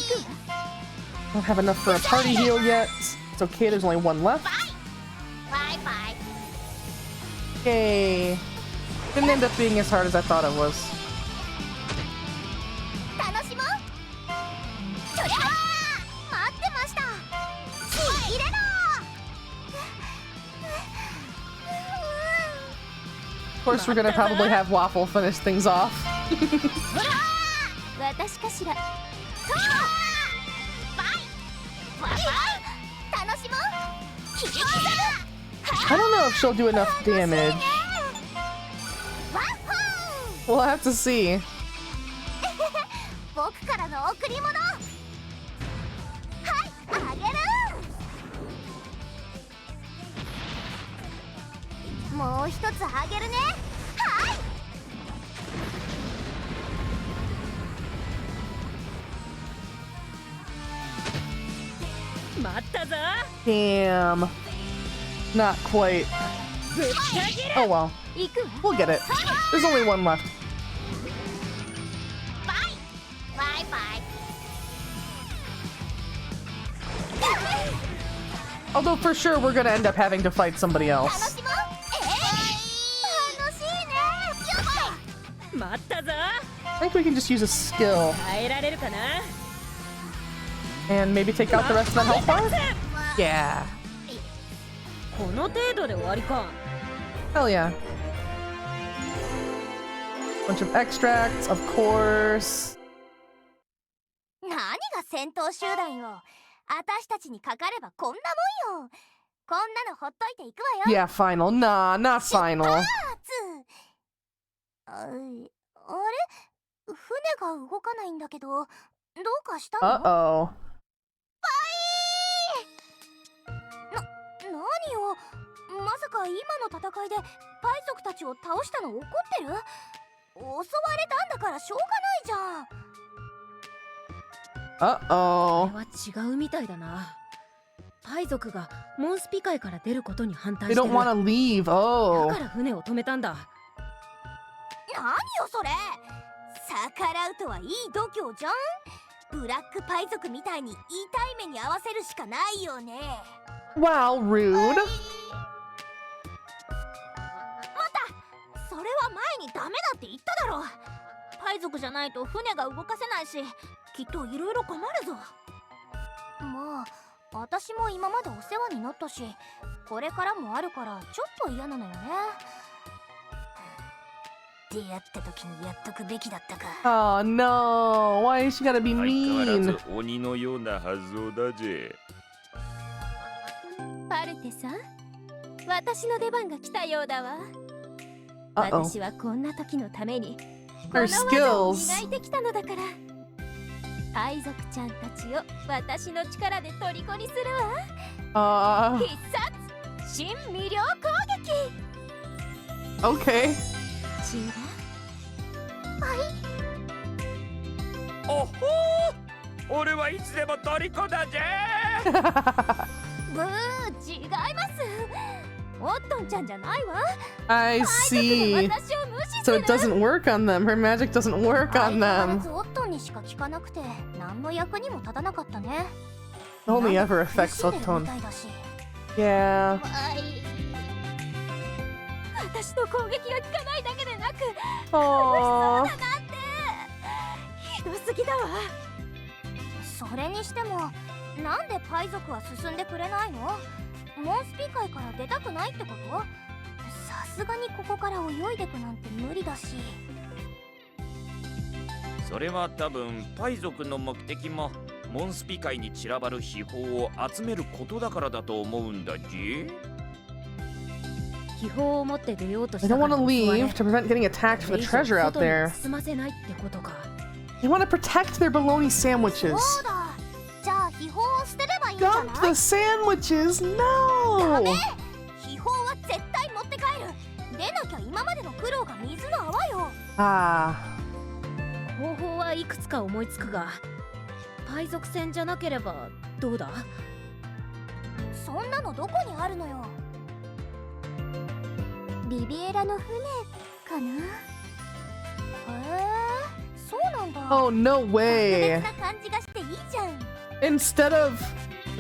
くわ Don't have enough for a party heal yet. It's okay, there's only one left. バイバイ Yay. Didn't end up being as hard as I thought it was. 楽しもうそりゃ待ってましたちぎれろ Of course, we're gonna probably have Waffle finish things off. 私かしらバイバイ楽しもう切り刻む I don't know if she'll do enough damage. ワッホ We'll have to see. ー僕からの贈り物はいあげるもう一つあげるねはい 待ったぞ。 Damn. Not quite. ぶっちゃける。 Oh well. 行くわ We'll get it. There's only one left. バイバイバイ Although for sure we're gonna end up having to fight somebody 楽 else. しもう楽しいねよっ待ったぞ。 I think we can just use a skill. 耐えられるかな。And maybe take out the rest of that health bar? Yeah. この程度で終わりか。 Hell yeah. Bunch of extracts, of course. 何が戦闘集団よ。私たちにかかればこんなもんよ。こんなのほっといていくわよ。 Yeah, final. Nah, not final. あれ船が動かないんだけど、どうかしたの？ Uh-oh. 何よ。まさか今の戦いでパイ族たちを倒したの怒ってる？襲われたんだからしょうがないじゃん。 Uh-oh. これは違うみたいだな。パイ族がモンスピ界から出ることに反対 They して don't る。 want to leave. Oh. だから船を止めたんだ。何よそれ。逆らうとはいい度胸じゃん。ブラックパイ族みたいに痛い目に遭わせるしかないよね。 Wow, rude. またそれは前にダメだって言っただろ。パイ族じゃないと船が動かせないし、きっといろいろ困るぞ。まあ私も今までお世話になったし、これからもあるからちょっと嫌なのよね。出会った時にやっとくべきだったか。 Oh no. Why is she gotta be 相変わら mean? ず鬼のようなはずをだぜ。パルテさん、私の出番が来たようだわ。 Uh-oh. 私はこんな時のためにこ Her の技を skills. 磨いてきたのだから。海賊ちゃんたちを私の力で虜にするわ。 必殺新魅了攻撃。 Okay. チーおほー、俺はいつでも虜だぜ。ブー、違います。オットンちゃんじゃないわ。 I 海 see. 賊の私を無視 So する。 it doesn't work on them. Her magic doesn't work 相 on 変わら them. ずオットンにしか効かなくて何の役にも立たなかったね。 It only ever affects 苦しんでるみ Oton. たいだし。 Yeah. 私の攻撃が効かないだけでなく、 Aww. ひどすぎだわ。それにしてもなんでパイ族は進んでくれないの？モンスピ界から出たくないってこと？さすがにここから泳いでくなんて無理だし。それは多分パイ族の目的もモンスピ界に散らばる秘宝を集めることだからだと思うんだじ。秘宝を持って出ようとし They た don't か want ら to 襲われ leave to prevent getting attacked for the treasure out 外に there. 進ませないってことか。 They want to protect their bologna sandwiches. そうだ。じゃあ秘宝を捨てればいいんじゃ Dump ない？ the sandwiches. No. 秘宝は絶対持って帰る。でなきゃ今までの苦労が水の泡よ。 Ah. 方法はいくつか思いつくが、パイ族船じゃなければどうだ？そんなのどこにあるのよ。リビエラの船かな。そうなんだ。 Oh, no 特別 way. な感じがしていいじゃん。 Instead of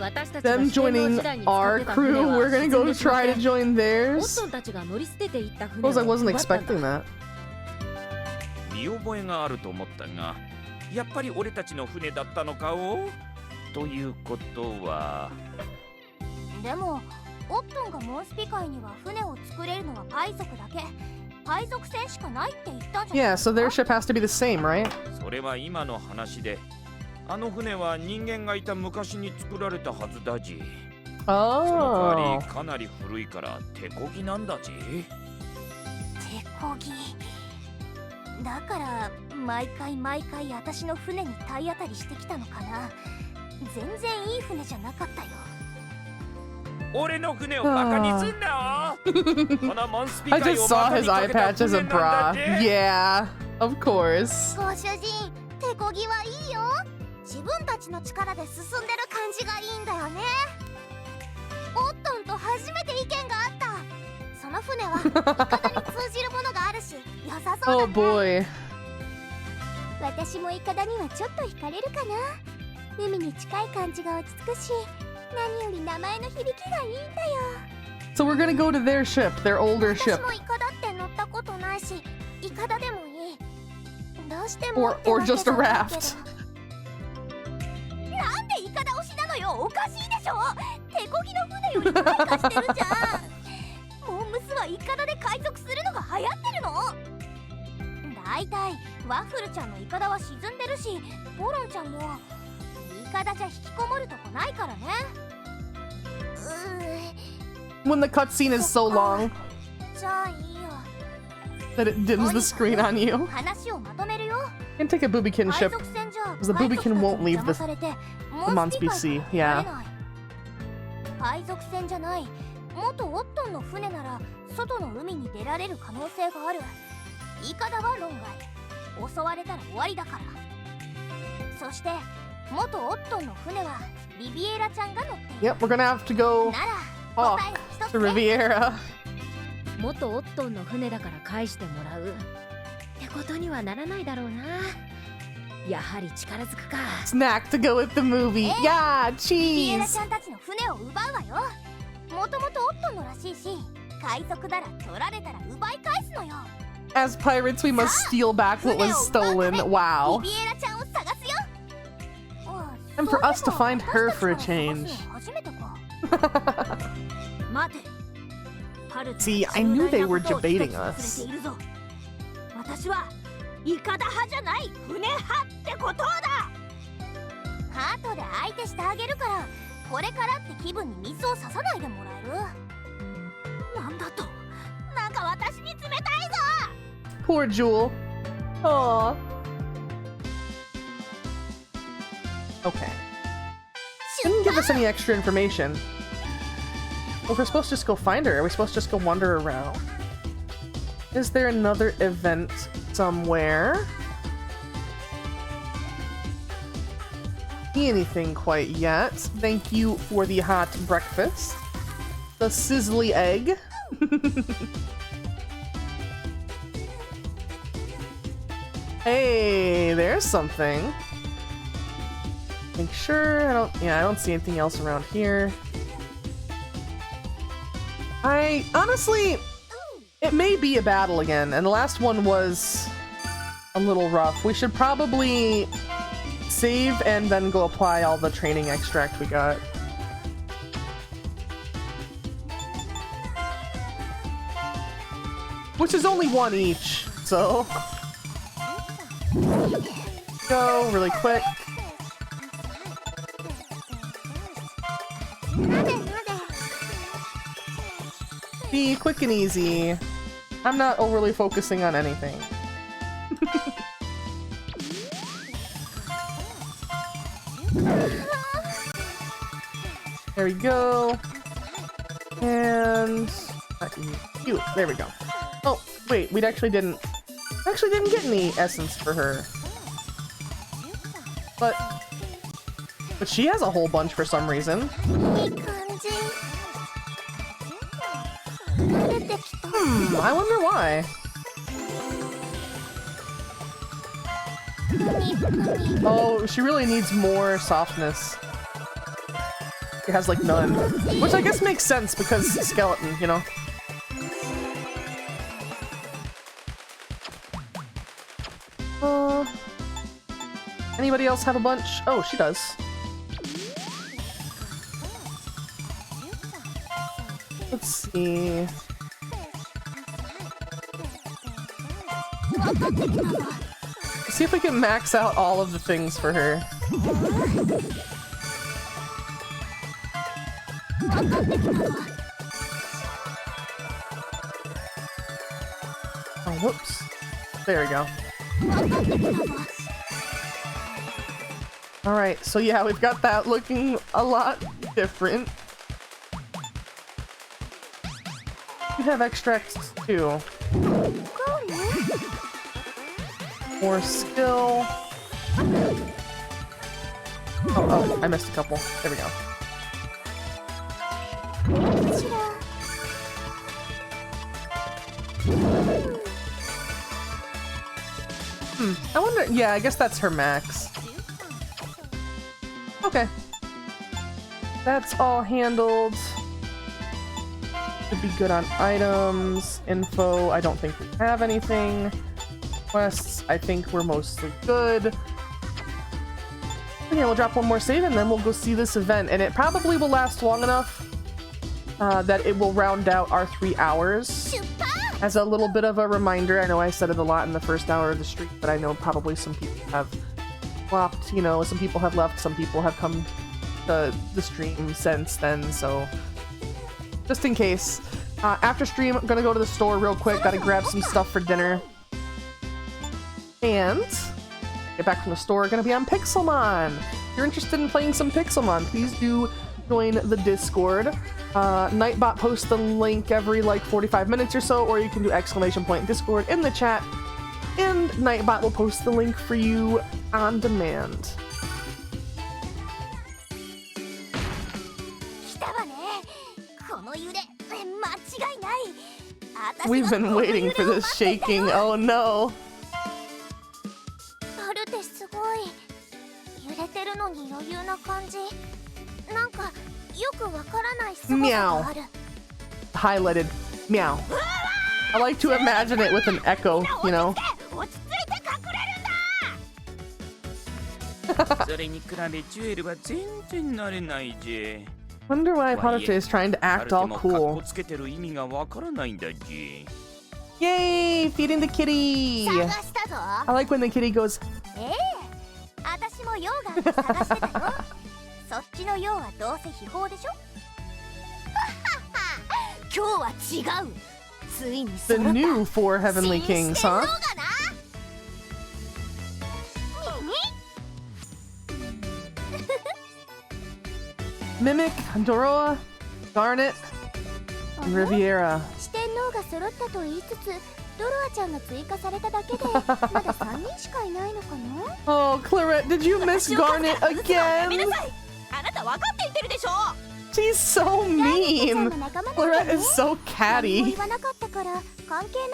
私たちが them 四天王 joining 時代に使 our ってた船 crew, は we're gonna 沈ん go でしまっ try て to join オッ theirs. トンたちが乗り捨てていった船 Suppose I を wasn't 奪ったんだ expecting that. 見覚えがあると思ったが、やっぱり俺たちの船だったのかお。ということは。でもオットンがモンスピ界には船を作れるのはパイ族だけ。パイ族船しかないって言ったんじゃない Yeah, ですか？ so their ship has to be the same, right? それは今の話で、あの船は人間がいた昔に作られたはずだじ。その代わ Oh. りかなり古いから手こぎなんだじ。手こぎ。だから毎回私の船に体当たりしてきたのかな。全然いい船じゃなかったよ。俺の船をバカにすんなよ。このモンスピ I 界 just を saw バカ his にか eye けた patch as a 船なんだ bra. ぜ。 Yeah, of course. ご主人、手こぎはいいよ。自分たちの力で進んでる感じがいいんだよね。オットンと初めて意見があった。その船はイカダに通じるものがあるし、良さそう Oh だね。 boy. 私もイカダにはちょっと惹かれるかな。海に近い感じが落ち着くし、何より名前の響きがいいんだよ。 So we're gonna go to their ship, their older 私 ship. もイカダって乗ったことないし、イカダでもいい。どうしても Or just a raft. なんでイカより退化してるじゃん。モンムスはイカダで海賊するのが流行ってるの。だいたいワッフルちゃんのイカダは沈んでるし、ボロンちゃんもイカダじゃ引きこもるとこないからね。When the cutscene is so long じゃあいいよ。 that it dims the screen on you. 話をまとめるよ。 You can take a boobykin 海 ship. 賊船じゃ Because the boobykin won't leave the 海賊たちに邪魔されて Monsby Sea. Yeah. 海賊船じゃない元オットンの船なら外の海に出られる可能性がある。イカダは論外、襲われたら終わりだから。そして元オットンの船はリビエラちゃんが乗っている。 Yep, we're gonna have to go なら off 答えは一 to つね。 Riviera. 元オットンの船だから返してもらうってことにはならないだろうな。やはり力ずくか。 Snack to go with the movie. Yeah, リビエラ cheese. ちゃんたちの船を奪うわよ。もともとオットンのらしいし、海賊なら取られたら奪い返すのよ。 As pirates, we must steal back what was stolen. リ Wow. ビエラちゃんを探すよ。 And for us to find her for a change. 初めてか。待て。パル See, I knew they were debating us. 私はイカダ派じゃない船派ってことだ。ハートで相手してあげるから、これからって気分に水を差さないでもらえる？なんだと。なんか私に冷たいぞ。 Poor Jewel. Aww. Okay. Didn't give us any extra information. Well, we're supposed to just go find her. Are we supposed to just go wander around? Is there another event somewhere? See anything quite yet. Thank you for the hot breakfast. The sizzly egg. Hey, there's something. Make sure I don't see anything else around here. I honestly, it may be a battle again, and the last one was a little rough. We should probably save and then go apply all the training extract we got. Which is only one each, so go really quick. Be quick and easy. I'm not overly focusing on anything. There we go. And you. There we go. Oh, wait, we actually didn't get any essence for her. But she has a whole bunch for some reason. I wonder why. Oh, she really needs more softness. It has like none. Which I guess makes sense because skeleton, you know? Anybody else have a bunch? Oh, she does. Let's see. Let's see if we can max out all of the things for her. Oh, whoops. There we go. Alright, so yeah, we've got that looking a lot different. We have extracts too. More skill. Oh, I missed a couple. There we go. I wonder, yeah, I guess that's her max. Okay. That's all handled. Should be good on items. Info, I don't think we have anything. Quests, I think we're mostly good. Okay, we'll drop one more save and then we'll go see this event. And it probably will last long enough that it will round out our 3 hours. As a little bit of a reminder, I know I said it a lot in the first hour of the stream, but I know probably some people have flopped, you know, some people have left, some people have come to the stream since then, so just in case. After stream, I'm gonna go to the store real quick, gotta grab some stuff for dinner. And get back from the store, gonna be on Pixelmon. If you're interested in playing some Pixelmon, please do join the Discord. Nightbot posts the link every like 45 minutes or so, or you can do !Discord in the chat, and Nightbot will post the link for you on demand. We've been waiting for this shaking, oh no. Meow. Highlighted. Meow. I like to imagine it with an echo, you know? Wonder why Potato is trying to act all cool. Yay! Feeding the kitty! I like when the kitty goes. The new 4 Heavenly Kings, huh? Mimic, Doroa, Garnet, and Riviera. Oh, Clarette, did you miss Garnet again? She's so mean. Clarette is so catty.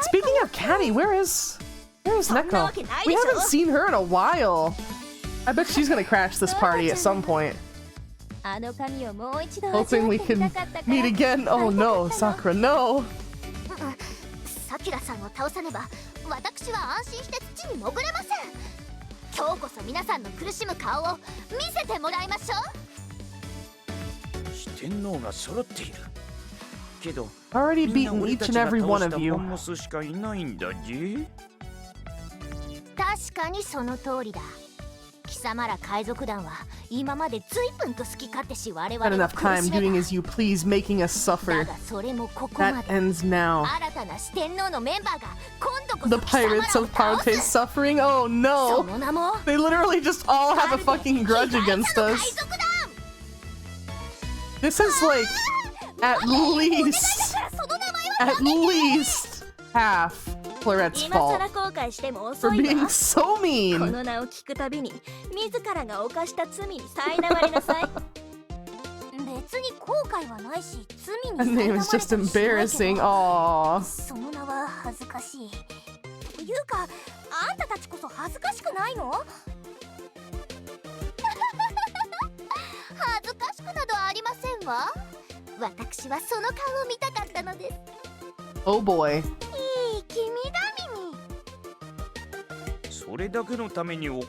Speaking of catty, where is Neko? We haven't seen her in a while. I bet she's gonna crash this party at some point. Hoping we can meet again. Oh no, Sakura, no. Already beaten each and every one of you. Not enough time doing as you please, making us suffer. That ends now. The pirates of Parte's suffering? Oh no! They literally just all have a fucking grudge against us. This is like at least half Clarette's fault for being so mean. Her name is just embarrassing. Aww. Oh boy.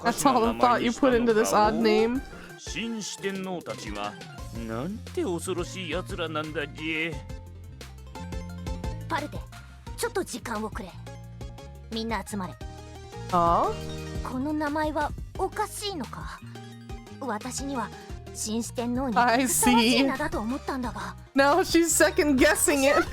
That's all the thought you put into this odd name. Huh? I see. Now she's second guessing it.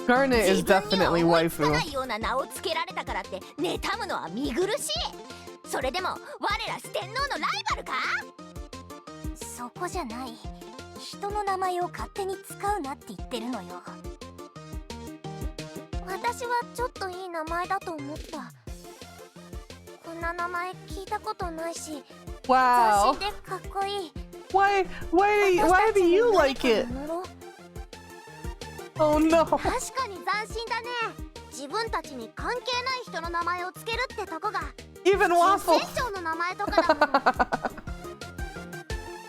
Garnet is definitely waifu. Wow. Why do you like it? Oh no. 自分たちに関係ない人の名前をつけるってとこが Even Waffle! 船長の名前とかだもん。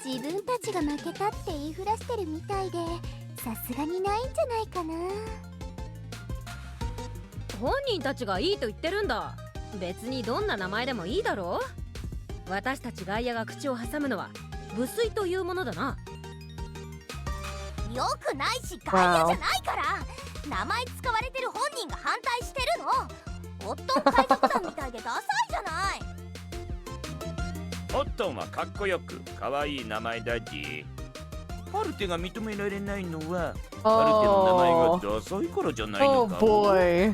自分たちが負けたって言いふらしてるみたいで、さすがにないんじゃないかな。本人たちがいいと言ってるんだ。別にどんな名前でもいいだろう。私たち外野が口を挟むのは無粋というものだな。よくないし外野じゃないから。名前使われてる本人が反対してるの。オットン海賊団みたいでダサいじゃない。オットンはかっこよく可愛い名前だし、カルテが認められないのはカルテの名前がダサいからじゃないの Oh か。 boy.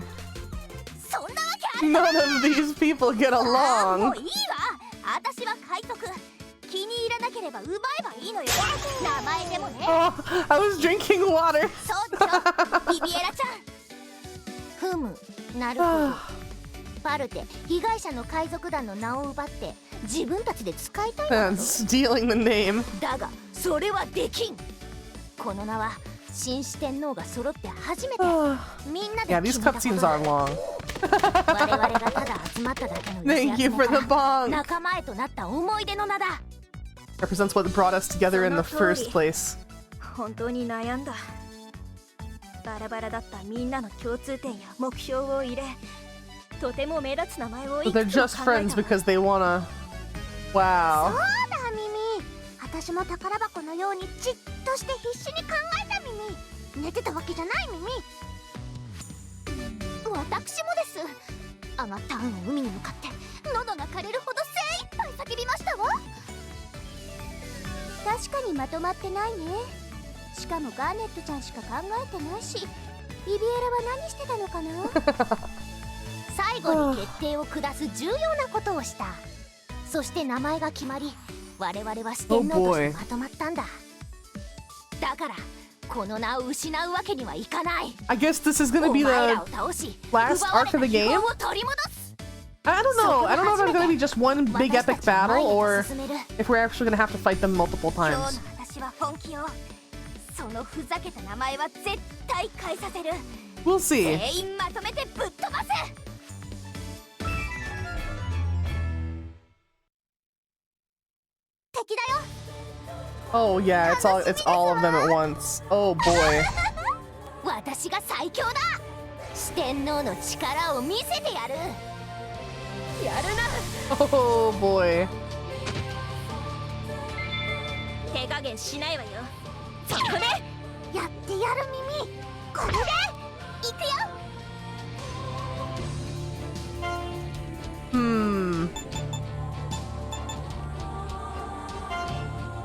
そんなわけある None of these people get も along. ういいわ。私は海賊。気に入らなければ奪えばいいのよ。名前でもね。Oh, I was drinking water. そうでしょ、ビビエラちゃん。ふむ、なるほど。パルテ、被害者の海賊団の名を奪って自分たちで使いたいの And stealing the name. だが、それはできん。この名は紳士天皇が揃って初めてみんなで Yeah, 決 these めたこと cutscenes だ。 are long. 我々がただ集まっただけの Thank you for the bong. 仲間へとなった思い出の名だ。 Represents what brought us together in the first place. 本当に悩んだ。バラバラだったみんなの共通点や目標を入れ、とても目立つ名前を So い they're くつも just 考え friends た。 because they wanna. そう Wow. だ、ミミ。私も宝箱のようにじっとして必死に考えたミミ。寝てたわけじゃないミミ。私もです。アマターンを海に向かって喉が枯れるほど精一杯叫びましたわ。確かにまとまってないね。しかもガーネットちゃんしか考えてないし、ビビエラは何してたのかな。最後に決定を下す重要なことをした。そして名前が決まり、我々は四天王としてまとまったんだ。だからこの名を失うわけにはいかない。 I guess this is gonna お be 前 the らを倒し、 last 奪われ arc た of the 秘 game. 宝を取り戻す。 I don't know. I don't know if it's gonna be just one big 私た epic ちは battle 前へ or と進める。 if we're actually gonna have to fight them multiple 今日の times. 私は本気よ。そのふざけた名前は絶対変えさせる。 We'll see. 全員まとめてぶっ飛ばせ。敵だよ。 Oh yeah, it's all of them at once. Oh boy. 私が最強だ。四天王の力を見せてやる。やるな。 Oh boy. 手加減しないわよ。そこでやってやる耳。これでいくよ。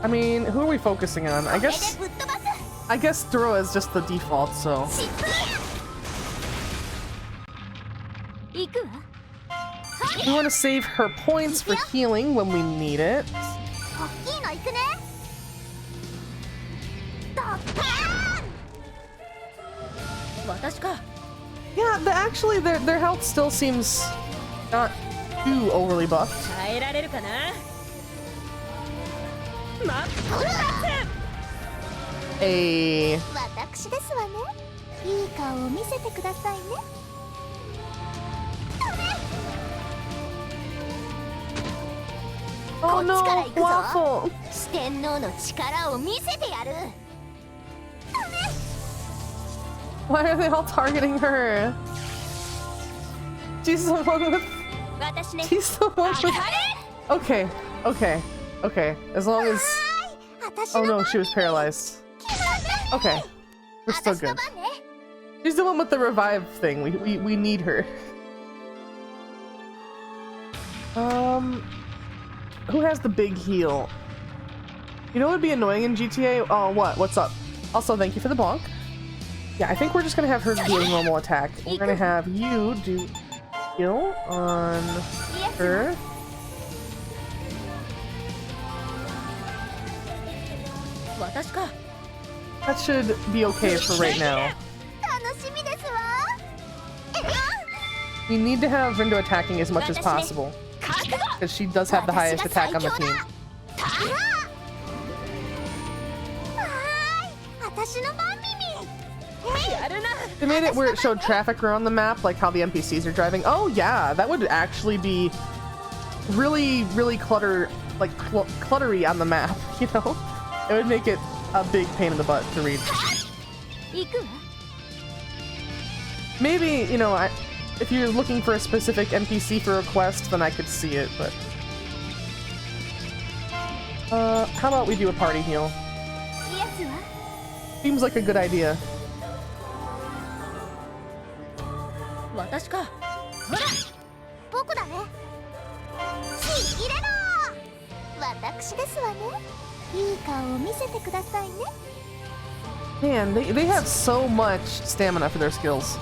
I mean, who are we focusing on? これでぶっ飛ばす。 I guess Throa is just the default, so 疾風。行くわ。 we want to save her points for healing when we need it. 大きいのいくね。ドッパーン。私か。 Yeah, actually their health still seems not too overly buffed. 耐えられるかな。Hey. 私ですわね。いい顔を見せてくださいね。 Oh no, こっちから行くぞ。 Waffle. 四天王の力を見せてやる。 Why are they all targeting her? She's the one with. 私ね。 She's the one with. Okay, okay, okay. As long as. 私 Oh の no, she was paralyzed. Okay, we're still 私の good. 番ね。 She's the one with the revive thing. We need her. Who has the big heal? You know what would be annoying in GTA? Oh, what? What's up? Also, thank you for the bonk. Yeah, I think we're just gonna have her do a normal attack. We're gonna have you do heal on her. 私か。 That should be okay for right now. 楽しみですわ。 We need to have Rindo attacking as much as possible. 覚悟。 Because she does have the highest attack on the team. はーい、私の番耳。They made it where it showed traffic around the map, like how the NPCs are driving. Oh yeah, that would actually be really, really cluttery on the map, you know? It would make it a big pain in the butt to read. Maybe, you know, if you're looking for a specific NPC for a quest, then I could see it, but... how about we do a party heal? Seems like a good idea. 私か。ほら、僕だね。ちぎれろ。私ですわね。いい顔を見せてくださいね。Man, they have so much stamina for their skills.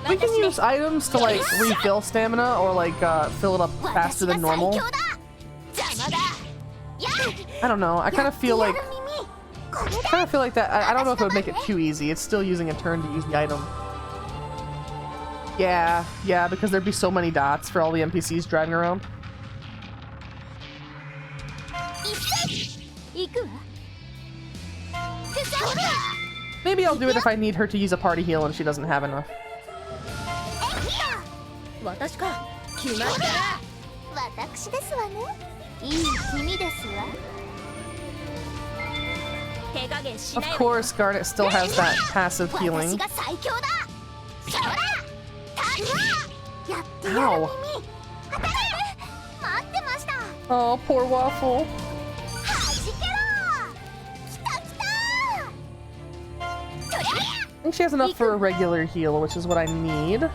We can use items to like refill stamina or like fill it up faster than normal. I don't know. I kind of feel like that. I don't know if it would make it too easy. It's still using a turn to use the item. Yeah, because there'd be so many dots for all the NPCs driving around. Maybe I'll do it if I need her to use a party heal and she doesn't have enough. 私か。決まった。私ですわね。いい君ですわ。 Of course, Garnet still has that passive healing. Ow. Oh, poor Waffle. I think she has enough for a regular heal, which is what I need.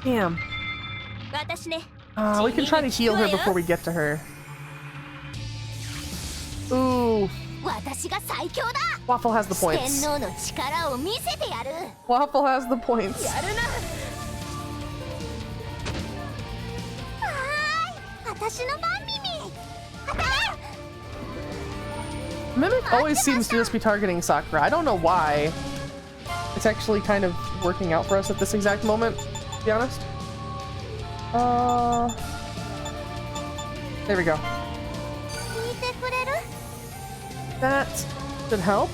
Damn. We can try to heal her before we get to her. Ooh. Waffle has the points. Waffle has the points. Mimic always seems to just be targeting Sakura. I don't know why. It's actually kind of working out for us at this exact moment, to be honest. There we go. That should help.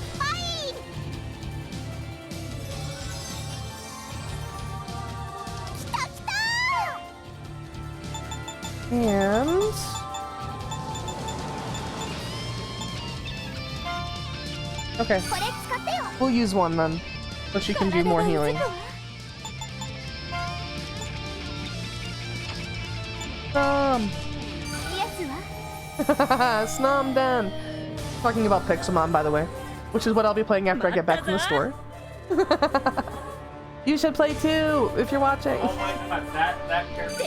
And... okay. We'll use one then, so she can do more healing. Snom Dan! Talking about Pixelmon, by the way, which is what I'll be playing after I get back from the store. You should play too, if you're watching. Oh my god, that character.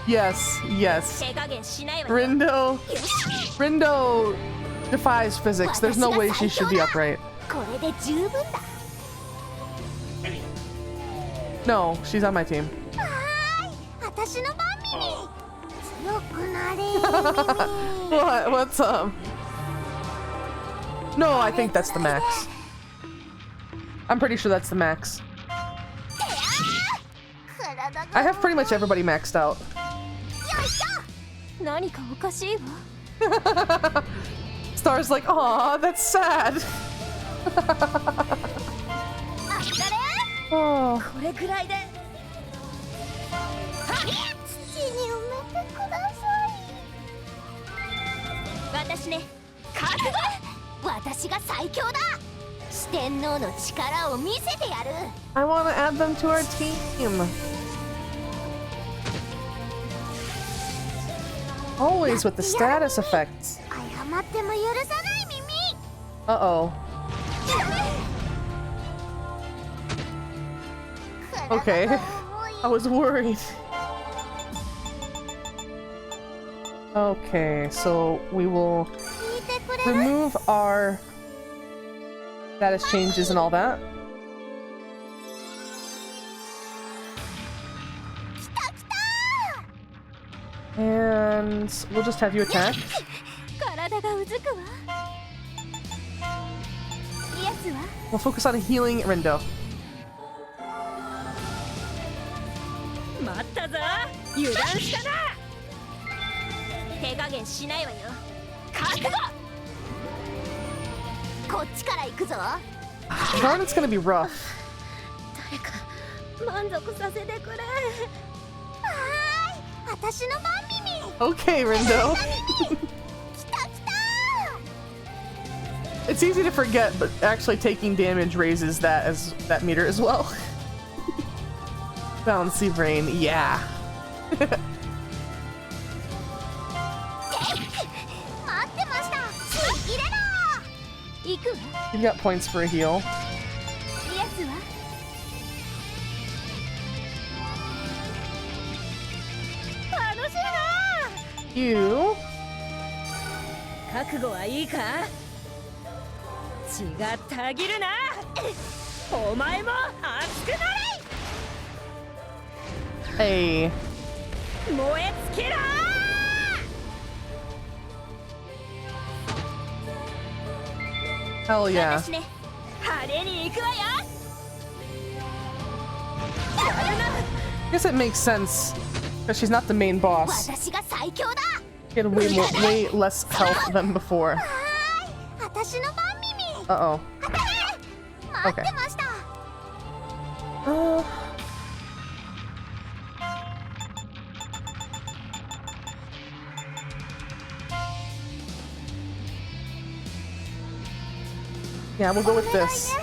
Yes. Rindo defies physics. There's no way she should be upright. No, she's on my team. What? What's up? No, I think that's the max. I'm pretty sure that's the max. I have pretty much everybody maxed out. Star's like, aw, that's sad. Oh. I want to add them to our team. Always with the status effects. Uh-oh. Okay. I was worried. Okay, so we will remove our status changes and all that. And we'll just have you attack. 体がうずくわ。イエスは We'll focus on healing Rindo. 待ったぞ。油断したな。手加減しないわよ。覚悟。こっちから行くぞ。 Garnet's gonna be rough. 誰か満足させてくれ。はーい、私の番耳。 Okay, Rindo. 来た来た。 It's easy to forget, but actually taking damage raises that meter as well. Bouncy brain, yeah. 待ってました。入れろ。行くわ。 You've got points for a heal. イエスは 楽しいな。 You 覚悟はいいか。血がたぎるな。お前も熱くな hey. れ。燃え尽きろ。 Hell yeah. 私ね。派手に行くわよ。 Guess it makes sense because she's not the main boss. 私が最強だ。 She had way less health than before. はーい、私の番耳。 Uh-oh. 待ってました。 Yeah, we'll go with this.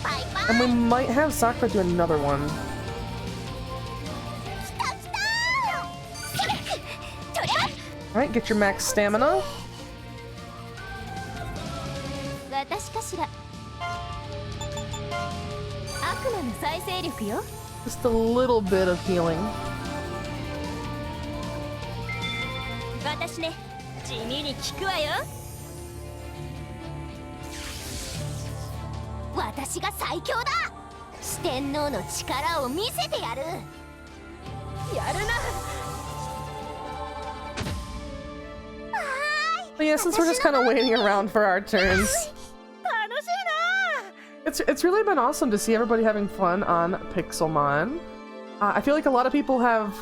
バイバイ。 And we might have Sakura do another one. 来た来た。それ。とりあえず Alright, get your max stamina. 私かしら。悪魔の再生力よ。 Just a little bit of healing. 私ね。地味に効くわよ。私が最強だ。四天王の力を見せてやる。やるな。 But yeah, since we're just kind of waiting around for our turns, 楽しいな。 it's really been awesome to see everybody having fun on Pixelmon. I feel like a lot of people have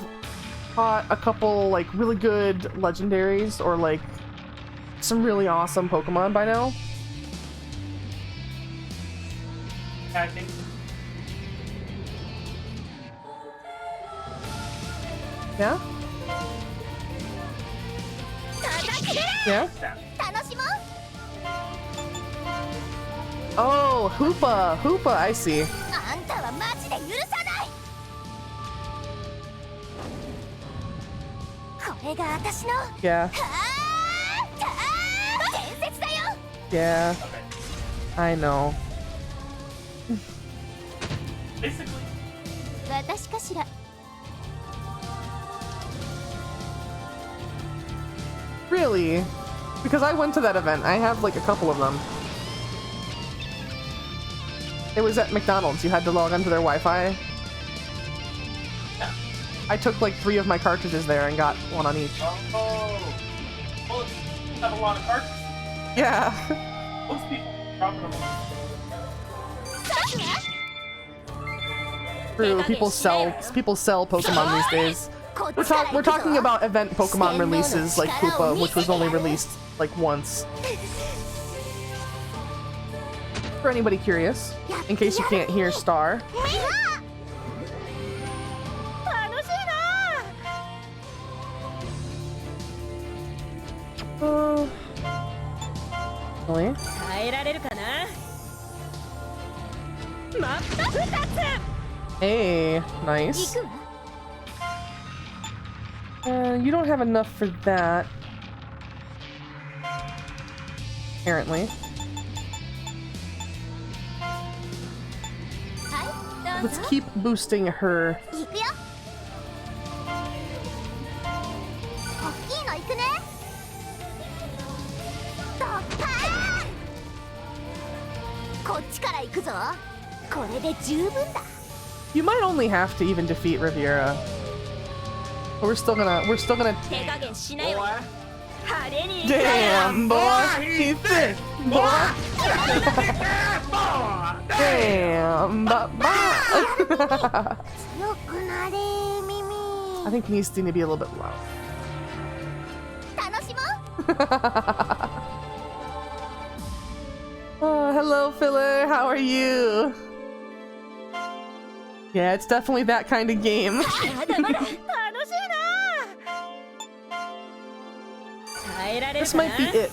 caught a couple like really good legendaries or like some really awesome Pokemon by now. I think Yeah? Yeah? 楽しもう。 Oh, Hoopa! Hoopa, I see. あんたはマジで許さない。これが私の Yeah. 伝説だよ。 Yeah. I know. basically 私かしら。 Really? Because I went to that event. I have like a couple of them. It was at McDonald's. You had to log onto their Wi-Fi. I took like 3 of my cartridges there and got 1 on each. oh well you have a lot of cartridges. Yeah. Most people dropping them on. True. People sell Pokemon these days. We're talking about event Pokemon releases like Koopa, which was only released like once. For anybody curious, in case you can't hear Star. 楽しいな。 Really? 耐えられるかな。真っ二つ。 Hey, nice. You don't have enough for that. Apparently. はい、どう Let's ぞ。 keep boosting her. 行くよ。大きいの行くね。ドッパーン。こっちから行くぞ。これで十分だ。 You might only have to even defeat Riviera. But we're still gonna 手加減しないわよ。派手に damn boy, he thick boy. Damn, but強くなれ耳 I think he needs to be a little bit loud. 楽しもう Oh, hello, filler. How are you? Yeah, it's definitely that kind of game. まだまだ楽しいな。耐えられる This かな。 might be it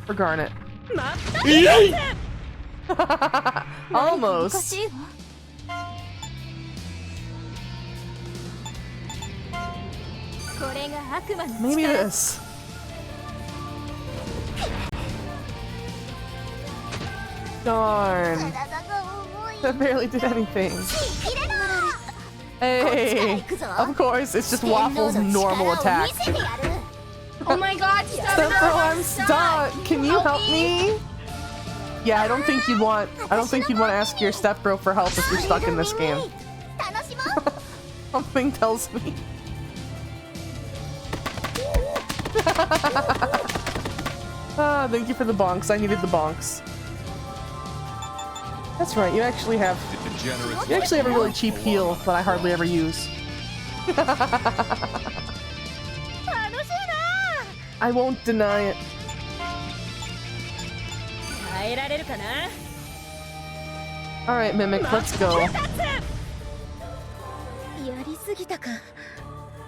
for Garnet. まった Almost. しいわ これが悪魔の Maybe 力。 this. Darn. 体が重い That barely did anything. 入れろ Hey, of course, it's just Waffle's normal attack. Oh my god, stop. Stepbro, I'm stuck. Can you help me? Yeah, I don't think you'd want to ask your stepbro for help if you're stuck in this game. 楽しもう Something tells me. Ah, thank you for the bonks. I needed the bonks. That's right. You actually have a really cheap heal that I hardly ever use. 楽しいな。 I won't deny it. 耐えられるかな。 All right, Mimic, let's go. やりすぎたか。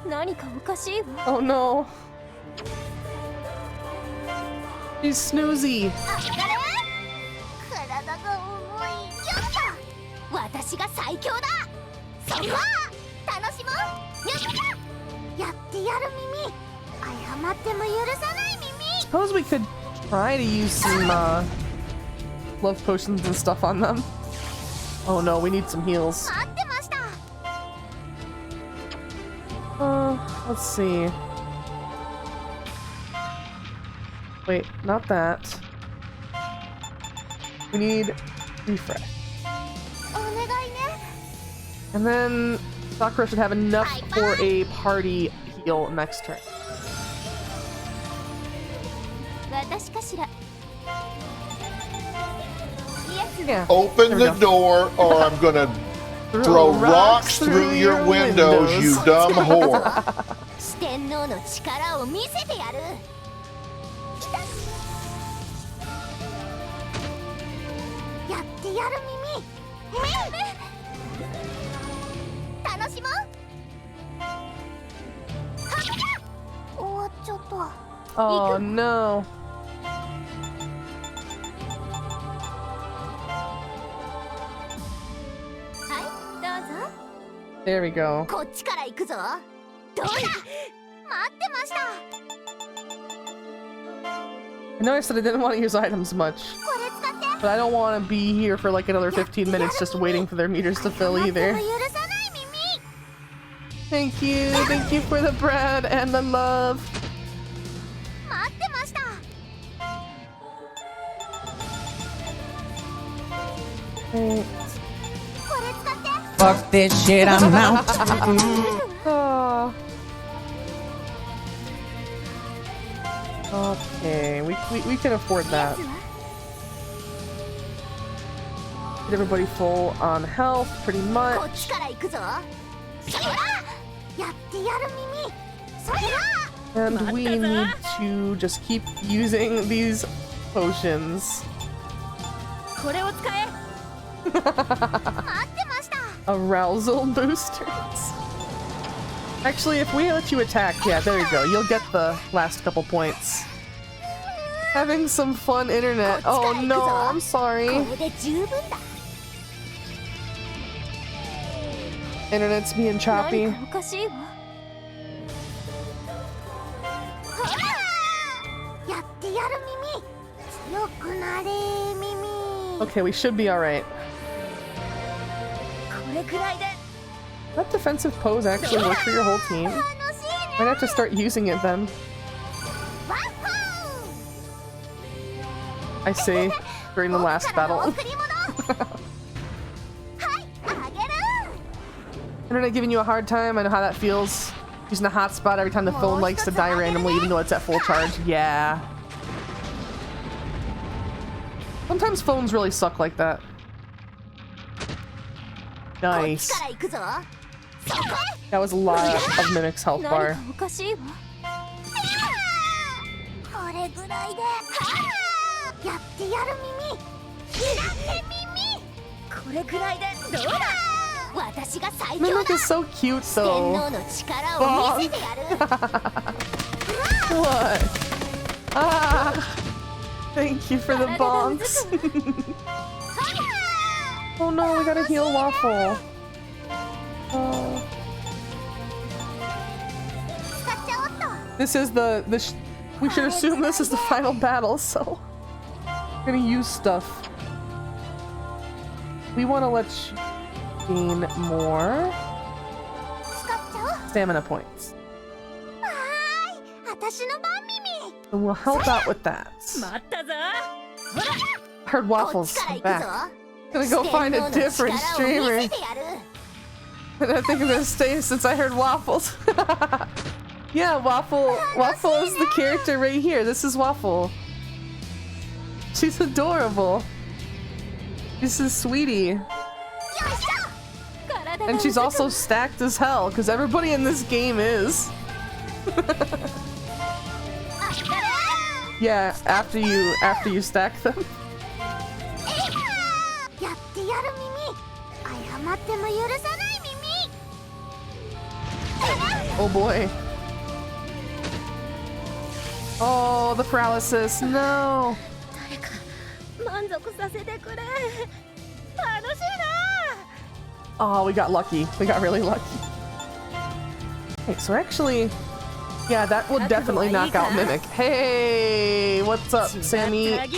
何かおかしいわ。 Oh no. She's snoozy. 体が重いよっと私が最強だそこ楽しもうよっとやってやる耳謝っても許さない耳 Suppose we could try to use some love potions and stuff on them. Oh no, we need some heals. 待ってました Let's see. Wait, not that. We need refresh. お願いね And then Sakura should have enough for a party heal next turn. 私かしら Yeah. Open There we the go. door or I'm gonna throw rocks through your windows, you dumb whore. 四天王の力を見せてやる来たやってやる耳楽しもうはっ終わっちゃった Oh no. はいどうぞ There we go. こっちから行くぞどうだ待ってました I know I said I didn't want to use items much, これ使って but I don't want to be here for like another 15 minutes just waiting for their meters to fill 待っても either. 許さない耳 Thank you for the bread and the love. 待ってました Thanks. これ使って Fuck this shit, I'm out. Oh. Okay, we can afford that. やつは Get everybody full on health, pretty こ much. っちから行くぞそらやってやる耳そら And we need to just keep using these potions. これを使え。 待ってました Arousal boosters. Actually, if we let you attack, yeah, there you go. You'll get the last couple points. Having some fun internet. Oh no, I'm こ sorry. れで十分だ Internet's being 何 choppy. かおかしいわ。ほらやってやる耳強くなれ耳 Okay, we should be alright. これくらいで。 That defensive pose actually work for your whole team? 楽しいね Might have to start using it then. ワッホ I say during the last ー僕からの battle. 贈り物はいあげる Internet giving you a hard time. I know how that feels. Using a hotspot every time the phone likes to die randomly, even though it's at full charge. Yeah. Sometimes phones really suck like that. Nice. That was a lot of Mimic's health bar. Mimic is so cute though. What? Ah! Thank you for the bonks. Oh no, we gotta heal Waffle. Oh. This is we should assume this is the final battle, so we're gonna use stuff. We want to let you gain more stamina points. And we'll help out with that. I heard Waffles come back. Gonna go find a different streamer. And I think I'm gonna stay since I heard Waffles. Yeah, Waffle is the character right here. This is Waffle. She's adorable. This is Sweetie. And she's also stacked as hell, because everybody in this game is. Yeah, after you stack them. Oh boy. Oh, the paralysis. No. Oh, we got lucky. We got really lucky. Okay, so actually, yeah, that would definitely knock out Mimic. Hey, what's up, Sammy? It's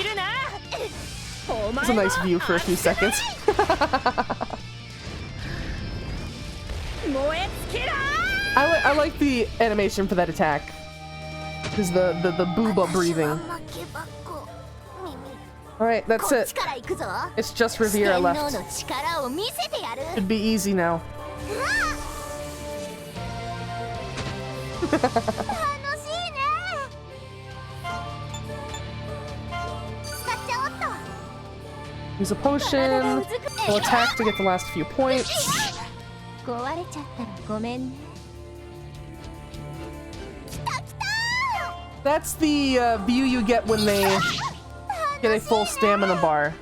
a nice view for a few seconds. I like the animation for that attack. Because the booba breathing. Alright, that's it. It's just Riviera left. Should be easy now. Use a potion. We'll attack to get the last few points. That's the view you get when they get a full stamina bar.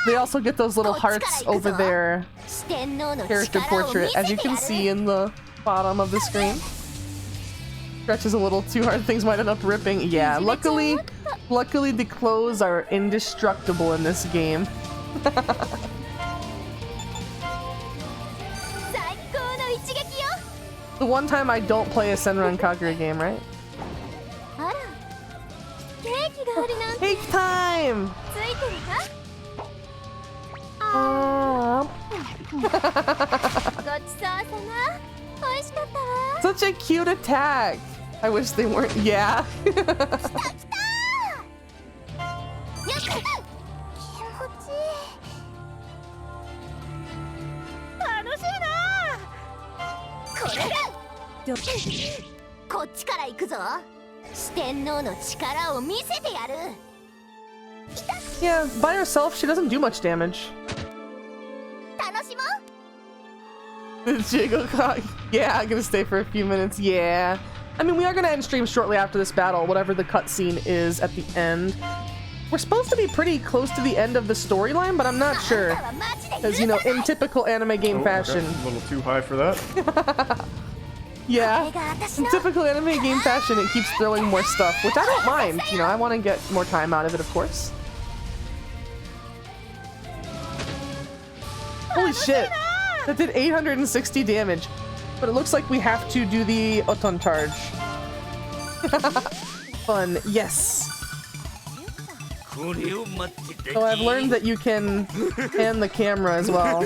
They also get those little hearts over their character portrait, as you can see in the bottom of the screen. Stretches a little too hard, things might end up ripping. Yeah, luckily the clothes are indestructible in this game. The one time I don't play a Senran Kagura game, right? Cake time! Such a cute attack! I wish they weren't. Yeah. Yeah, by herself, she doesn't do much damage. The jiggle cock. Yeah, I'm gonna stay for a few minutes. Yeah. I mean, we are gonna end stream shortly after this battle, whatever the cutscene is at the end. We're supposed to be pretty close to the end of the storyline, but I'm not sure. Because, you know, in typical anime game fashion... A little too high for that. Yeah. In typical anime game fashion, it keeps throwing more stuff, which I don't mind. You know, I want to get more time out of it, of course. Holy shit! That did 860 damage. But it looks like we have to do the Oton charge. Fun. Yes. So I've learned that you can pan the camera as well.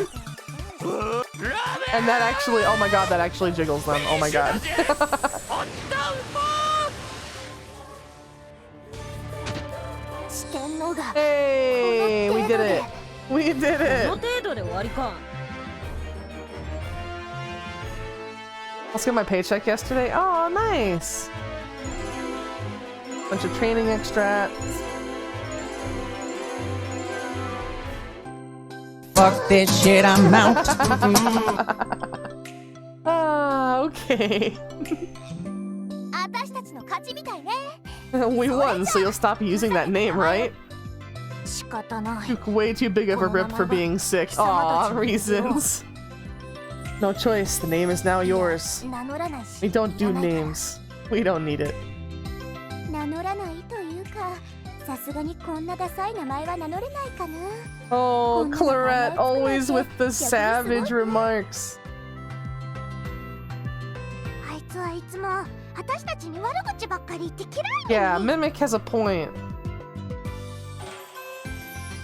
And that actually, oh my god, that actually jiggles them. Oh my god. Hey, we did it. We did it. Let's get my paycheck yesterday. Oh, nice. Bunch of training extracts. Fuck this shit, I'm out. Ah, okay. 私たちの勝ちみたいね。 We won, so you'll stop using that name, right? 仕方ない。 Took way too big of a rip for being sick. Aw, reasons. No choice, the name is now yours. 名乗らないし。 We don't do names. We don't need it. 名乗らないというか、さすがにこんなダサい名前は名乗れないかな。 Oh, Clarette, always with the savage remarks. あいつはいつも私たちに悪口ばっかり言って嫌い Yeah, Mimic has a point.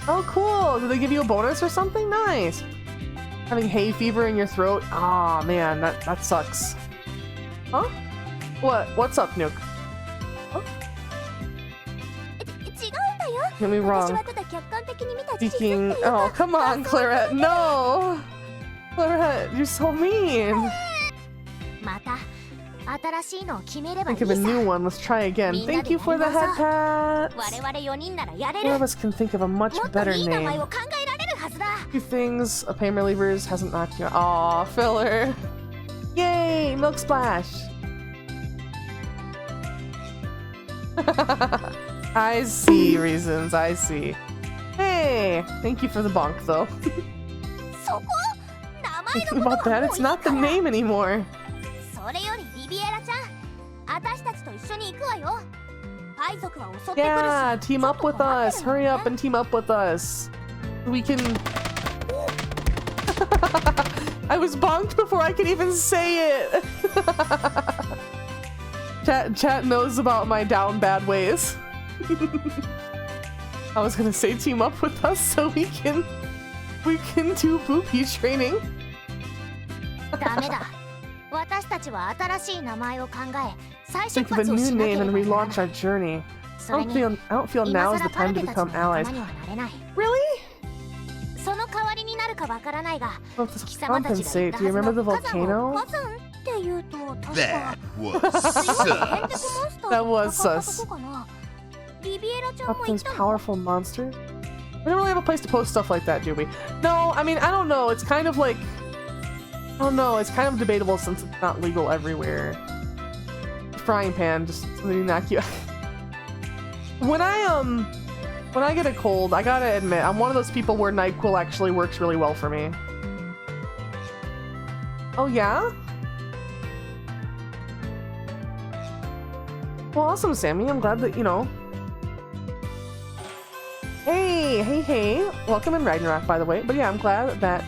Oh, cool. Did they give you a bonus or something? Nice. Having hay fever in your throat? Aw, man, that sucks. Huh? What? What's up, Nuke? Huh? 違うんだよ。 Get me 私 wrong. はただ客観的に見た事実ってい Speaking. うか。 Oh, come on, Clarette. No! Clarette, you're so mean. また新しいのを決めればいい Think さ。 of a new one. Let's try again. Thank you for the head 我 pats. 々4人ならやれ One る。 of us can think of a much もっと better いい名前 name. を考えられるはずだ。 Few things. A pain relievers hasn't knocked you out. Aw, filler. Yay! Milk splash. I see reasons. I see. Hey! Thank you for the bonk, though. そこ名前 Thinking のこと about は that, もう it's いい not か the ら。 name anymore. それよりリビエラちゃん、私たちと一緒に行くわよ。海賊は襲ってくるし。 Yeah, team up with us. Hurry up and team up with us. We can. I was bonked before I could even say it. Chat knows about my down bad ways. I was gonna say team up with us so we can do boopy training. ダメだ。私たちは新しい名前を考え、再出 Think of a 発を new しなけれ name ば and なら relaunch ない。 our journey. それに I don't feel now 今 is the 更パ time ル to テたち become の allies. 仲間にはなれない。 Really? その代わりになるかわからないが、 Well, to 貴様たちが言 compensate, った do you はず remember the の火山を volcano? 火山っていうと確か That was 強いヘンテコ sus. モンスタ That ー was と戦った sus. とこかな。リビエラちゃん Up も言 those ったの？ powerful monsters? We don't really have a place to post stuff like that, do we? No, I mean, I don't know. It's kind of like... I don't know. It's kind of debatable since it's not legal everywhere. Frying pan, just something to knock you out. When I get a cold, I gotta admit, I'm one of those people where NyQuil actually works really well for me. Oh, yeah? Well, awesome, Sammy. I'm glad that, you know... Hey! Welcome in Ragnarok, by the way. But yeah, I'm glad that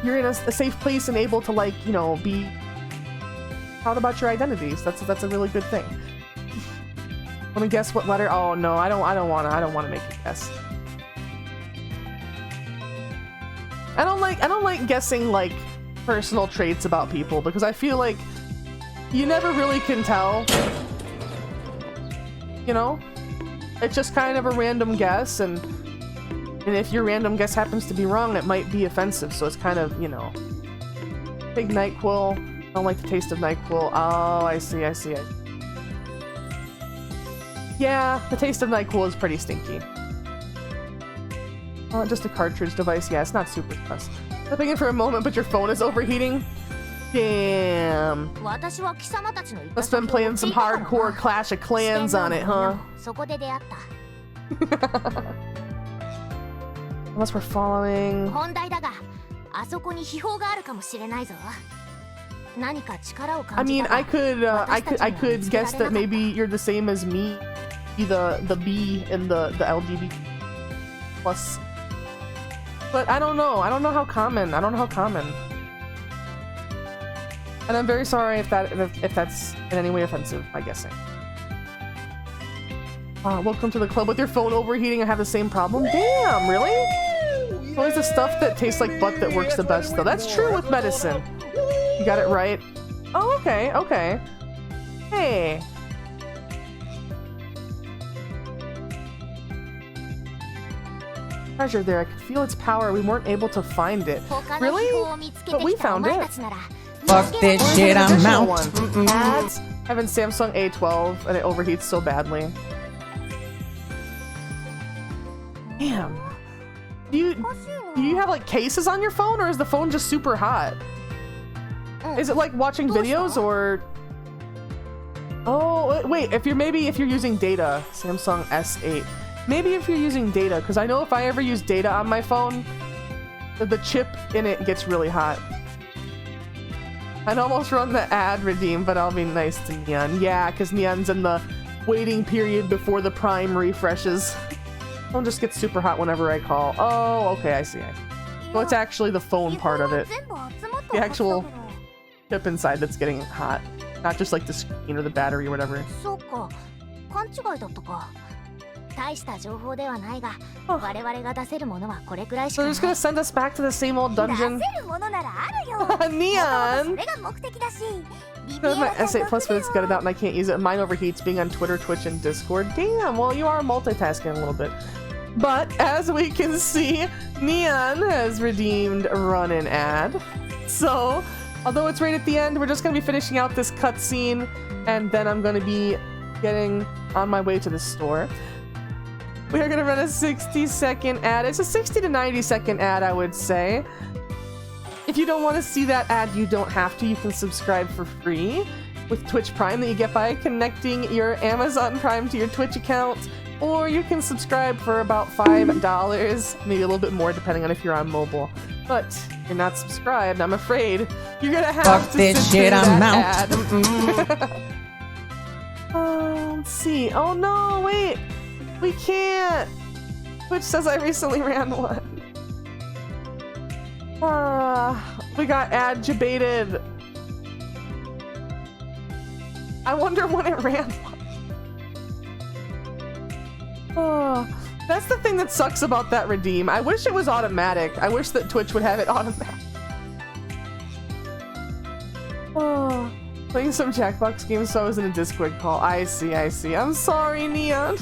you're in a safe place and able to, like, you know, be proud about your identities. That's a really good thing. Let me guess what letter. Oh no, I don't wanna make you guess. I don't like guessing like personal traits about people because I feel like you never really can tell. You know? It's just kind of a random guess, and if your random guess happens to be wrong, it might be offensive, so it's kind of, you know. Big NyQuil. I don't like the taste of NyQuil. Oh, I see. Yeah, the taste of NyQuil is pretty stinky. Oh, just a cartridge device. Yeah, it's not super sus. Stepping in for a moment, but your phone is overheating? Damn. 私は貴様たちの言った Must been playing some hardcore Clash of Clans on it, huh? そこで出会った。 Unless we're following... 本題だが、あそこに秘宝があるかもしれないぞ。何か力を I 感じ mean, た I が、 could guess that maybe you're the same as me, the B and the LGB plus. But I don't know how common. And I'm very sorry if that's in any way offensive by guessing. Welcome to the club with your phone overheating. I have the same problem. Damn, really? It's always the stuff that tastes like butt that works the best, though. That's true with medicine. You got it right. Oh, okay. Hey. Treasure there. I could feel its power. We weren't able to find it. Really? But we found it. Fuck this shit, I'm out. Ads having Samsung A12 and it overheats so badly. Damn. Do you have like cases on your phone, or is the phone just super hot? Is it like watching videos or? Oh wait, if you're using data, Samsung S8. Maybe if you're using data, because I know if I ever use data on my phone, the chip in it gets really hot. I'd almost run the ad redeem, but I'll be nice to Neon. Yeah, because Neon's in the waiting period before the Prime refreshes. Phone just gets super hot whenever I call. Oh, okay, I see. So it's actually the phone part of it. The actual chip inside that's getting hot. Not just like the screen or the battery or whatever. So they're just gonna send us back to the same old dungeon. Neon! My S8 Plus, but it's gutted out and I can't use it. Mine overheats being on Twitter, Twitch, and Discord. Damn, well, you are multitasking a little bit. But as we can see, Neon has redeemed a run-in ad. So, although it's right at the end, we're just going to be finishing out this cutscene, and then I'm going to be getting on my way to the store. We are going to run a 60-second ad. It's a 60 to 90-second ad, I would say. If you don't want to see that ad, you don't have to. You can subscribe for free with Twitch Prime that you get by connecting your Amazon Prime to your Twitch account. Or you can subscribe for about $5, maybe a little bit more depending on if you're on mobile. But if you're not subscribed, I'm afraid you're gonna have to this shit, I'm out. Let's see. Oh no, wait. We can't. Twitch says I recently ran one. We got ad debated. I wonder when it ran one. Oh, that's the thing that sucks about that redeem. I wish it was automatic. I wish that Twitch would have it automatic. Oh, playing some Jackbox games, so I was in a Discord call. I see. I'm sorry, Neon.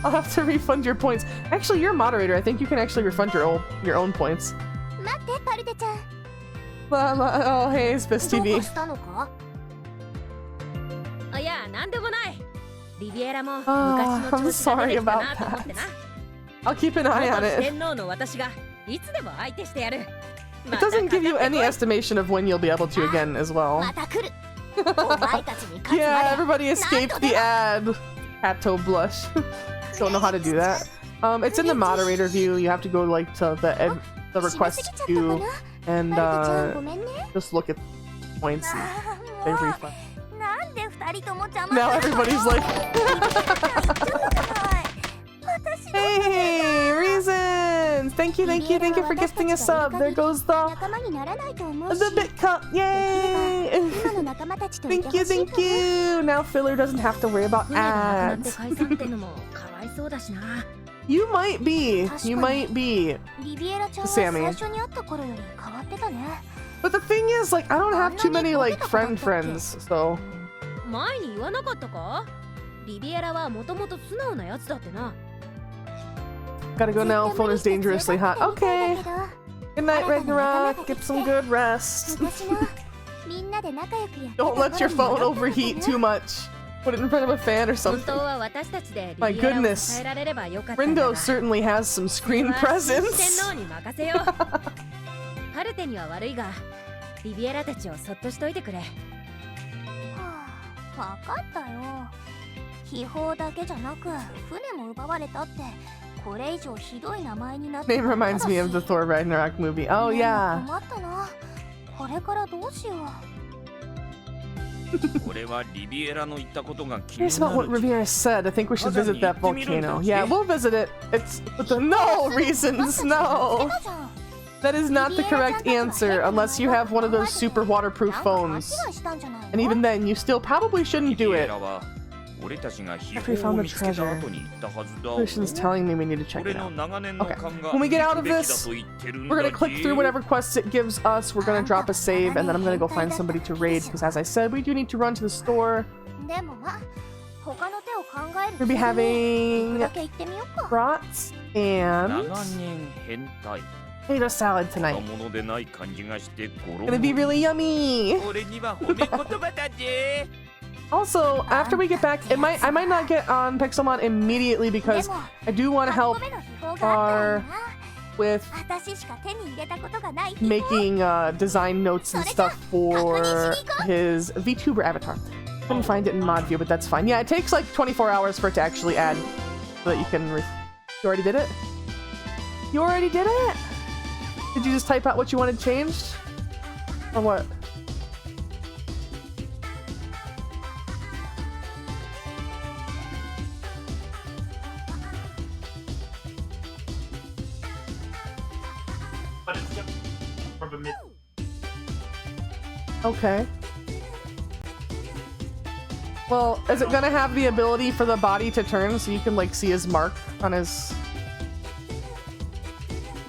I'll have to refund your points. Actually, you're a moderator. I think you can actually refund your own points. Oh, hey, Space TV. I'm sorry about that. I'll keep an eye on it. It doesn't give you any estimation of when you'll be able to again as well. Yeah, everybody escaped the ad. Hatto blush. Don't know how to do that. It's in the moderator view. You have to go like to the request queue and just look at points and they refund. Now everybody's like, hey, Reasons! Thank you for gifting a sub. There goes the bit cup. Yay! Thank you. Now Filler doesn't have to worry about ads. You might be, Sammy. But the thing is, like, I don't have too many like friends, so. Gotta go now, phone is dangerously hot. Okay. Good night, Ragnarok. Get some good rest. Don't let your phone overheat too much. Put it in front of a fan or something. My goodness. Rindo certainly has some screen presence. Name reminds me of the Thor Ragnarok movie. Oh yeah. Here's about what Riviera said. I think we should visit that volcano. Yeah, we'll visit it. It's with the no reasons. No. That is not the correct answer unless you have one of those super waterproof phones. And even then, you still probably shouldn't do it. After we found the treasure, Lucian's telling me we need to check it out. Okay, when we get out of this, we're gonna click through whatever quests it gives us. We're gonna drop a save, and then I'm gonna go find somebody to raid, because as I said, we do need to run to the store. We'll be having brats and potato salad tonight. ものでない感じがしてゴロ Gonna be really yummy. 俺には褒め言葉だぜ Also, after we get back, I might not get on Pixelmon immediately because I do want to help 8個目の秘宝があったんだな with 私しか手に入れたことがない making design notes and stuff for his VTuber avatar. Couldn't find it in mod view, but that's fine. Yeah, it takes like 24 hours for it to actually add so that you can. You already did it? You already did it? Did you just type out what you wanted changed? Or what? Okay. Well, is it gonna have the ability for the body to turn so you can like see his mark on his...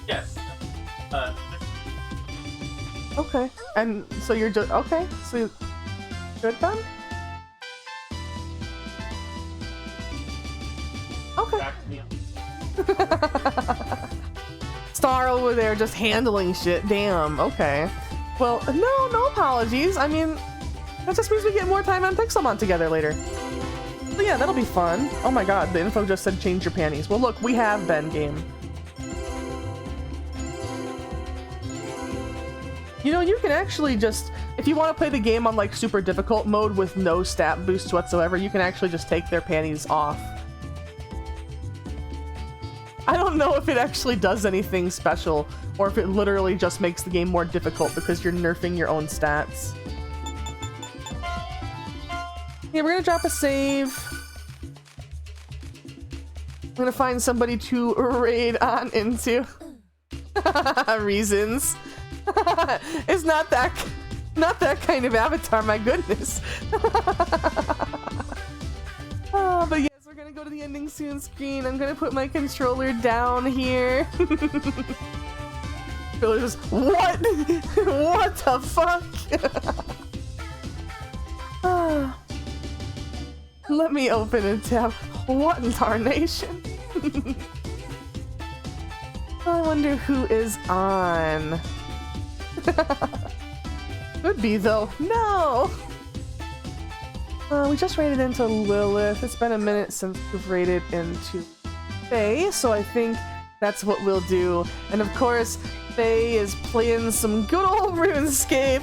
Yes. Okay. And so you're just... Okay. So you... Good then? Okay. Back to me. Star over there just handling shit. Damn. Okay. Well, no apologies. I mean, that just means we get more time on Pixelmon together later. So yeah, that'll be fun. Oh my god, the info just said change your panties. Well look, we have Ben game. You know, you can actually just, if you want to play the game on like super difficult mode with no stat boosts whatsoever, you can actually just take their panties off. I don't know if it actually does anything special, or if it literally just makes the game more difficult because you're nerfing your own stats. Yeah, we're gonna drop a save. I'm gonna find somebody to raid on into. Reasons. It's not that kind of avatar, my goodness. Oh, but yes, we're gonna go to the ending soon screen. I'm gonna put my controller down here. Billy's just, what? What the fuck? Let me open a tab. What in tarnation? I wonder who is on. Could be though. No! We just raided into Lilith. It's been a minute since we've raided into Faye, so I think that's what we'll do. And of course, Faye is playing some good old RuneScape.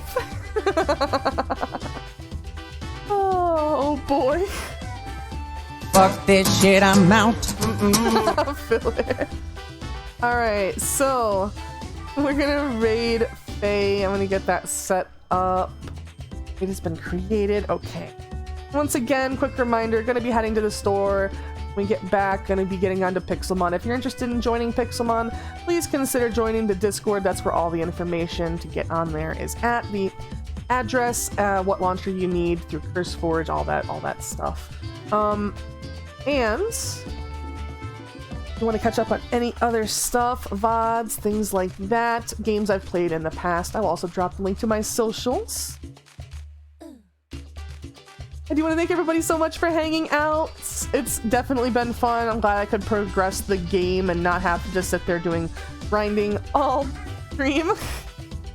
Oh boy. Fuck this shit, I'm out. Alright, so we're gonna raid Faye. I'm gonna get that set up. It has been created. Okay. Once again, quick reminder, gonna be heading to the store. When we get back, gonna be getting onto Pixelmon. If you're interested in joining Pixelmon, please consider joining the Discord. That's where all the information to get on there is at. The address, what launcher you need through CurseForge, all that stuff. And if you want to catch up on any other stuff, VODs, things like that, games I've played in the past, I will also drop the link to my socials. I do want to thank everybody so much for hanging out. It's definitely been fun. I'm glad I could progress the game and not have to just sit there doing grinding all stream.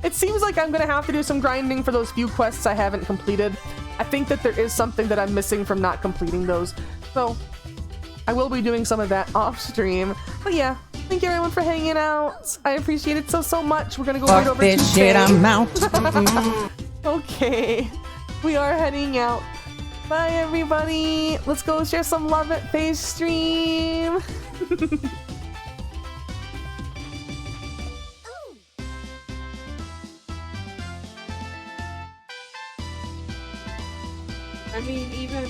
It seems like I'm gonna have to do some grinding for those few quests I haven't completed. I think that there is something that I'm missing from not completing those. So I will be doing some of that off stream. But yeah, thank you everyone for hanging out. I appreciate it so much. We're gonna go right over to this shit, I'm out. Okay, we are heading out. Bye everybody. Let's go share some love at Faye's stream. I mean, even